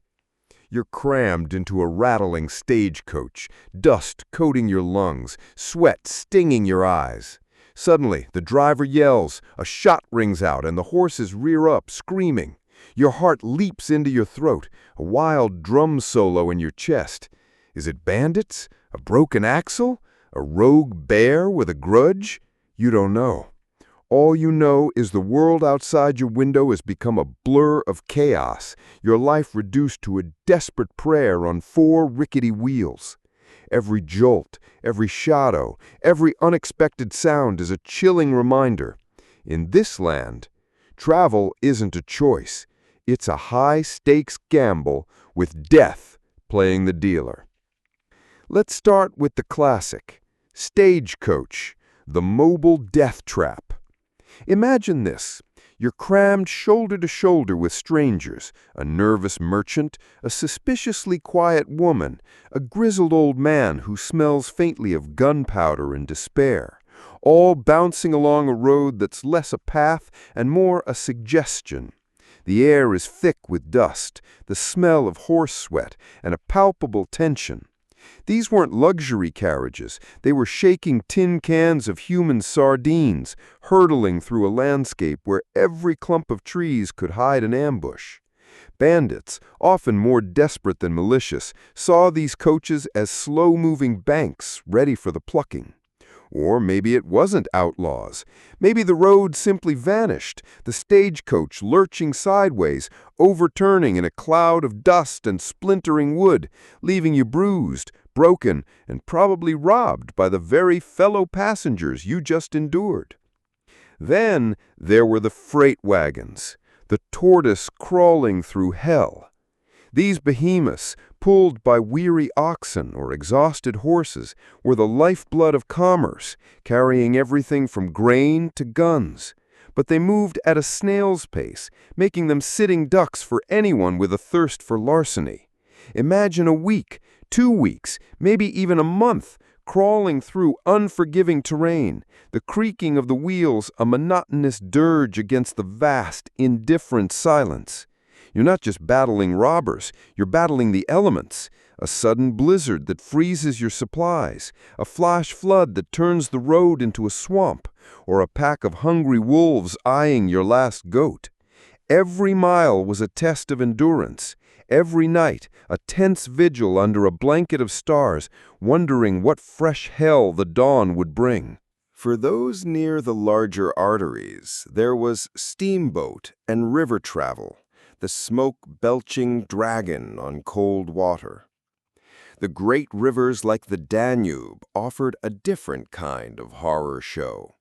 You're crammed into a rattling stagecoach, dust coating your lungs, sweat stinging your eyes. Suddenly, the driver yells, a shot rings out, and the horses rear up, screaming. Your heart leaps into your throat, a wild drum solo in your chest. Is it bandits? A broken axle? A rogue bear with a grudge? You don't know. All you know is the world outside your window has become a blur of chaos, your life reduced to a desperate prayer on 4 rickety wheels. Every jolt, every shadow, every unexpected sound is a chilling reminder. In this land, travel isn't a choice. It's a high-stakes gamble with death playing the dealer. Let's start with the classic, stagecoach, the mobile death trap. Imagine this. You're crammed shoulder to shoulder with strangers, a nervous merchant, a suspiciously quiet woman, a grizzled old man who smells faintly of gunpowder and despair, all bouncing along a road that's less a path and more a suggestion. The air is thick with dust, the smell of horse sweat, and a palpable tension. These weren't luxury carriages. They were shaking tin cans of human sardines, hurtling through a landscape where every clump of trees could hide an ambush. Bandits, often more desperate than malicious, saw these coaches as slow-moving banks ready for the plucking. Or maybe it wasn't outlaws. Maybe the road simply vanished, the stagecoach lurching sideways, overturning in a cloud of dust and splintering wood, leaving you bruised, broken, and probably robbed by the very fellow passengers you just endured. Then there were the freight wagons, the tortoise crawling through hell. These behemoths, pulled by weary oxen or exhausted horses, were the lifeblood of commerce, carrying everything from grain to guns. But they moved at a snail's pace, making them sitting ducks for anyone with a thirst for larceny. Imagine a week, 2 weeks, maybe even a month, crawling through unforgiving terrain, the creaking of the wheels a monotonous dirge against the vast, indifferent silence. You're not just battling robbers, you're battling the elements. A sudden blizzard that freezes your supplies, a flash flood that turns the road into a swamp, or a pack of hungry wolves eyeing your last goat. Every mile was a test of endurance. Every night, a tense vigil under a blanket of stars, wondering what fresh hell the dawn would bring. For those near the larger arteries, there was steamboat and river travel, the smoke-belching dragon on cold water. The great rivers like the Danube offered a different kind of horror show.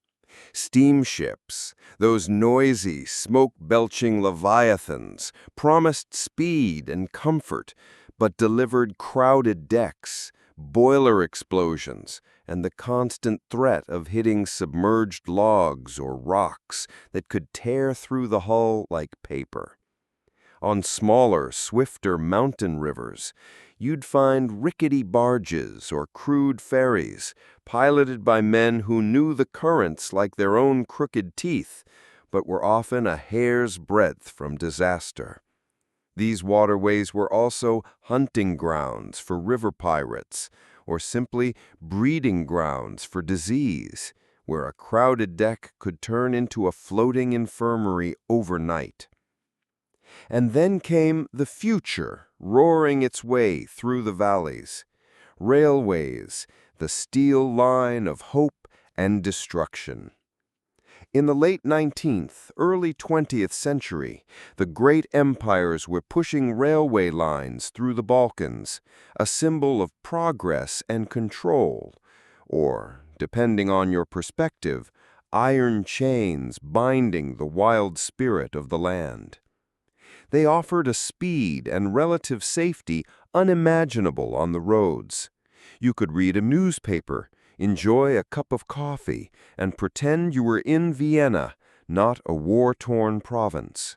Steamships, those noisy, smoke-belching leviathans, promised speed and comfort, but delivered crowded decks, boiler explosions, and the constant threat of hitting submerged logs or rocks that could tear through the hull like paper. On smaller, swifter mountain rivers, you'd find rickety barges or crude ferries, piloted by men who knew the currents like their own crooked teeth, but were often a hair's breadth from disaster. These waterways were also hunting grounds for river pirates, or simply breeding grounds for disease, where a crowded deck could turn into a floating infirmary overnight. And then came the future, roaring its way through the valleys. Railways, the steel line of hope and destruction. In the late 19th, early 20th century, the great empires were pushing railway lines through the Balkans, a symbol of progress and control, or, depending on your perspective, iron chains binding the wild spirit of the land. They offered a speed and relative safety unimaginable on the roads. You could read a newspaper, enjoy a cup of coffee, and pretend you were in Vienna, not a war-torn province.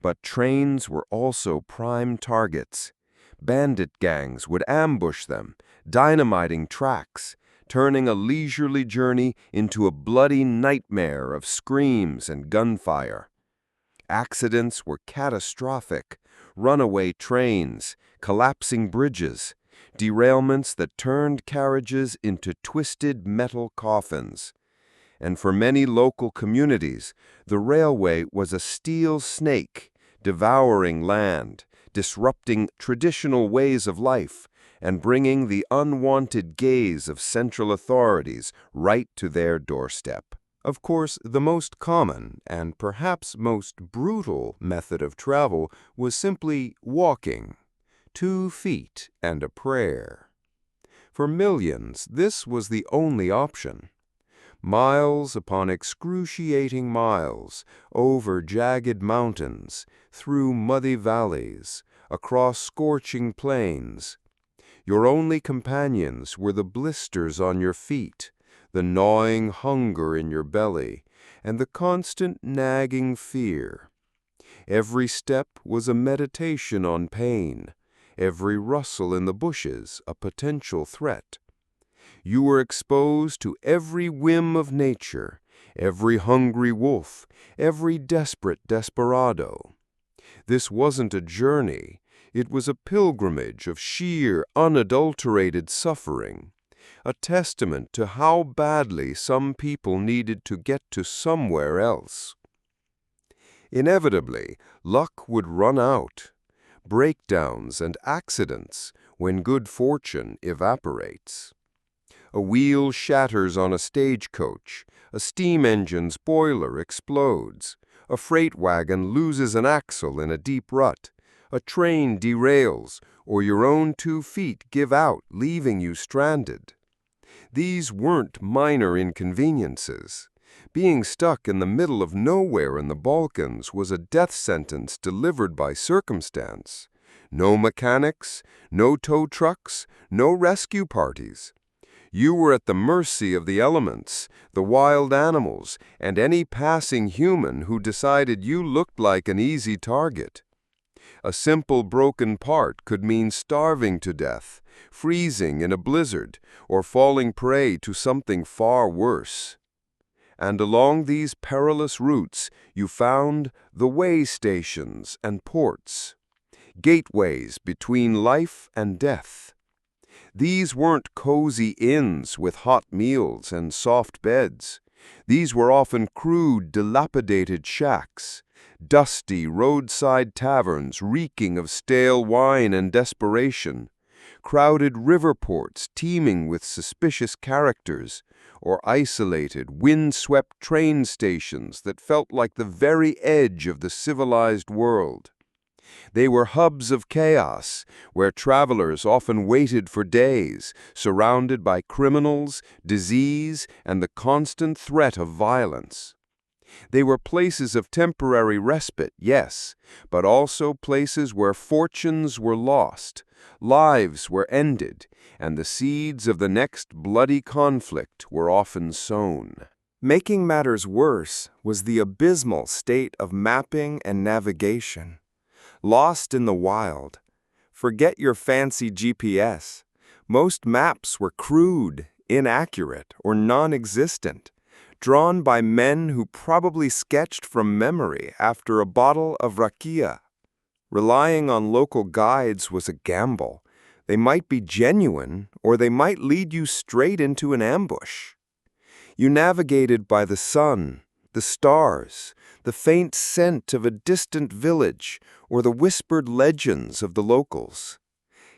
But trains were also prime targets. Bandit gangs would ambush them, dynamiting tracks, turning a leisurely journey into a bloody nightmare of screams and gunfire. Accidents were catastrophic: runaway trains, collapsing bridges, derailments that turned carriages into twisted metal coffins. And for many local communities, the railway was a steel snake, devouring land, disrupting traditional ways of life, and bringing the unwanted gaze of central authorities right to their doorstep. Of course, the most common and perhaps most brutal method of travel was simply walking, 2 feet and a prayer. For millions, this was the only option. Miles upon excruciating miles, over jagged mountains, through muddy valleys, across scorching plains. Your only companions were the blisters on your feet, the gnawing hunger in your belly, and the constant nagging fear. Every step was a meditation on pain, every rustle in the bushes a potential threat. You were exposed to every whim of nature, every hungry wolf, every desperate desperado. This wasn't a journey, it was a pilgrimage of sheer, unadulterated suffering, a testament to how badly some people needed to get to somewhere else. Inevitably, luck would run out, breakdowns and accidents when good fortune evaporates. A wheel shatters on a stagecoach, a steam engine's boiler explodes, a freight wagon loses an axle in a deep rut, a train derails, or your own 2 feet give out, leaving you stranded. These weren't minor inconveniences. Being stuck in the middle of nowhere in the Balkans was a death sentence delivered by circumstance. No mechanics, no tow trucks, no rescue parties. You were at the mercy of the elements, the wild animals, and any passing human who decided you looked like an easy target. A simple broken part could mean starving to death, freezing in a blizzard, or falling prey to something far worse. And along these perilous routes you found the way stations and ports, gateways between life and death. These weren't cozy inns with hot meals and soft beds. These were often crude, dilapidated shacks, dusty roadside taverns reeking of stale wine and desperation, crowded river ports teeming with suspicious characters, or isolated, wind-swept train stations that felt like the very edge of the civilized world. They were hubs of chaos, where travelers often waited for days, surrounded by criminals, disease, and the constant threat of violence. They were places of temporary respite, yes, but also places where fortunes were lost, lives were ended, and the seeds of the next bloody conflict were often sown. Making matters worse was the abysmal state of mapping and navigation. Lost in the wild. Forget your fancy GPS. Most maps were crude, inaccurate, or non-existent, drawn by men who probably sketched from memory after a bottle of rakia. Relying on local guides was a gamble. They might be genuine, or they might lead you straight into an ambush. You navigated by the sun, the stars, the faint scent of a distant village, or the whispered legends of the locals.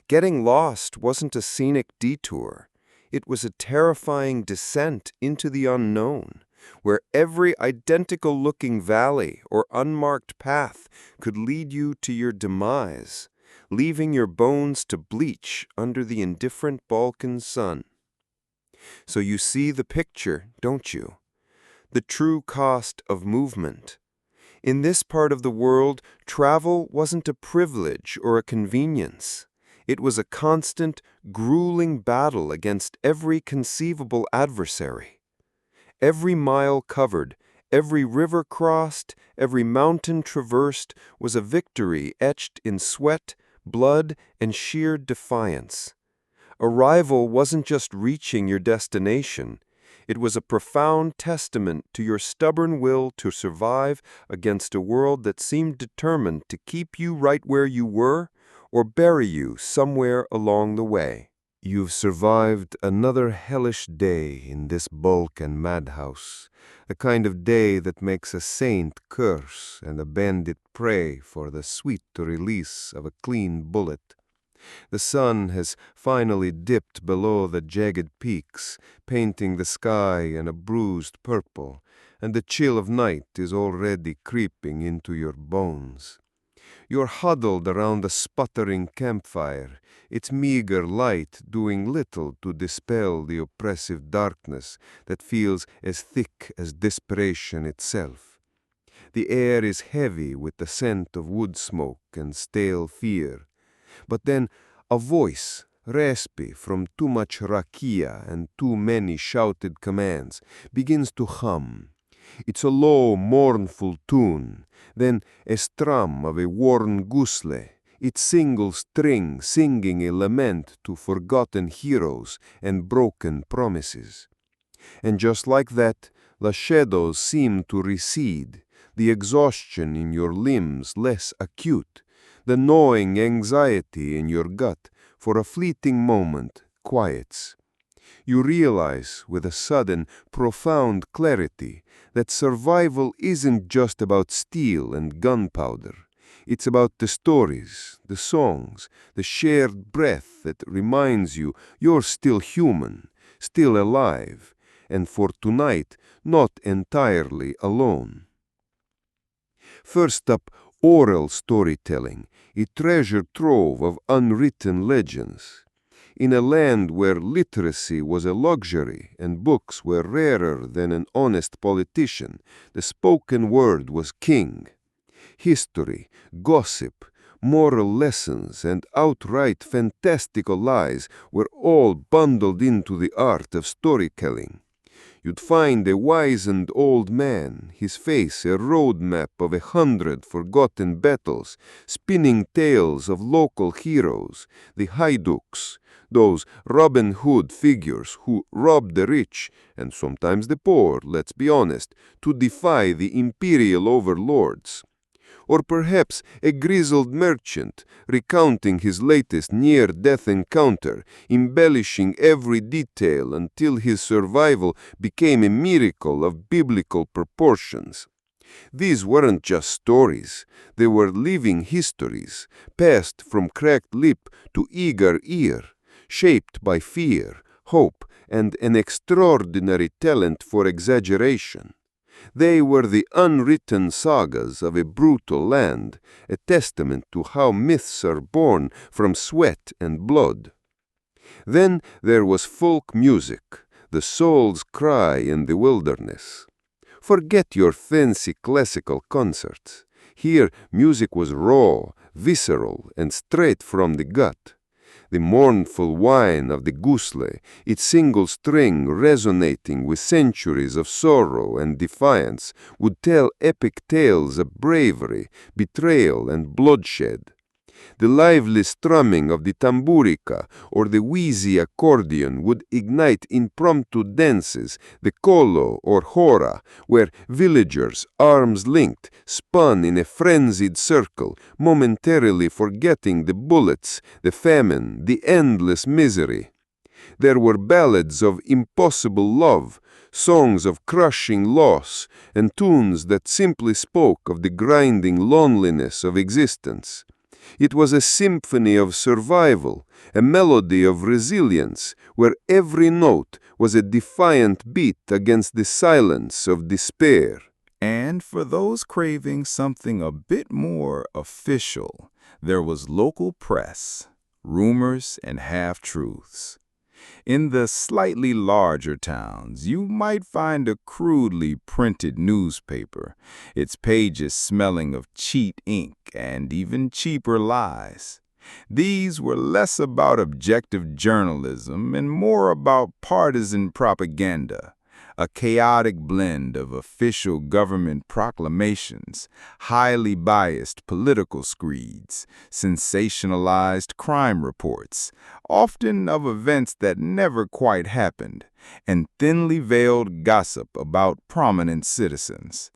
Getting lost wasn't a scenic detour. It was a terrifying descent into the unknown, where every identical-looking valley or unmarked path could lead you to your demise, leaving your bones to bleach under the indifferent Balkan sun. So you see the picture, don't you? The true cost of movement. In this part of the world, travel wasn't a privilege or a convenience. It was a constant, grueling battle against every conceivable adversary. Every mile covered, every river crossed, every mountain traversed was a victory etched in sweat, blood, and sheer defiance. Arrival wasn't just reaching your destination. It was a profound testament to your stubborn will to survive against a world that seemed determined to keep you right where you were or bury you somewhere along the way. You've survived another hellish day in this Balkan madhouse, the kind of day that makes a saint curse and a bandit pray for the sweet release of a clean bullet. The sun has finally dipped below the jagged peaks, painting the sky in a bruised purple, and the chill of night is already creeping into your bones. You're huddled around the sputtering campfire, its meager light doing little to dispel the oppressive darkness that feels as thick as desperation itself. The air is heavy with the scent of wood smoke and stale fear. But then a voice, raspy from too much rakia and too many shouted commands, begins to hum. It's a low, mournful tune, then a strum of a worn gusle, its single string singing a lament to forgotten heroes and broken promises. And just like that, the shadows seem to recede, the exhaustion in your limbs less acute, the gnawing anxiety in your gut for a fleeting moment quiets. You realize with a sudden, profound clarity that survival isn't just about steel and gunpowder. It's about the stories, the songs, the shared breath that reminds you you're still human, still alive, and for tonight not entirely alone. First up, oral storytelling, a treasure trove of unwritten legends. In a land where literacy was a luxury and books were rarer than an honest politician, the spoken word was king. History, gossip, moral lessons, and outright fantastical lies were all bundled into the art of storytelling. You'd find a wizened old man, his face a roadmap of 100 forgotten battles, spinning tales of local heroes, the haiduks, those Robin Hood figures who robbed the rich, and sometimes the poor, let's be honest, to defy the imperial overlords. Or perhaps a grizzled merchant recounting his latest near-death encounter, embellishing every detail until his survival became a miracle of biblical proportions. These weren't just stories, they were living histories, passed from cracked lip to eager ear, shaped by fear, hope, and an extraordinary talent for exaggeration. They were the unwritten sagas of a brutal land, a testament to how myths are born from sweat and blood. Then there was folk music, the soul's cry in the wilderness. Forget your fancy classical concerts. Here, music was raw, visceral, and straight from the gut. The mournful whine of the gusle, its single string resonating with centuries of sorrow and defiance, would tell epic tales of bravery, betrayal, and bloodshed. The lively strumming of the tamburica or the wheezy accordion would ignite impromptu dances, the colo or hora, where villagers, arms linked, spun in a frenzied circle, momentarily forgetting the bullets, the famine, the endless misery. There were ballads of impossible love, songs of crushing loss, and tunes that simply spoke of the grinding loneliness of existence. It was a symphony of survival, a melody of resilience, where every note was a defiant beat against the silence of despair. And for those craving something a bit more official, there was local press, rumors, and half-truths. In the slightly larger towns, you might find a crudely printed newspaper, its pages smelling of cheap ink and even cheaper lies. These were less about objective journalism and more about partisan propaganda, a chaotic blend of official government proclamations, highly biased political screeds, sensationalized crime reports, often of events that never quite happened, and thinly veiled gossip about prominent citizens.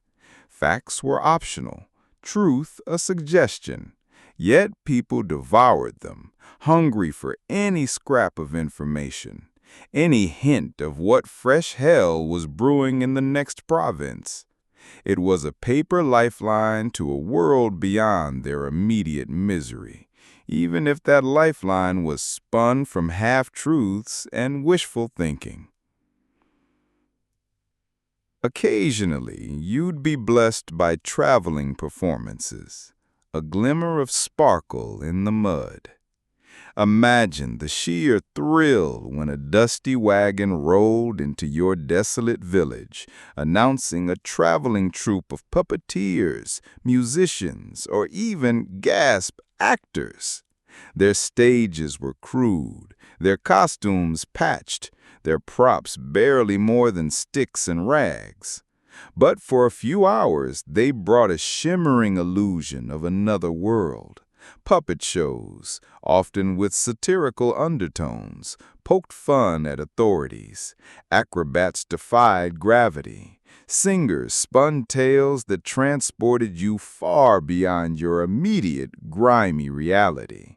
Facts were optional, truth a suggestion, yet people devoured them, hungry for any scrap of information, any hint of what fresh hell was brewing in the next province. It was a paper lifeline to a world beyond their immediate misery, even if that lifeline was spun from half-truths and wishful thinking. Occasionally, you'd be blessed by traveling performances, a glimmer of sparkle in the mud. Imagine the sheer thrill when a dusty wagon rolled into your desolate village, announcing a traveling troupe of puppeteers, musicians, or even, gasp, actors. Their stages were crude, their costumes patched, their props barely more than sticks and rags. But for a few hours, they brought a shimmering illusion of another world. Puppet shows, often with satirical undertones, poked fun at authorities. Acrobats defied gravity. Singers spun tales that transported you far beyond your immediate grimy reality.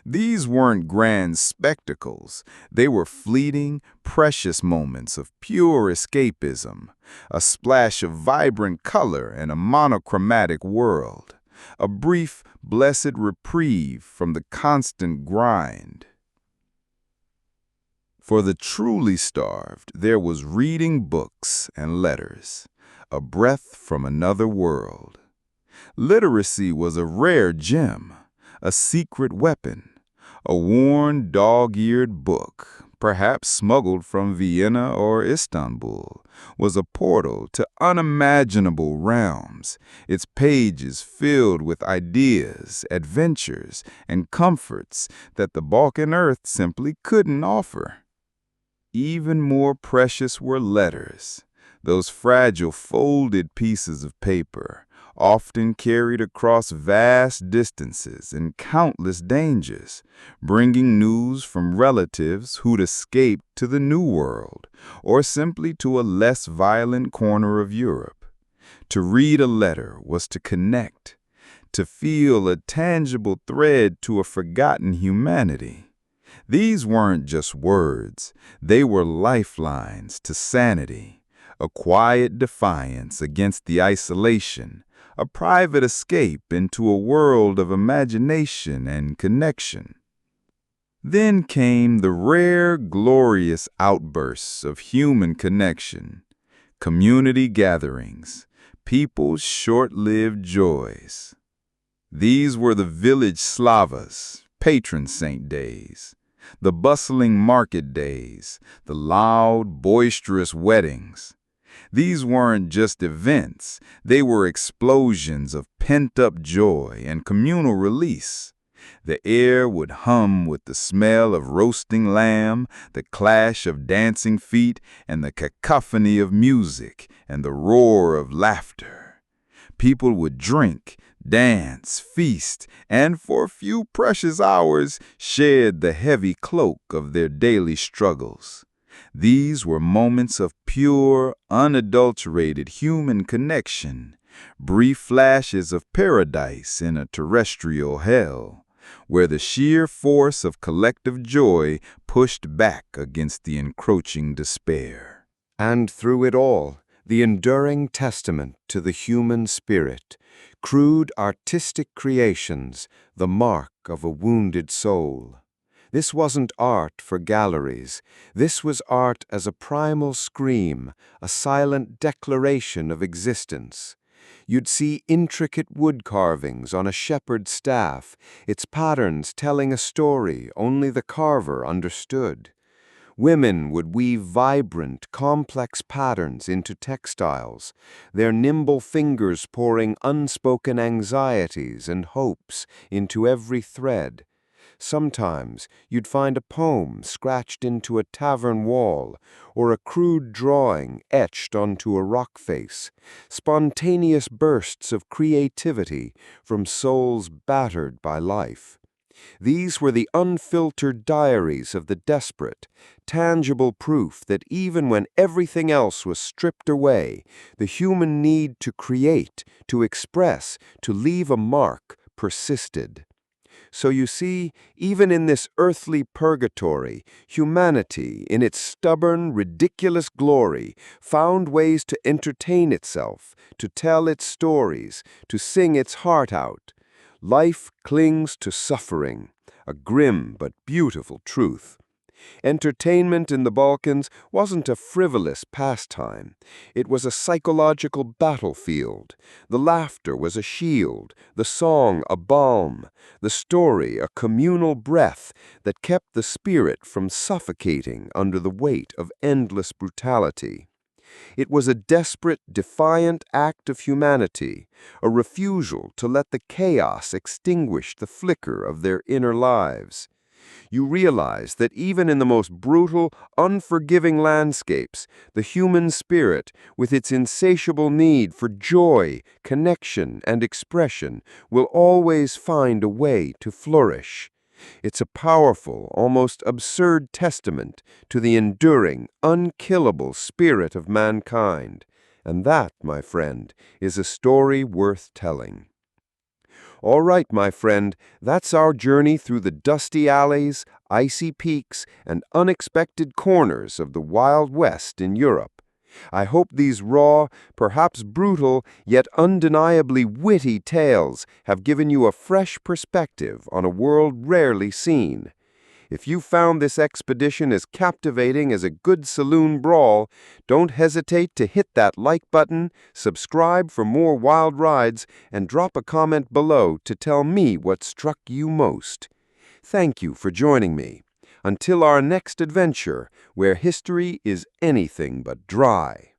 These weren't grand spectacles. They were fleeting, precious moments of pure escapism, a splash of vibrant color in a monochromatic world. A brief, blessed reprieve from the constant grind. For the truly starved, there was reading books and letters, a breath from another world. Literacy was a rare gem, a secret weapon. A worn, dog-eared book, perhaps smuggled from Vienna or Istanbul, was a portal to unimaginable realms, its pages filled with ideas, adventures, and comforts that the Balkan earth simply couldn't offer. Even more precious were letters, those fragile folded pieces of paper, often carried across vast distances and countless dangers, bringing news from relatives who'd escaped to the New World, or simply to a less violent corner of Europe. To read a letter was to connect, to feel a tangible thread to a forgotten humanity. These weren't just words, they were lifelines to sanity, a quiet defiance against the isolation, a private escape into a world of imagination and connection. Then came the rare, glorious outbursts of human connection, community gatherings, people's short-lived joys. These were the village slavas, patron saint days, the bustling market days, the loud, boisterous weddings. These weren't just events, they were explosions of pent-up joy and communal release. The air would hum with the smell of roasting lamb, the clash of dancing feet, and the cacophony of music and the roar of laughter. People would drink, dance, feast, and for a few precious hours shed the heavy cloak of their daily struggles. These were moments of pure, unadulterated human connection, brief flashes of paradise in a terrestrial hell, where the sheer force of collective joy pushed back against the encroaching despair. And through it all, the enduring testament to the human spirit, crude artistic creations, the mark of a wounded soul. This wasn't art for galleries. This was art as a primal scream, a silent declaration of existence. You'd see intricate wood carvings on a shepherd's staff, its patterns telling a story only the carver understood. Women would weave vibrant, complex patterns into textiles, their nimble fingers pouring unspoken anxieties and hopes into every thread. Sometimes you'd find a poem scratched into a tavern wall, or a crude drawing etched onto a rock face, spontaneous bursts of creativity from souls battered by life. These were the unfiltered diaries of the desperate, tangible proof that even when everything else was stripped away, the human need to create, to express, to leave a mark persisted. So you see, even in this earthly purgatory, humanity, in its stubborn, ridiculous glory, found ways to entertain itself, to tell its stories, to sing its heart out. Life clings to suffering, a grim but beautiful truth. Entertainment in the Balkans wasn't a frivolous pastime. It was a psychological battlefield. The laughter was a shield, the song a balm, the story a communal breath that kept the spirit from suffocating under the weight of endless brutality. It was a desperate, defiant act of humanity, a refusal to let the chaos extinguish the flicker of their inner lives. You realize that even in the most brutal, unforgiving landscapes, the human spirit, with its insatiable need for joy, connection, and expression, will always find a way to flourish. It's a powerful, almost absurd testament to the enduring, unkillable spirit of mankind. And that, my friend, is a story worth telling. All right, my friend, that's our journey through the dusty alleys, icy peaks, and unexpected corners of the Wild West in Europe. I hope these raw, perhaps brutal, yet undeniably witty tales have given you a fresh perspective on a world rarely seen. If you found this expedition as captivating as a good saloon brawl, don't hesitate to hit that like button, subscribe for more wild rides, and drop a comment below to tell me what struck you most. Thank you for joining me. Until our next adventure, where history is anything but dry.